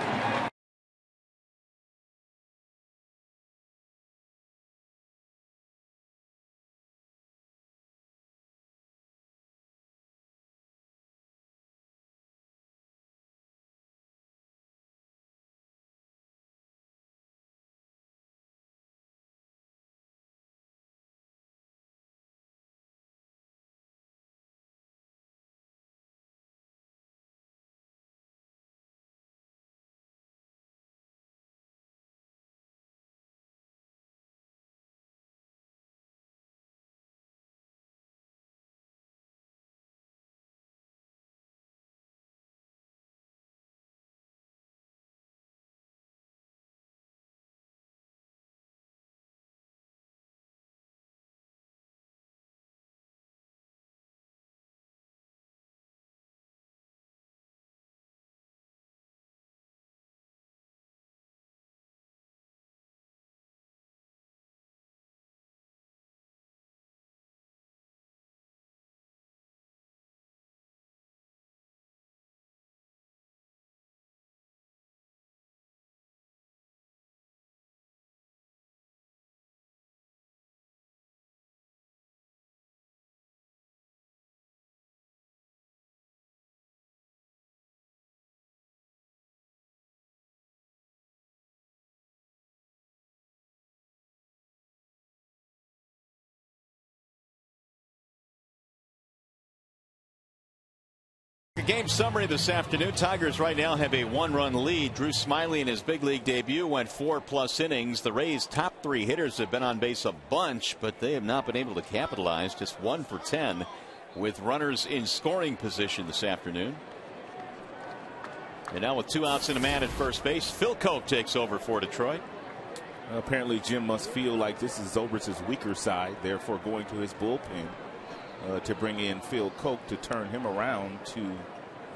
A game summary this afternoon. Tigers right now have a 1-run lead. Drew Smiley in his big league debut went 4+ innings. The Rays' top 3 hitters have been on base a bunch, but they have not been able to capitalize. Just 1 for 10 with runners in scoring position this afternoon. And now with 2 outs and a man at first base, Phil Koch takes over for Detroit. Apparently Jim must feel like this is Zobrist's weaker side, therefore going to his bullpen to bring in Phil Koch to turn him around to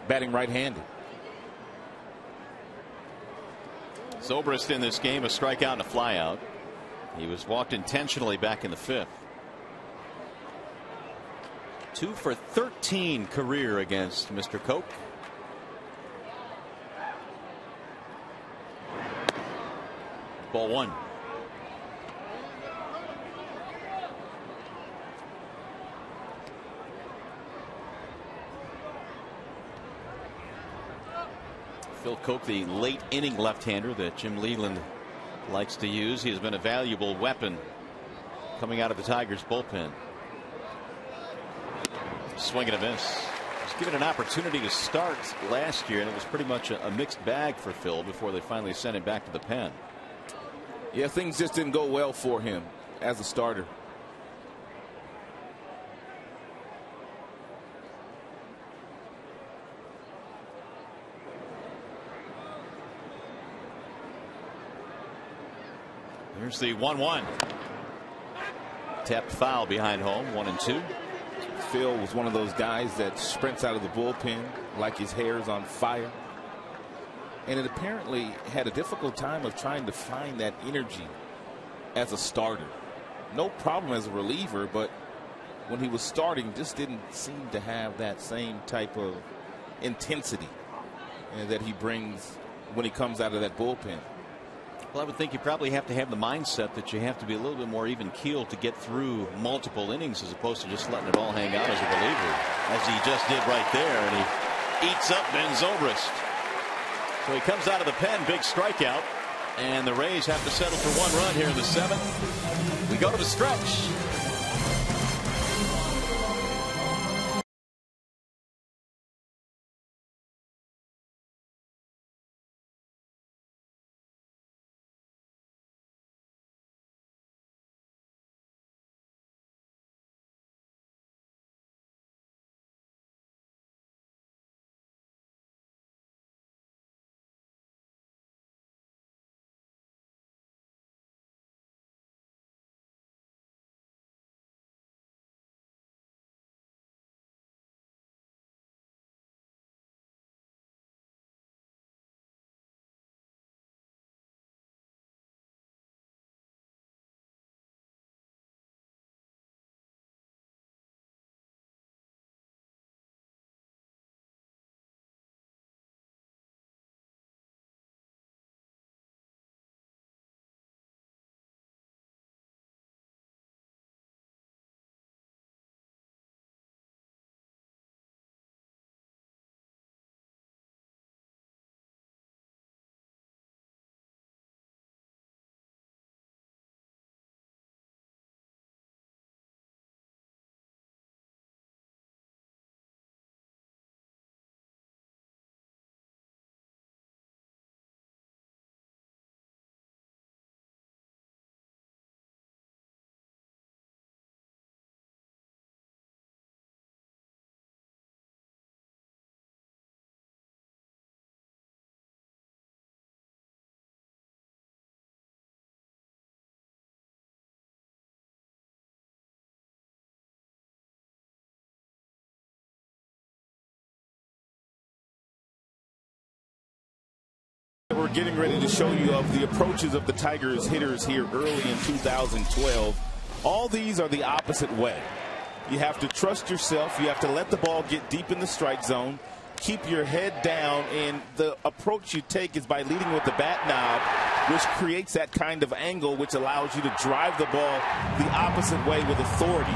batting right-handed. Zobrist in this game, a strikeout and a flyout. He was walked intentionally back in the 5th. 2 for 13 career against Mr. Koch. Ball 1. Phil Koch, the late inning left-hander that Jim Leland likes to use. He has been a valuable weapon coming out of the Tigers bullpen. Swing and a miss. He was given an opportunity to start last year, and it was pretty much a mixed bag for Phil before they finally sent him back to the pen. Yeah, things just didn't go well for him as a starter. Here's the 1-1. Tapped foul behind home, 1-2. Phil was one of those guys that sprints out of the bullpen like his hair's on fire. And it apparently had a difficult time of trying to find that energy as a starter. No problem as a reliever, but when he was starting, just didn't seem to have that same type of intensity that he brings when he comes out of that bullpen. Well, I would think you probably have to have the mindset that you have to be a little bit more even keeled to get through multiple innings as opposed to just letting it all hang out as a reliever, as he just did right there, and he eats up Ben Zobrist. So he comes out of the pen, big strikeout, and the Rays have to settle for 1 run here in the 7th. We go to the stretch. We're getting ready to show you of the approaches of the Tigers hitters here early in 2012. All these are the opposite way. You have to trust yourself. You have to let the ball get deep in the strike zone. Keep your head down, and the approach you take is by leading with the bat knob, which creates that kind of angle which allows you to drive the ball the opposite way with authority.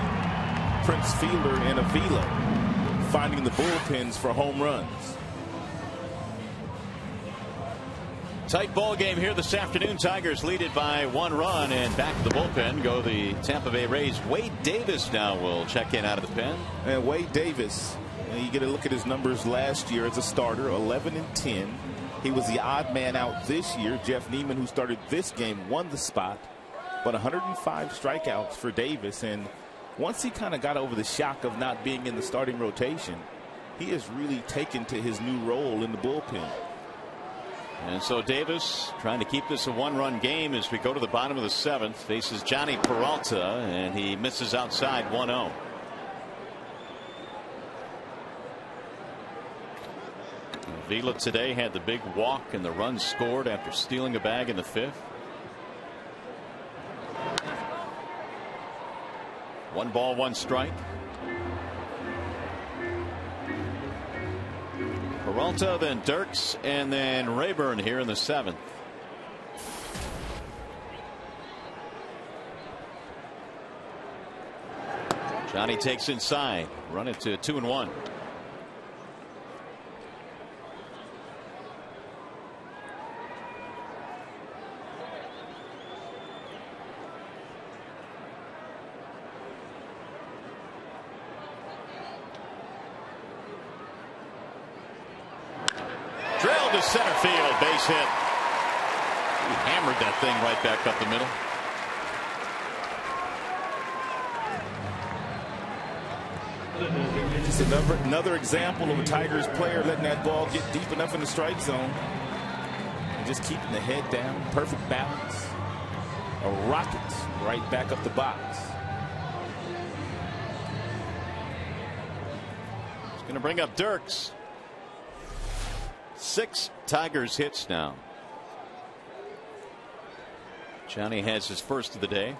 Prince Fielder and Avila finding the bullpens for home runs. Tight ball game here this afternoon. Tigers lead it by 1 run, and back to the bullpen go the Tampa Bay Rays. Wade Davis now will check in out of the pen. And Wade Davis, you get a look at his numbers last year as a starter, 11-10. He was the odd man out this year. Jeff Niemann, who started this game, won the spot, but 105 strikeouts for Davis. And once he kind of got over the shock of not being in the starting rotation, he has really taken to his new role in the bullpen. And so Davis trying to keep this a 1-run game as we go to the bottom of the 7th. Faces Johnny Peralta, and he misses outside 1-0. Vila today had the big walk and the run scored after stealing a bag in the 5th. 1 ball, 1 strike. Peralta, then Dirks, and then Rayburn here in the 7th. Johnny takes inside, run it to 2-1. drilled to center field. Base hit. He hammered that thing right back up the middle. Just another example of a Tigers player letting that ball get deep enough in the strike zone and just keeping the head down. Perfect balance. A rocket right back up the box. It's going to bring up Dirks. 6 Tigers hits now. Johnny has his first of the day.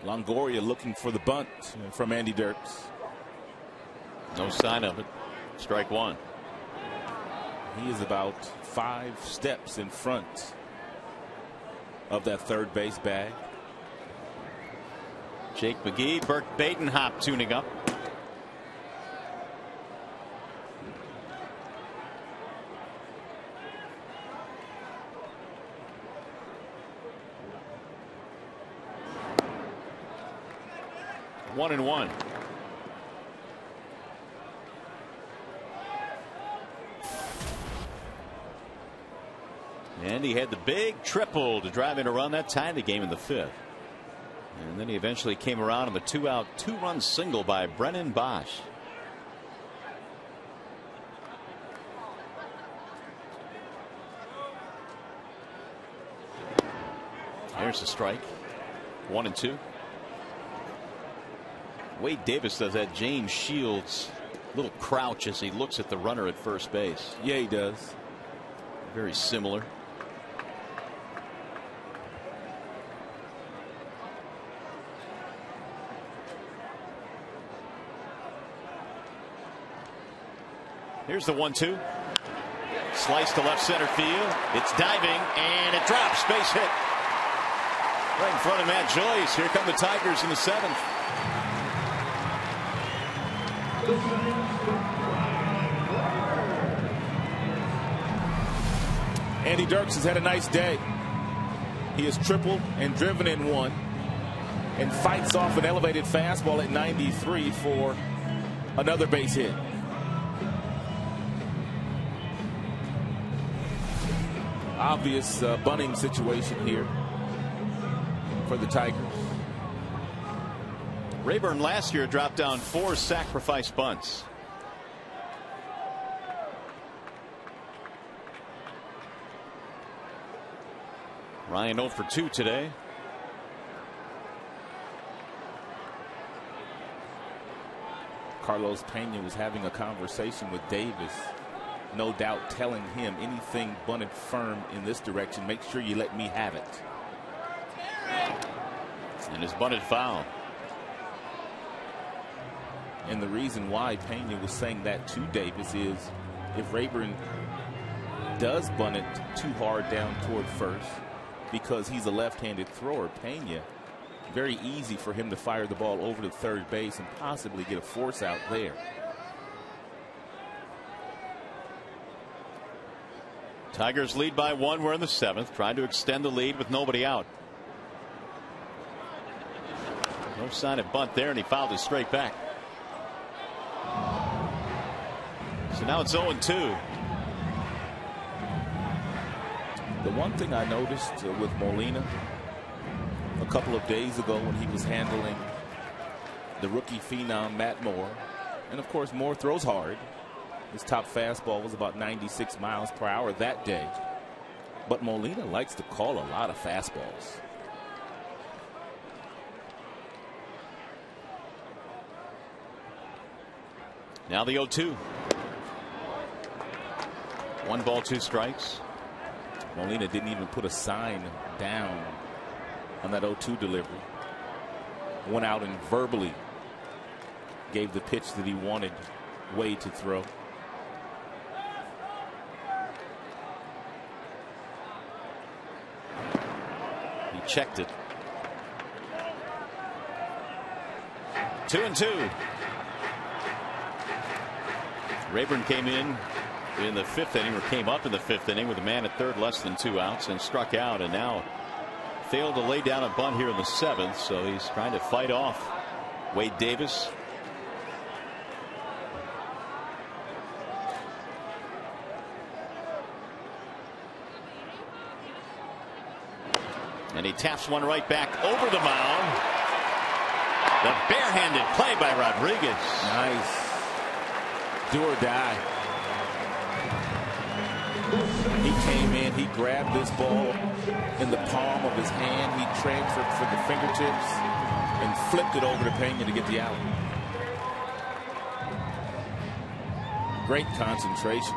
Longoria looking for the bunt from Andy Dirks. No sign of it. Strike one. He is about 5 steps in front of that third base bag. Jake McGee, Burke Badenhop tuning up. One and one. And he had the big triple to drive in a run that tied the game in the 5th. And then he eventually came around on the 2-out, 2-run single by Brennan Bosch. There's a strike. 1 and 2. Wade Davis does that James Shields little crouch as he looks at the runner at first base. Yeah, he does. Very similar. Here's the 1-2. Slice to left center field. It's diving and it drops. Base hit. Right in front of Matt Joyce. Here come the Tigers in the 7th. Andy Dirks has had a nice day. He has tripled and driven in one and fights off an elevated fastball at 93 for another base hit. Obvious bunting situation here for the Tigers. Rayburn last year dropped down 4 sacrifice bunts. Ryan 0 for 2 today. Carlos Pena was having a conversation with Davis, no doubt telling him anything bunted firm in this direction, make sure you let me have it. And his bunted foul. And the reason why Pena was saying that to Davis is if Rayburn does bunt it too hard down toward first, because he's a left-handed thrower, Pena, very easy for him to fire the ball over to third base and possibly get a force out there. Tigers lead by 1. We're in the 7th, trying to extend the lead with nobody out. No sign of bunt there, and he fouled it straight back. So now it's 0-2. The one thing I noticed with Molina a couple of days ago when he was handling the rookie phenom Matt Moore, and of course Moore throws hard. His top fastball was about 96 miles per hour that day, but Molina likes to call a lot of fastballs. Now the 0-2. 1 ball, 2 strikes. Molina didn't even put a sign down on that 0-2 delivery. Went out and verbally gave the pitch that he wanted Wade to throw. He checked it. 2-2. Rayburn came in the 5th inning, or came up in the 5th inning with a man at third, less than 2 outs, and struck out, and now failed to lay down a bunt here in the 7th. So he's trying to fight off Wade Davis. And he taps one right back over the mound. The barehanded play by Rodriguez. Nice. Do or die. He came in, he grabbed this ball in the palm of his hand. He transferred for the fingertips and flipped it over to Pena to get the out. Great concentration.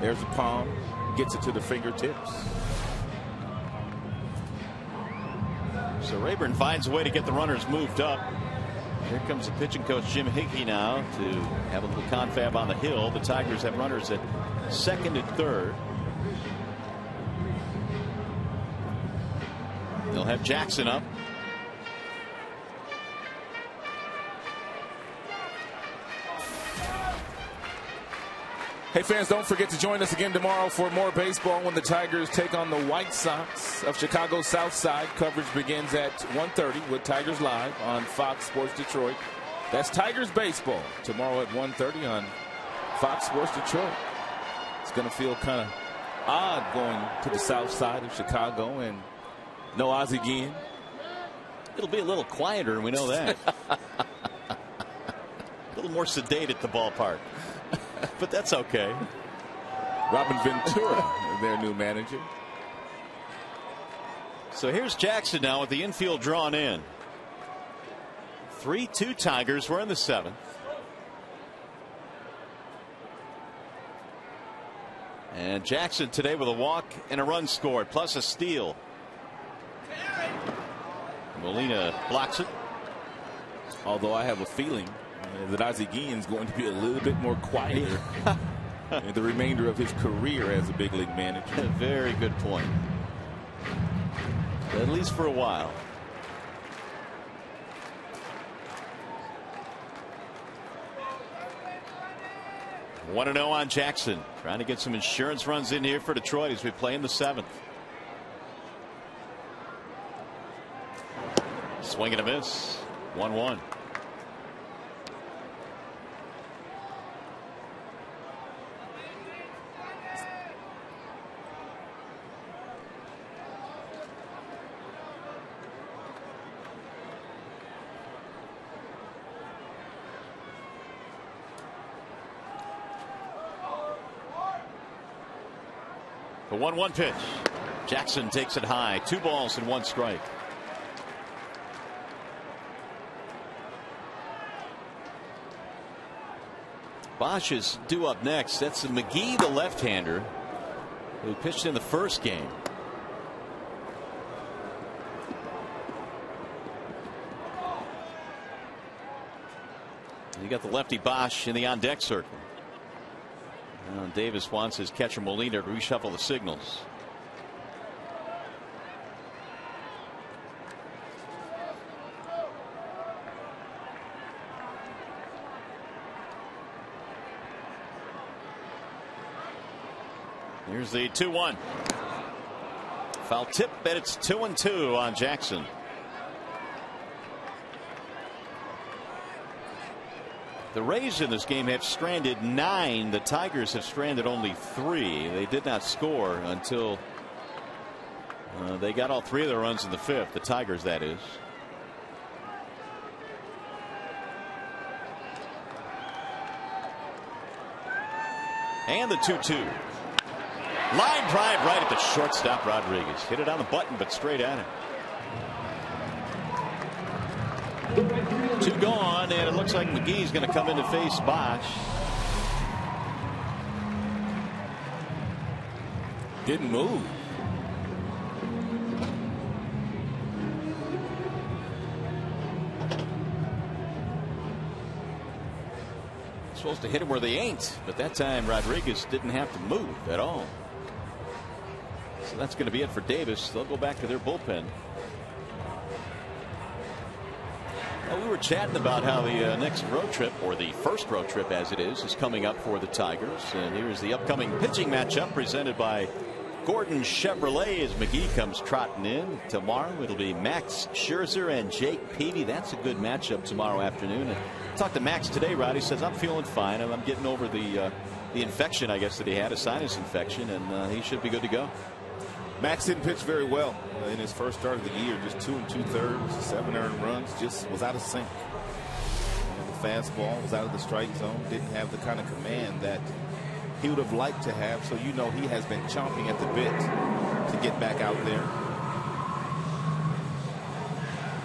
There's the palm, gets it to the fingertips. So Rayburn finds a way to get the runners moved up. Here comes the pitching coach Jim Hickey now to have a little confab on the hill. The Tigers have runners at second and third. They'll have Jackson up. Hey fans, don't forget to join us again tomorrow for more baseball when the Tigers take on the White Sox of Chicago's South Side. Coverage begins at 1:30 with Tigers Live on Fox Sports Detroit. That's Tigers baseball tomorrow at 1:30 on Fox Sports Detroit. It's going to feel kind of odd going to the South Side of Chicago and no Ozzie Guillen. It'll be a little quieter, and we know that. A little more sedate at the ballpark. But that's okay. Robin Ventura, their new manager. So here's Jackson now with the infield drawn in. 3-2 Tigers. We're in the seventh. And Jackson today with a walk and a run scored, plus a steal. Molina blocks it. Although I have a feeling that Ozzie Guillen's going to be a little bit more quieter in the remainder of his career as a big league manager. Very good point. At least for a while. One and 0 on Jackson, trying to get some insurance runs in here for Detroit as we play in the seventh. Swing and a miss. 1-1. The 1-1 pitch. Jackson takes it high. 2 balls and 1 strike. Bosch is due up next. That's McGee, the left-hander, who pitched in the first game. You got the lefty Bosch in the on-deck circle. Davis wants his catcher Molina to reshuffle the signals. Here's the 2-1. Foul tip, but it's 2-2 on Jackson. The Rays in this game have stranded 9. The Tigers have stranded only 3. They did not score until they got all 3 of their runs in the 5th. The Tigers, that is. And the 2-2. Line drive right at the shortstop. Rodriguez hit it on the button, but straight at him. 2 gone, and it looks like McGee's going to come in to face Bosch. Didn't move. Supposed to hit him where they ain't, but that time Rodriguez didn't have to move at all. So that's going to be it for Davis. They'll go back to their bullpen. Well, we were chatting about how the next road trip, or the first road trip as it is coming up for the Tigers. And here's the upcoming pitching matchup presented by Gordon Chevrolet as McGee comes trotting in. Tomorrow it'll be Max Scherzer and Jake Peavy. That's a good matchup tomorrow afternoon. And I talked to Max today, Rod. He says, I'm feeling fine. I'm getting over the infection, I guess, that he had, a sinus infection, and he should be good to go. Max didn't pitch very well in his first start of the year. Just 2 2/3, 7 earned runs. Just was out of sync. The fastball was out of the strike zone. Didn't have the kind of command that he would have liked to have. So you know he has been chomping at the bit to get back out there.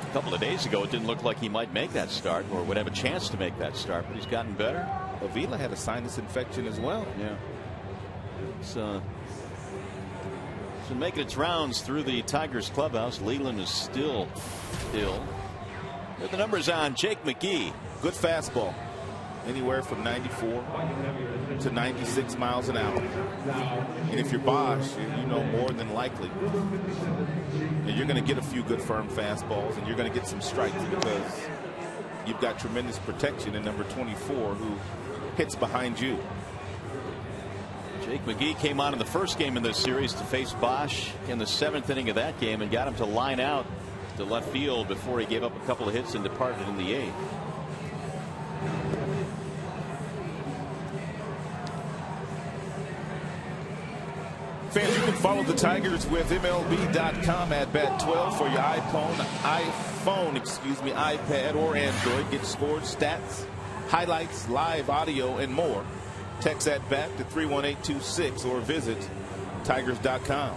A couple of days ago, it didn't look like he might make that start or would have a chance to make that start, but he's gotten better. Avila had a sinus infection as well. Yeah. It's been making its rounds through the Tigers clubhouse. Leland is still ill. With the numbers on Jake McGee. Good fastball. Anywhere from 94 to 96 miles an hour. And if you're Bosch, you know more than likely you're going to get a few good firm fastballs and you're going to get some strikes because you've got tremendous protection in number 24 who hits behind you. Jake McGee came on in the first game in this series to face Bosch in the 7th inning of that game and got him to line out to left field before he gave up a couple of hits and departed in the 8th. Fans, you can follow the Tigers with MLB.com at Bet12 for your iPhone, iPad, or Android. Get scores, stats, highlights, live audio, and more. Text that back to 31826 or visit Tigers.com.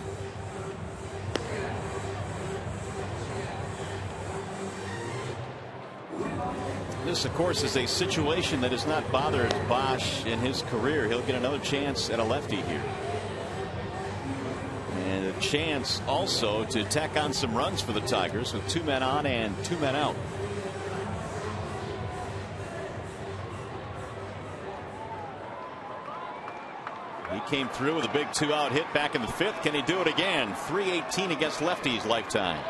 This, of course, is a situation that has not bothered Bosch in his career. He'll get another chance at a lefty here. And a chance also to tack on some runs for the Tigers with 2 men on and 2 men out. He came through with a big 2-out hit back in the 5th. Can he do it again? .318 against lefties lifetime.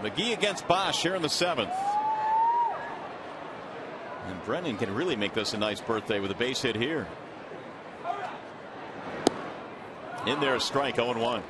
McGee against Bosch here in the 7th. And Brennan can really make this a nice birthday with a base hit here. In there, a strike, 0-1.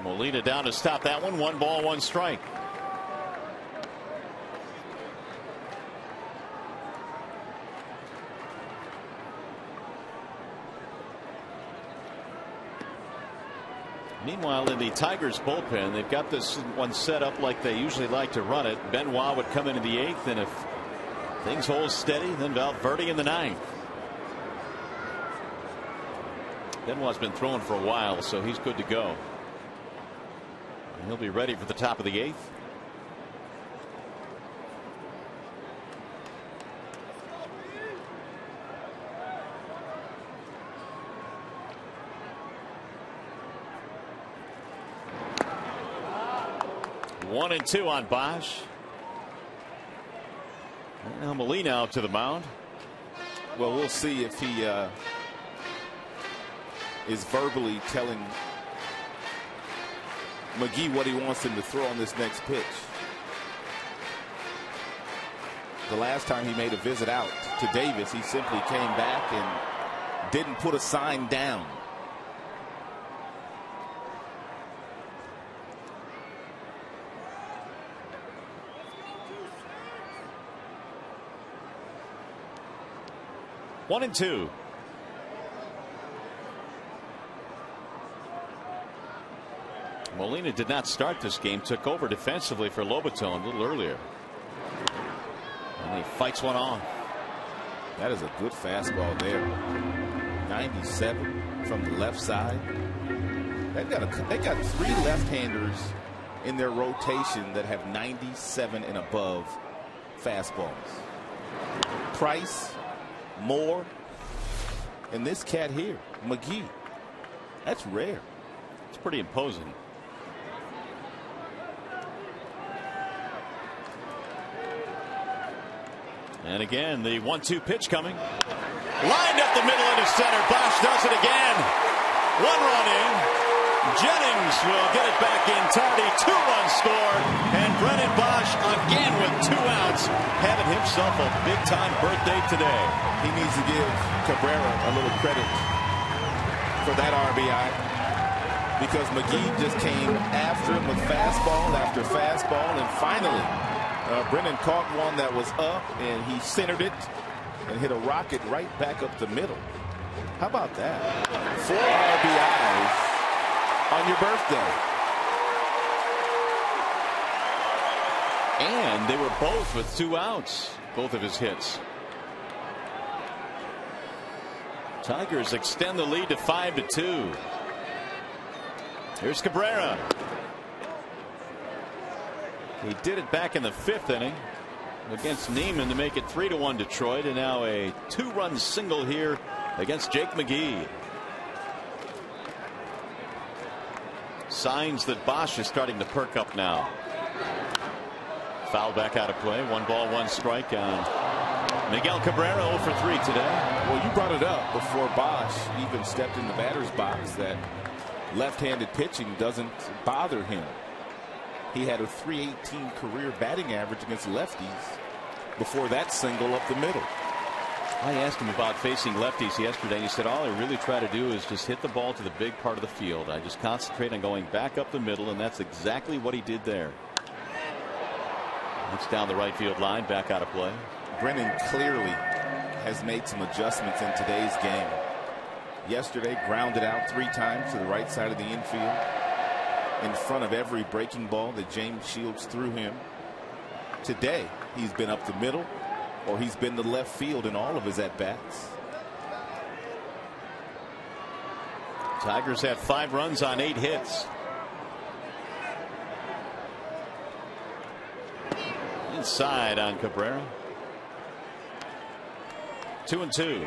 Molina down to stop that one. 1 ball, 1 strike. Meanwhile, in the Tigers bullpen, they've got this one set up like they usually like to run it. Benoit would come into the 8th, and if things hold steady, then Valverde in the 9th. Benoit's been throwing for a while, so he's good to go. And he'll be ready for the top of the 8th. One and 2 on Bosch. Now Molina out to the mound. Well, we'll see if he is verbally telling McGee what he wants him to throw on this next pitch. The last time he made a visit out to Davis, he simply came back and didn't put a sign down. One and 2. Molina did not start this game. Took over defensively for Lobaton a little earlier. And he fights one on. That is a good fastball there. 97 from the left side. They got 3 left-handers in their rotation that have 97 and above fastballs. Price, Moore, and this cat here, McGee. That's rare. It's pretty imposing. And again, the 1-2 pitch coming. Lined up the middle into center. Bosch does it again. 1 run in. Jennings will get it back in. Tardy 2-run score. And Brennan Bosch again with 2 outs. Having himself a big-time birthday today. He needs to give Cabrera a little credit for that RBI. Because McGee just came after him with fastball after fastball. And finally, Brennan caught one that was up. And he centered it and hit a rocket right back up the middle. How about that? 4 RBIs on your birthday. And they were both with 2 outs. Both of his hits. Tigers extend the lead to 5-2. Here's Cabrera. He did it back in the 5th inning against Niemann to make it 3-1 Detroit, and now a 2-run single here against Jake McGee. Signs that Bosch is starting to perk up now. Foul back out of play. 1 ball, 1 strike on Miguel Cabrera. 0 for 3 today. Well, you brought it up before Bosch even stepped in the batter's box that left-handed pitching doesn't bother him. He had a .318 career batting average against lefties before that single up the middle. I asked him about facing lefties yesterday, and he said all I really try to do is just hit the ball to the big part of the field. I just concentrate on going back up the middle, and that's exactly what he did there. It's down the right field line, back out of play. Brennan clearly has made some adjustments in today's game. Yesterday, grounded out 3 times to the right side of the infield in front of every breaking ball that James Shields threw him. Today, he's been up the middle, or he's been to left field in all of his at-bats. Tigers have 5 runs on 8 hits. Inside on Cabrera. 2-2.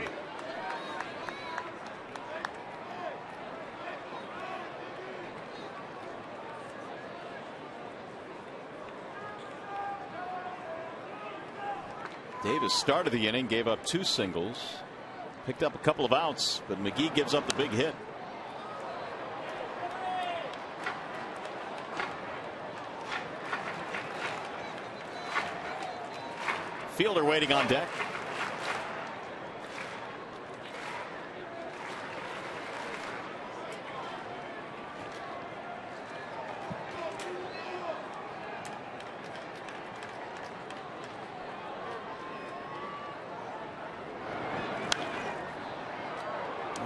Davis started the inning, gave up 2 singles, picked up a couple of outs, but McGee gives up the big hit. Fielder waiting on deck.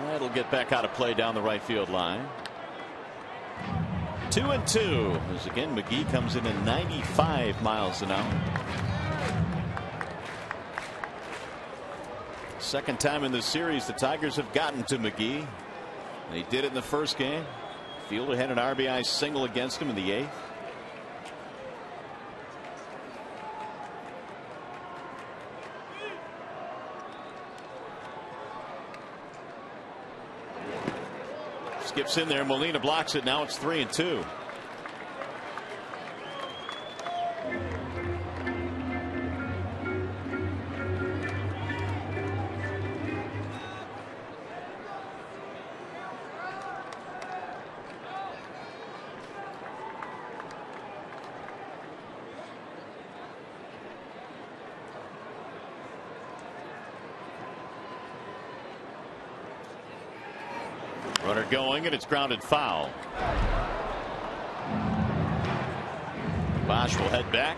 That'll get back out of play down the right field line. 2-2 as again McGee comes in at 95 miles an hour. Second time in the series the Tigers have gotten to McGee. They did it in the first game. Fielder had an RBI single against him in the 8th. Skips in there. Molina blocks it. Now it's 3-2. Runner going, and it's grounded foul. Bosch will head back.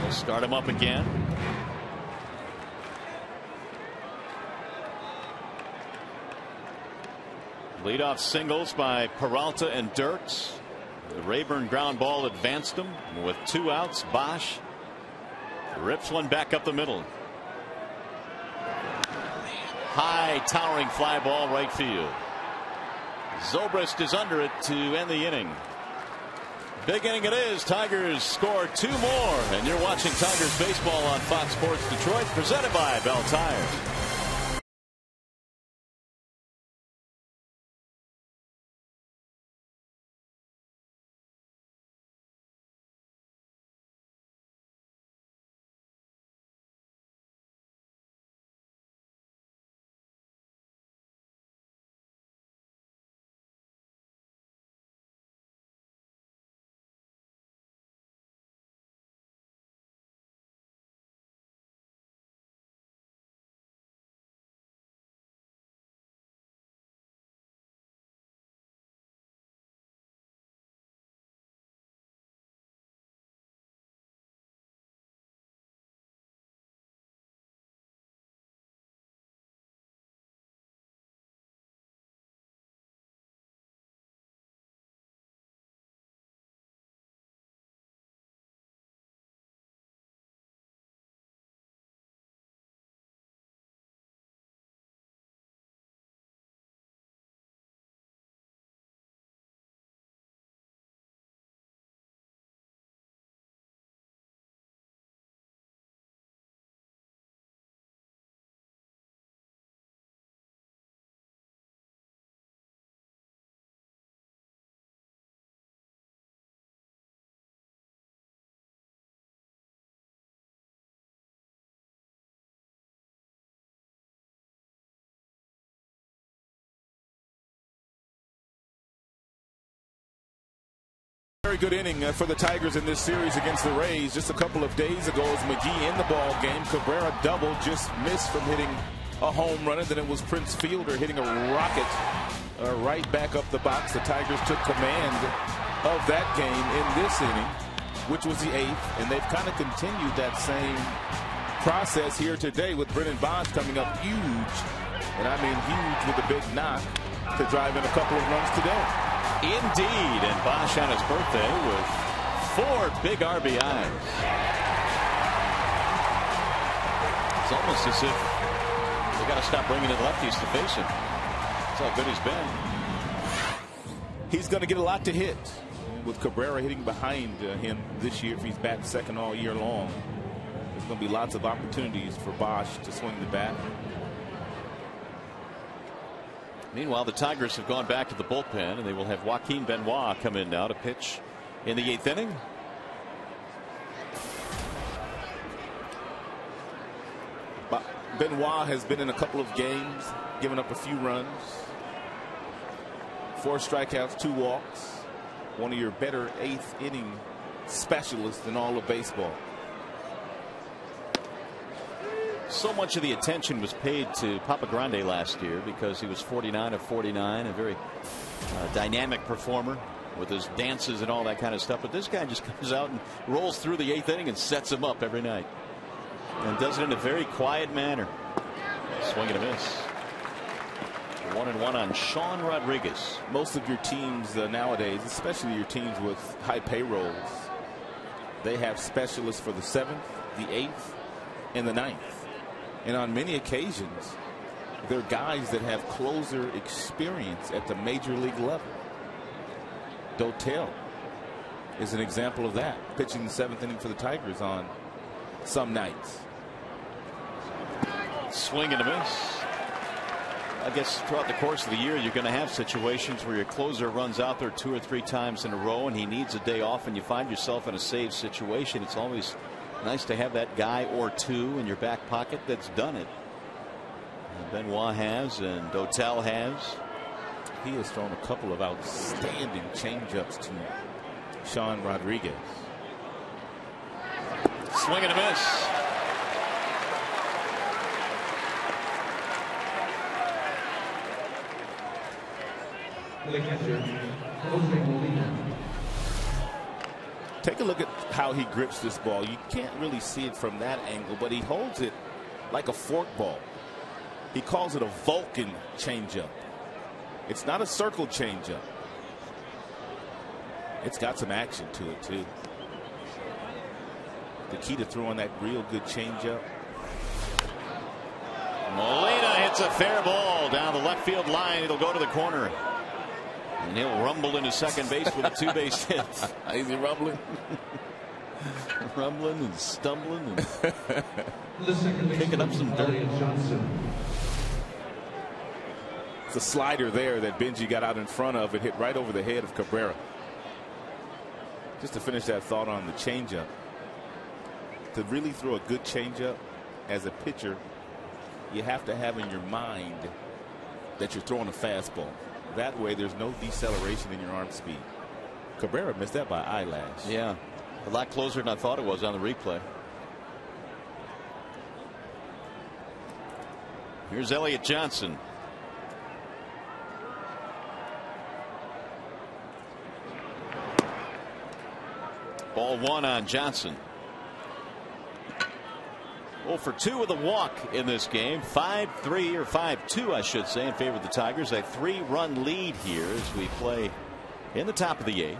We'll start him up again. Leadoff singles by Peralta and Dirks. The Rayburn ground ball advanced him. With 2 outs, Bosch rips one back up the middle. High towering fly ball right field. Zobrist is under it to end the inning. Big inning it is. Tigers score 2 more, and you're watching Tigers baseball on Fox Sports Detroit, presented by Bell Tires. Very good inning for the Tigers in this series against the Rays. Just a couple of days ago, as McGee in the ball game, Cabrera double, just missed from hitting a home run, and then it was Prince Fielder hitting a rocket right back up the box. The Tigers took command of that game in this inning, which was the 8th, and they've kind of continued that same process here today with Brennan Bosch coming up huge, and I mean huge, with a big knock to drive in a couple of runs today. Indeed, and Bosch on his birthday with 4 big RBIs. It's almost as if they got to stop bringing in lefties to face him. That's how good he's been. He's going to get a lot to hit, with Cabrera hitting behind him this year. If he's batting second all year long, there's going to be lots of opportunities for Bosch to swing the bat. Meanwhile, the Tigers have gone back to the bullpen, and they will have Joaquin Benoit come in now to pitch in the 8th inning. Benoit has been in a couple of games, given up a few runs. 4 strikeouts, 2 walks. One of your better 8th inning specialists in all of baseball. So much of the attention was paid to Papa Grande last year because he was 49 of 49, a very dynamic performer with his dances and all that kind of stuff. But this guy just comes out and rolls through the 8th inning and sets him up every night, and does it in a very quiet manner. Swing and a miss. 1-1 on Sean Rodriguez. Most of your teams nowadays, especially your teams with high payrolls, they have specialists for the 7th, the 8th, and the 9th. And on many occasions, they're guys that have closer experience at the major league level. Dotel is an example of that, pitching the 7th inning for the Tigers on some nights. Swing and a miss. I guess throughout the course of the year, you're going to have situations where your closer runs out there 2 or 3 times in a row and he needs a day off, and you find yourself in a save situation. It's always nice to have that guy or 2 in your back pocket that's done it. And Benoit has, and Dotel has. He has thrown a couple of outstanding changeups to Sean Rodriguez. Swing and a miss. Take a look at how he grips this ball. You can't really see it from that angle, but he holds it like a fork ball. He calls it a Vulcan changeup. It's not a circle changeup. It's got some action to it too. The key to throwing that real good changeup. Molina hits a fair ball down the left field line. It'll go to the corner. And he'll rumble into second base with a 2-base hit. Is he rumbling? Rumbling and stumbling and picking up some dirt. It's a slider there that Benji got out in front of. It hit right over the head of Cabrera. Just to finish that thought on the changeup. To really throw a good changeup as a pitcher, you have to have in your mind that you're throwing a fastball. That way there's no deceleration in your arm speed. Cabrera missed that by eyelash. Yeah, a lot closer than I thought it was on the replay. Here's Elliott Johnson. Ball 1 on Johnson. 0 for 2 with a walk in this game. 5-3 or 5-2, I should say, in favor of the Tigers. A 3-run lead here as we play in the top of the 8th.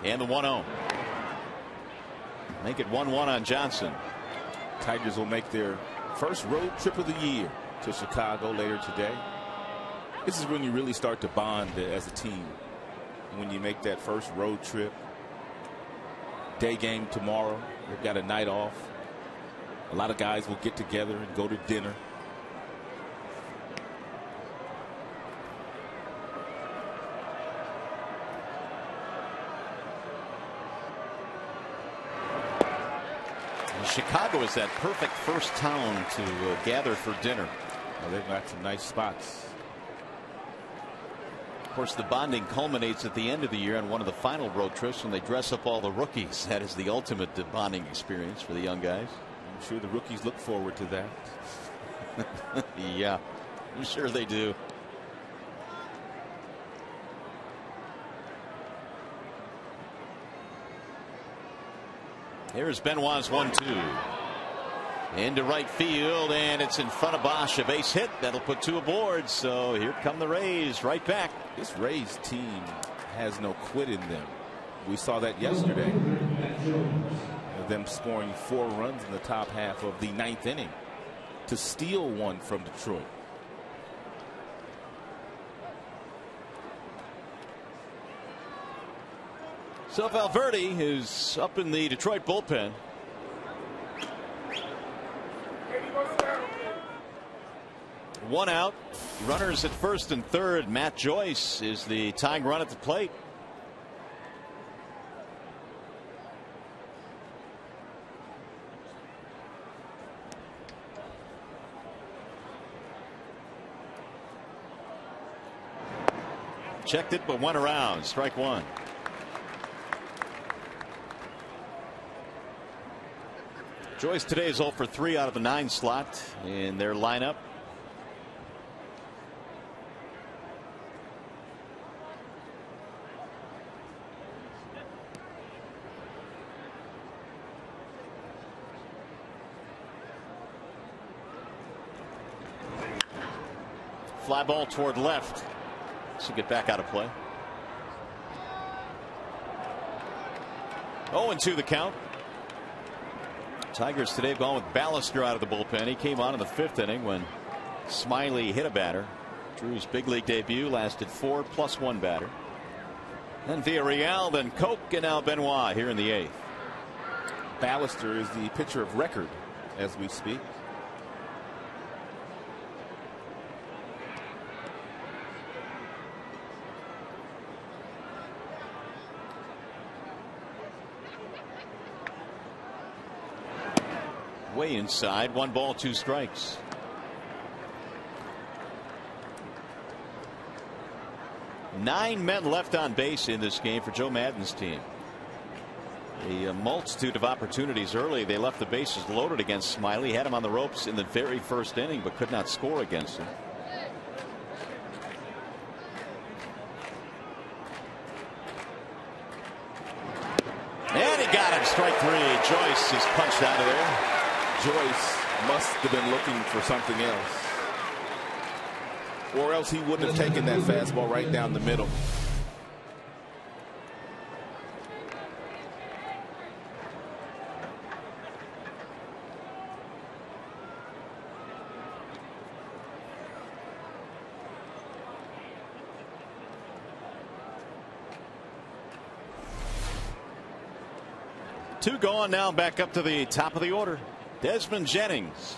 And the 1-0. Make it 1-1 on Johnson. Tigers will make their first road trip of the year to Chicago later today. This is when you really start to bond as a team. When you make that first road trip. Day game tomorrow. They've got a night off. A lot of guys will get together and go to dinner. Chicago is that perfect first town to gather for dinner. Well, they've got some nice spots. course, the bonding culminates at the end of the year on one of the final road trips when they dress up all the rookies. That is the ultimate bonding experience for the young guys. I'm sure the rookies look forward to that. Yeah, I'm sure they do. Here's Benoit's 1-2. Into right field, and it's in front of Bosch. A base hit. That'll put 2 aboard. So here come the Rays right back. This Rays team has no quit in them. We saw that yesterday. Them scoring 4 runs in the top half of the 9th inning to steal one from Detroit. So Valverde is up in the Detroit bullpen. One out. Runners at first and third. Matt Joyce is the tying run at the plate. Checked it, but went around. Strike 1. Joyce today is 0 for 3 out of the 9 slot in their lineup. Fly ball toward left. So get back out of play. 0-2 the count. Tigers today have gone with Ballister out of the bullpen. He came on in the 5th inning when Smiley hit a batter. Drew's big league debut lasted 4 + 1 batter. Then Villarreal, then Koch, and now Benoit here in the 8th. Ballister is the pitcher of record as we speak. Way inside. 1 ball, 2 strikes. Nine men left on base in this game for Joe Maddon's team. A multitude of opportunities early. They left the bases loaded against Smiley. Had him on the ropes in the very first inning, but could not score against him. And he got him. Strike 3. Joyce is punched out of there. Joyce must have been looking for something else, or else he wouldn't have taken that fastball right down the middle. Two gone now. Back up to the top of the order. Desmond Jennings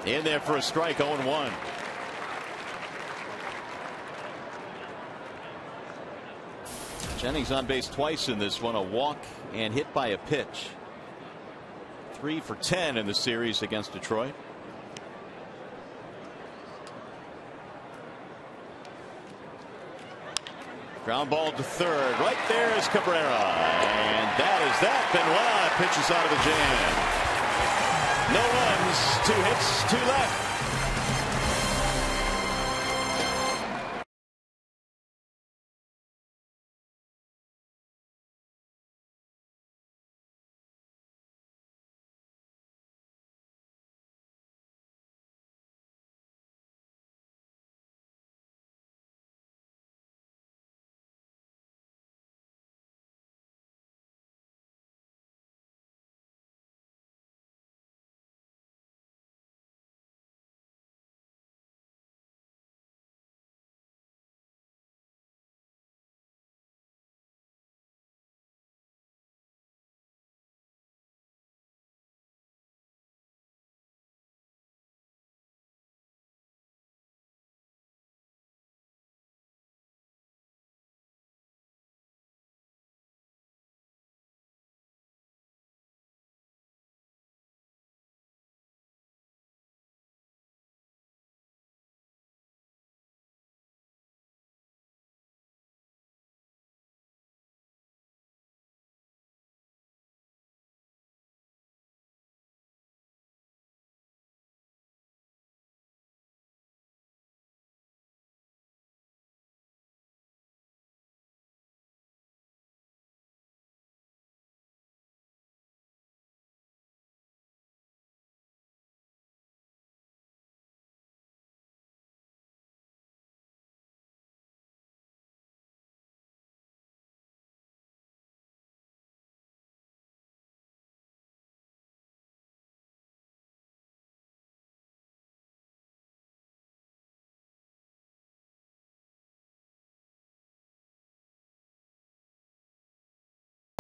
in there for a strike. 0-1. Jennings on base twice in this one. A walk and hit by a pitch. 3 for 10 in the series against Detroit. Ground ball to third. Right there is Cabrera. And that is that. Benoit pitches out of the jam. No runs, 2 hits, 2 left.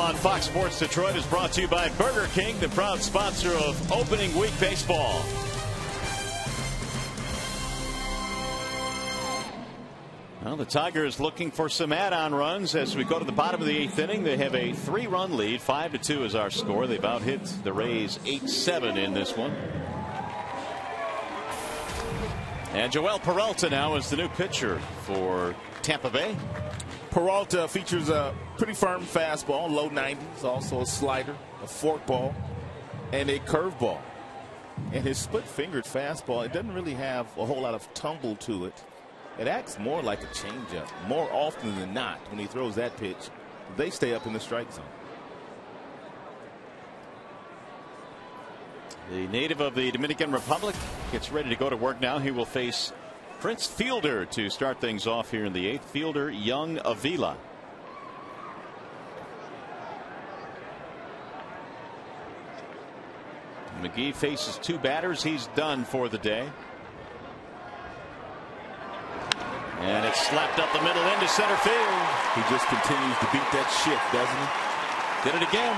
on Fox Sports Detroit is brought to you by Burger King, the proud sponsor of opening week baseball. Well, the Tigers looking for some add-on runs as we go to the bottom of the 8th inning. They have a 3-run lead. 5-2 is our score. They've out-hit the Rays 8-7 in this one. And Joel Peralta now is the new pitcher for Tampa Bay. Peralta features a pretty firm fastball, low 90s, also a slider, a forkball, and a curveball. And his split-fingered fastball, it doesn't really have a whole lot of tumble to it. It acts more like a changeup. More often than not, when he throws that pitch, they stay up in the strike zone. The native of the Dominican Republic gets ready to go to work now. He will face Prince Fielder to start things off here in the 8th. Fielder, Young, Avila. McGee faces 2 batters. He's done for the day. And it's slapped up the middle into center field. He just continues to beat that shit, doesn't he? Did it again.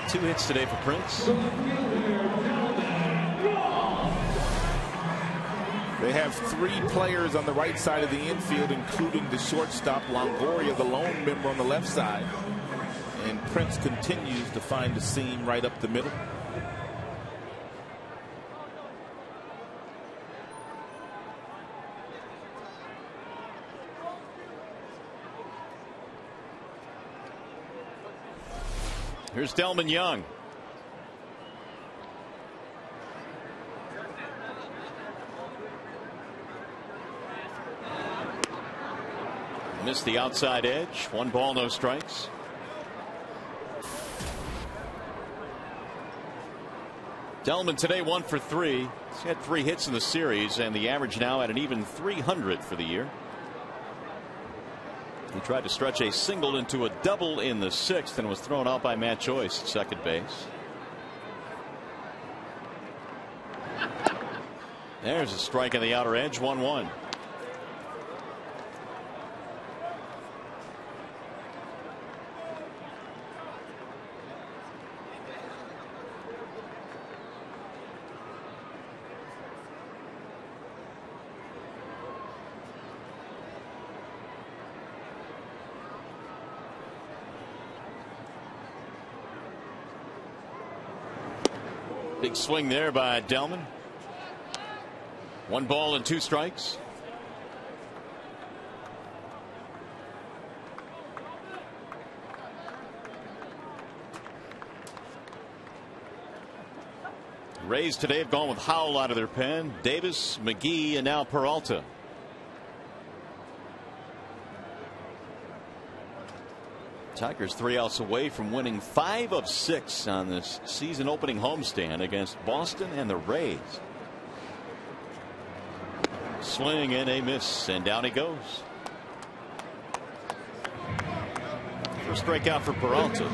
2 hits today for Prince. They have 3 players on the right side of the infield, including the shortstop Longoria, the lone member on the left side. And Prince continues to find a seam right up the middle. Here's Delman Young. Missed the outside edge. 1 ball, no strikes. Delman today 1 for 3. He's had 3 hits in the series, and the average now at an even .300 for the year. He tried to stretch a single into a double in the 6th and was thrown out by Matt Joyce at second base. There's a strike on the outer edge. 1-1. Big swing there by Delman. 1 ball and 2 strikes. Rays today have gone with Howell out of their pen. Davis, McGee, and now Peralta. Tigers 3 outs away from winning 5 of 6 on this season opening homestand against Boston and the Rays. Swing and a miss, and down he goes. First strikeout for Peralta.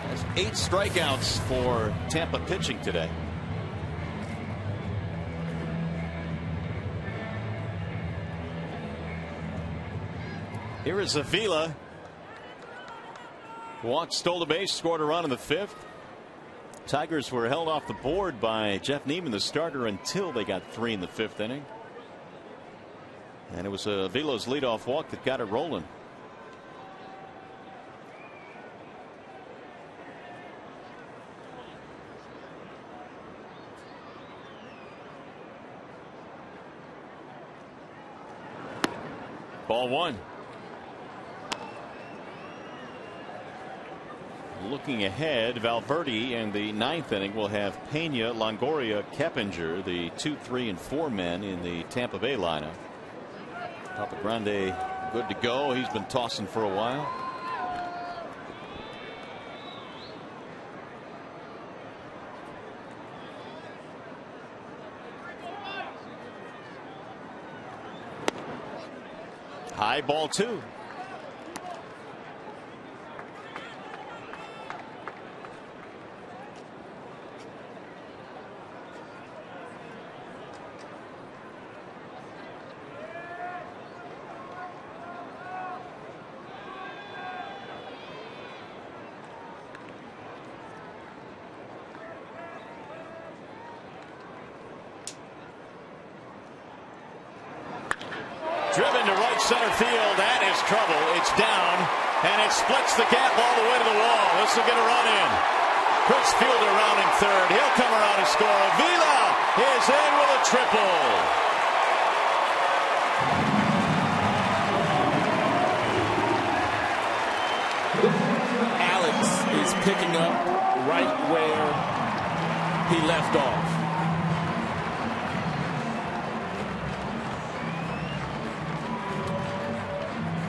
That's 8 strikeouts for Tampa pitching today. Here is Avila. Walked, stole the base, scored a run in the 5th. Tigers were held off the board by Jeff Niemann, the starter, until they got 3 in the 5th inning. And it was Avila's leadoff walk that got it rolling. Ball 1. Looking ahead, Valverde in the 9th inning will have Pena, Longoria, Keppinger, the 2, 3, and 4 men in the Tampa Bay lineup. Papa Grande good to go. He's been tossing for a while. High, ball 2. Driven to right center field. That is trouble. It's down, and it splits the gap all the way to the wall. This will get a run in. Chris Fielder rounding third. He'll come around and score. Avila is in with a triple. Alex is picking up right where he left off.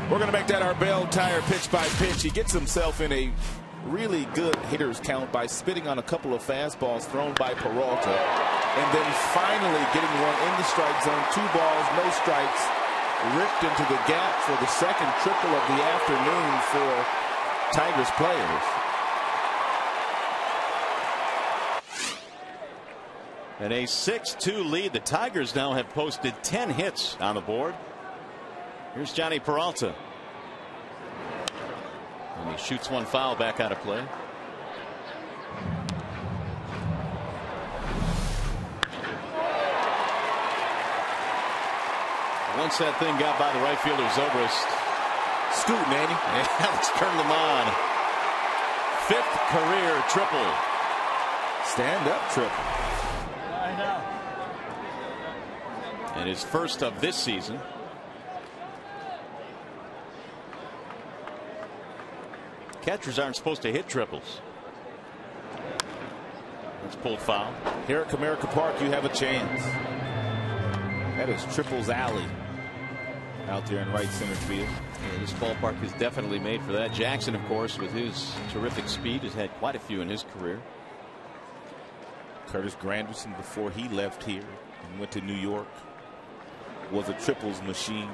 We're going to make that our Bell Tire pitch by pitch. He gets himself in a really good hitter's count by spitting on a couple of fastballs thrown by Peralta, and then finally getting one in the strike zone. 2 balls, no strikes, ripped into the gap for the second triple of the afternoon for Tigers players. And a 6-2 lead. The Tigers now have posted 10 hits on the board. Here's Johnny Peralta. And he shoots one foul back out of play. Once that thing got by the right fielder Zobrist. Scooting, Andy. Yeah, let's turn them on. 5th career triple. Stand up triple. And his first of this season. Catchers aren't supposed to hit triples. That's pulled foul. Here at Comerica Park, you have a chance. That is Triples Alley out there in right center field. Yeah, this ballpark is definitely made for that. Jackson, of course, with his terrific speed, has had quite a few in his career. Curtis Granderson, before he left here and went to New York, was a triples machine.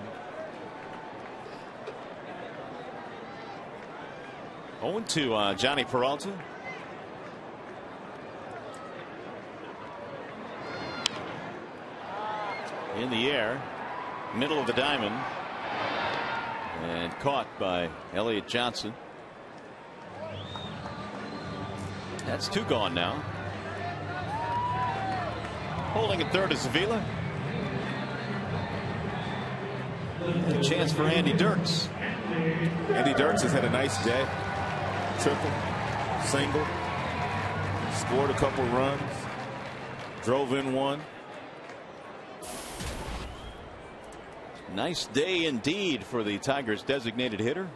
0-2 Johnny Peralta. In the air, middle of the diamond, and caught by Elliott Johnson. That's 2 gone now. Holding at third is Avila. Good chance for Andy Dirks. Andy Dirks has had a nice day. Triple, single, scored a couple runs, drove in one. Nice day indeed for the Tigers designated hitter.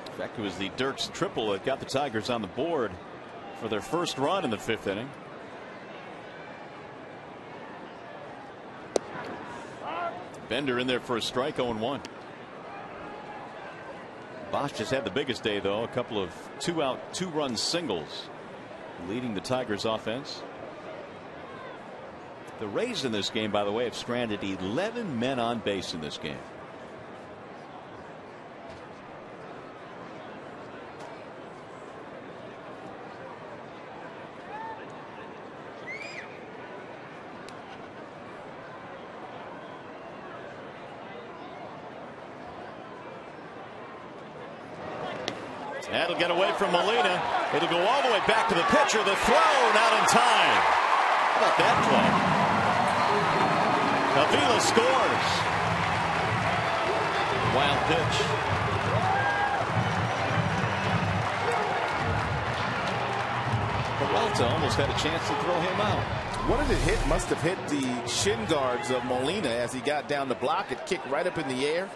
In fact, it was the Dirks triple that got the Tigers on the board for their first run in the 5th inning. Bender in there for a strike. 0-1. Bosch just had the biggest day, though. A couple of 2-out, 2-run singles leading the Tigers offense. The Rays in this game, by the way, have stranded 11 men on base in this game. That'll get away from Molina. It'll go all the way back to the pitcher. The throw not in time. How about that play? Avila scores. Wild pitch. Peralta almost had a chance to throw him out. What did it hit? Must have hit the shin guards of Molina as he got down the block. It kicked right up in the air.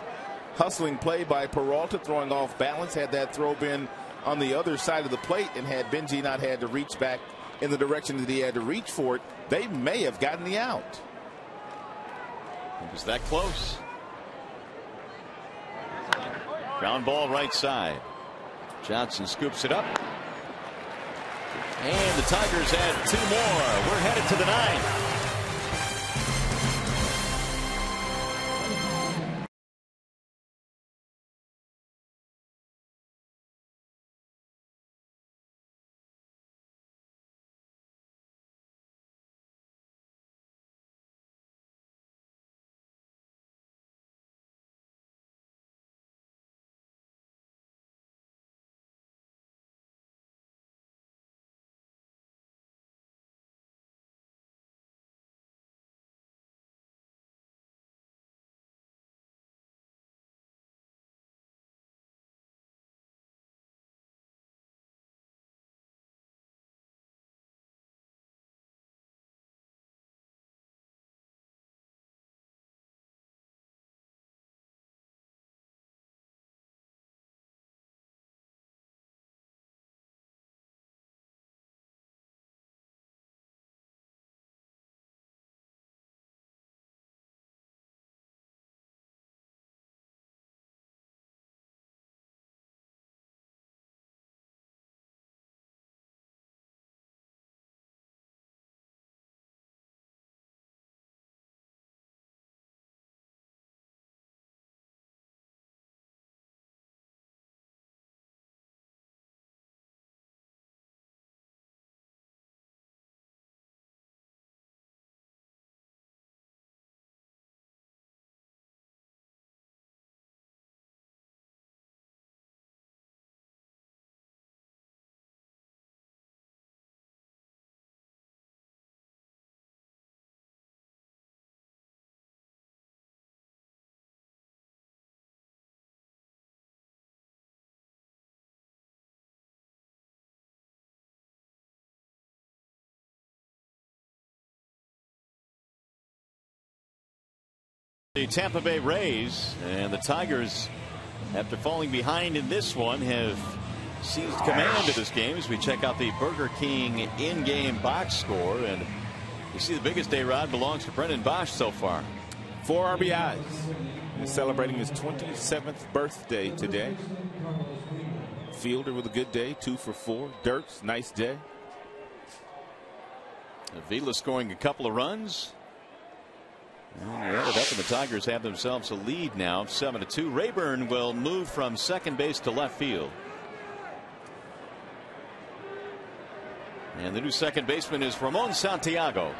Hustling play by Peralta, throwing off balance. Had that throw been on the other side of the plate, and had Benji not had to reach back in the direction that he had to reach for it, they may have gotten the out. It was that close. Ground ball right side. Johnson scoops it up. And the Tigers add 2 more. We're headed to the 9th. The Tampa Bay Rays, and the Tigers, after falling behind in this one, have seized command of this game as we check out the Burger King in-game box score. And you see the biggest A-Rod belongs to Brendan Bosch so far. 4 RBIs. He's celebrating his 27th birthday today. Fielder with a good day, 2 for 4. Dirks, nice day. Avila scoring a couple of runs. And we ended up, and the Tigers have themselves a lead now, 7-2. Rayburn will move from second base to left field. And the new second baseman is Ramon Santiago.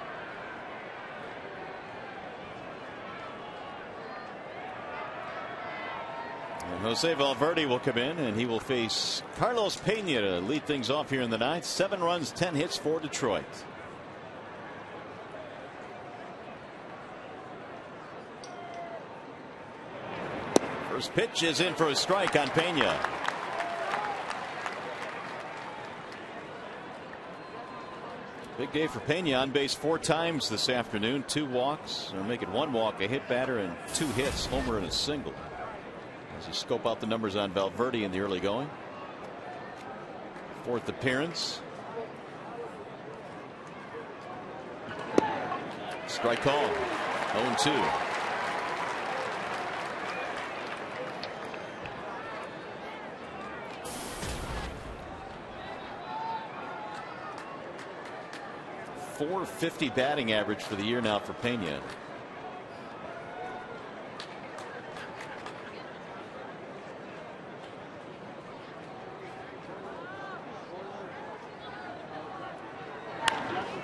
And Jose Valverde will come in, and he will face Carlos Pena to lead things off here in the ninth. 7 runs, 10 hits for Detroit. First pitch is in for a strike on Pena. Big day for Pena, on base 4 times this afternoon. 2 walks, or make it 1 walk, a hit batter, and 2 hits, homer and a single. As you scope out the numbers on Valverde in the early going. 4th appearance. Strike call. 0-2. .450 batting average for the year now for Pena.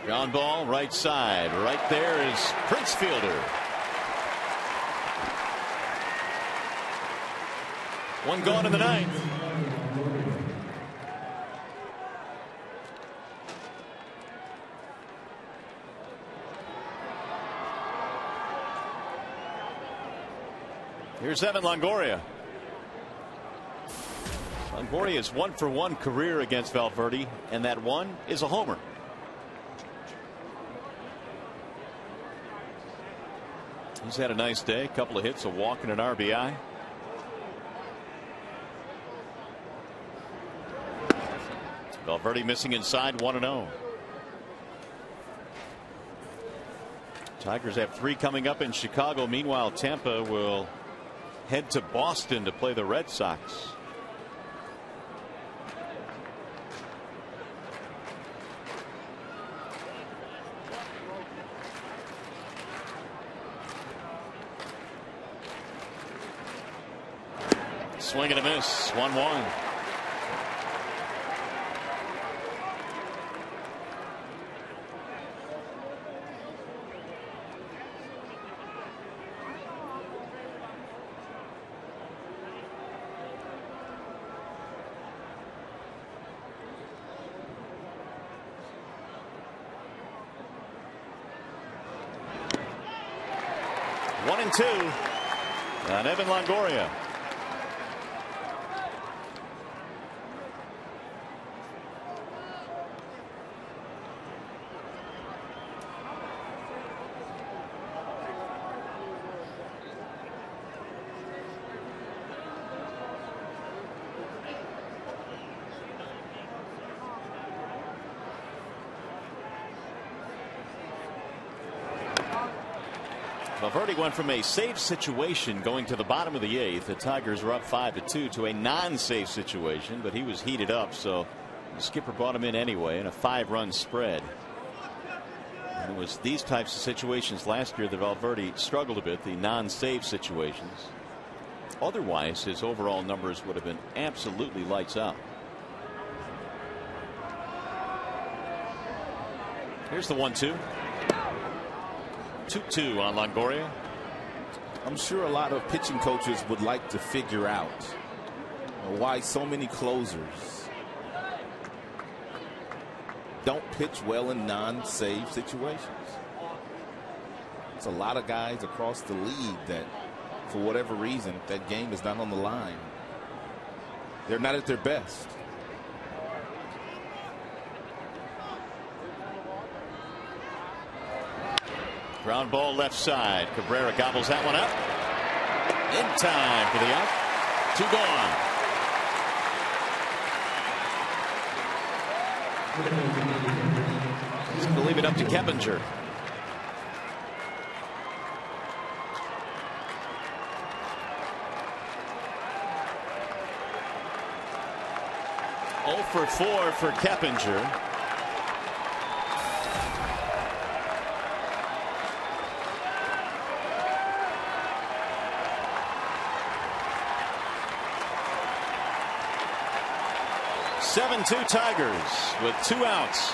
Ground ball right side. Right there is Prince Fielder. 1 gone in the ninth. Here's Evan Longoria. Longoria's 1-for-1 career against Valverde, and that one is a homer. He's had a nice day, a couple of hits, a walk, and an RBI. Valverde missing inside, 1-0. Tigers have 3 coming up in Chicago. Meanwhile, Tampa will head to Boston to play the Red Sox. Swing and a miss. 1-1. One and 2 on Evan Longoria. Valverde went from a safe situation going to the bottom of the 8th. The Tigers were up 5-2 to a non-safe situation, but he was heated up, so the skipper brought him in anyway in a 5-run spread. And it was these types of situations last year that Valverde struggled a bit, the non-save situations. Otherwise, his overall numbers would have been absolutely lights out. Here's the 1-2. 2-2 on Longoria. I'm sure a lot of pitching coaches would like to figure out why so many closers don't pitch well in non-save situations. There's a lot of guys across the league that, for whatever reason, that game is not on the line. They're not at their best. Ground ball left side. Cabrera gobbles that one up. In time for the out. 2 gone. He's going to leave it up to Keppinger. For 4 for Keppinger. (7-2) Tigers with 2 outs.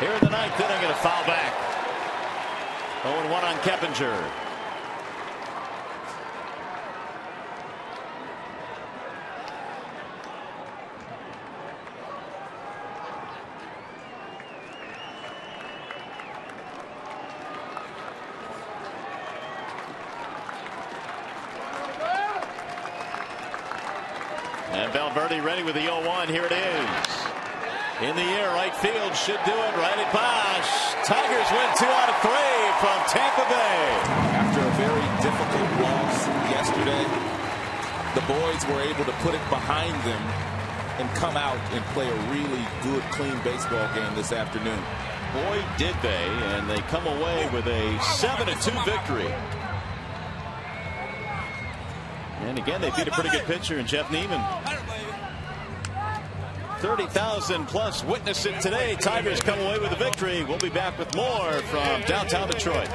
Here in the 9th inning, and a foul back. 0-1 on Keppinger. And Valverde ready with the 0-1. Here it is. In the air, right field should do it. Right at Bosch. Tigers win 2 out of 3 from Tampa Bay. After a very difficult loss yesterday, the boys were able to put it behind them and come out and play a really good, clean baseball game this afternoon. Boy, did they. And they come away with a 7-2 victory. And again, they beat a pretty good pitcher in Jeff Niemann. 30,000 plus witness it today. Tigers come away with a victory. We'll be back with more from downtown Detroit.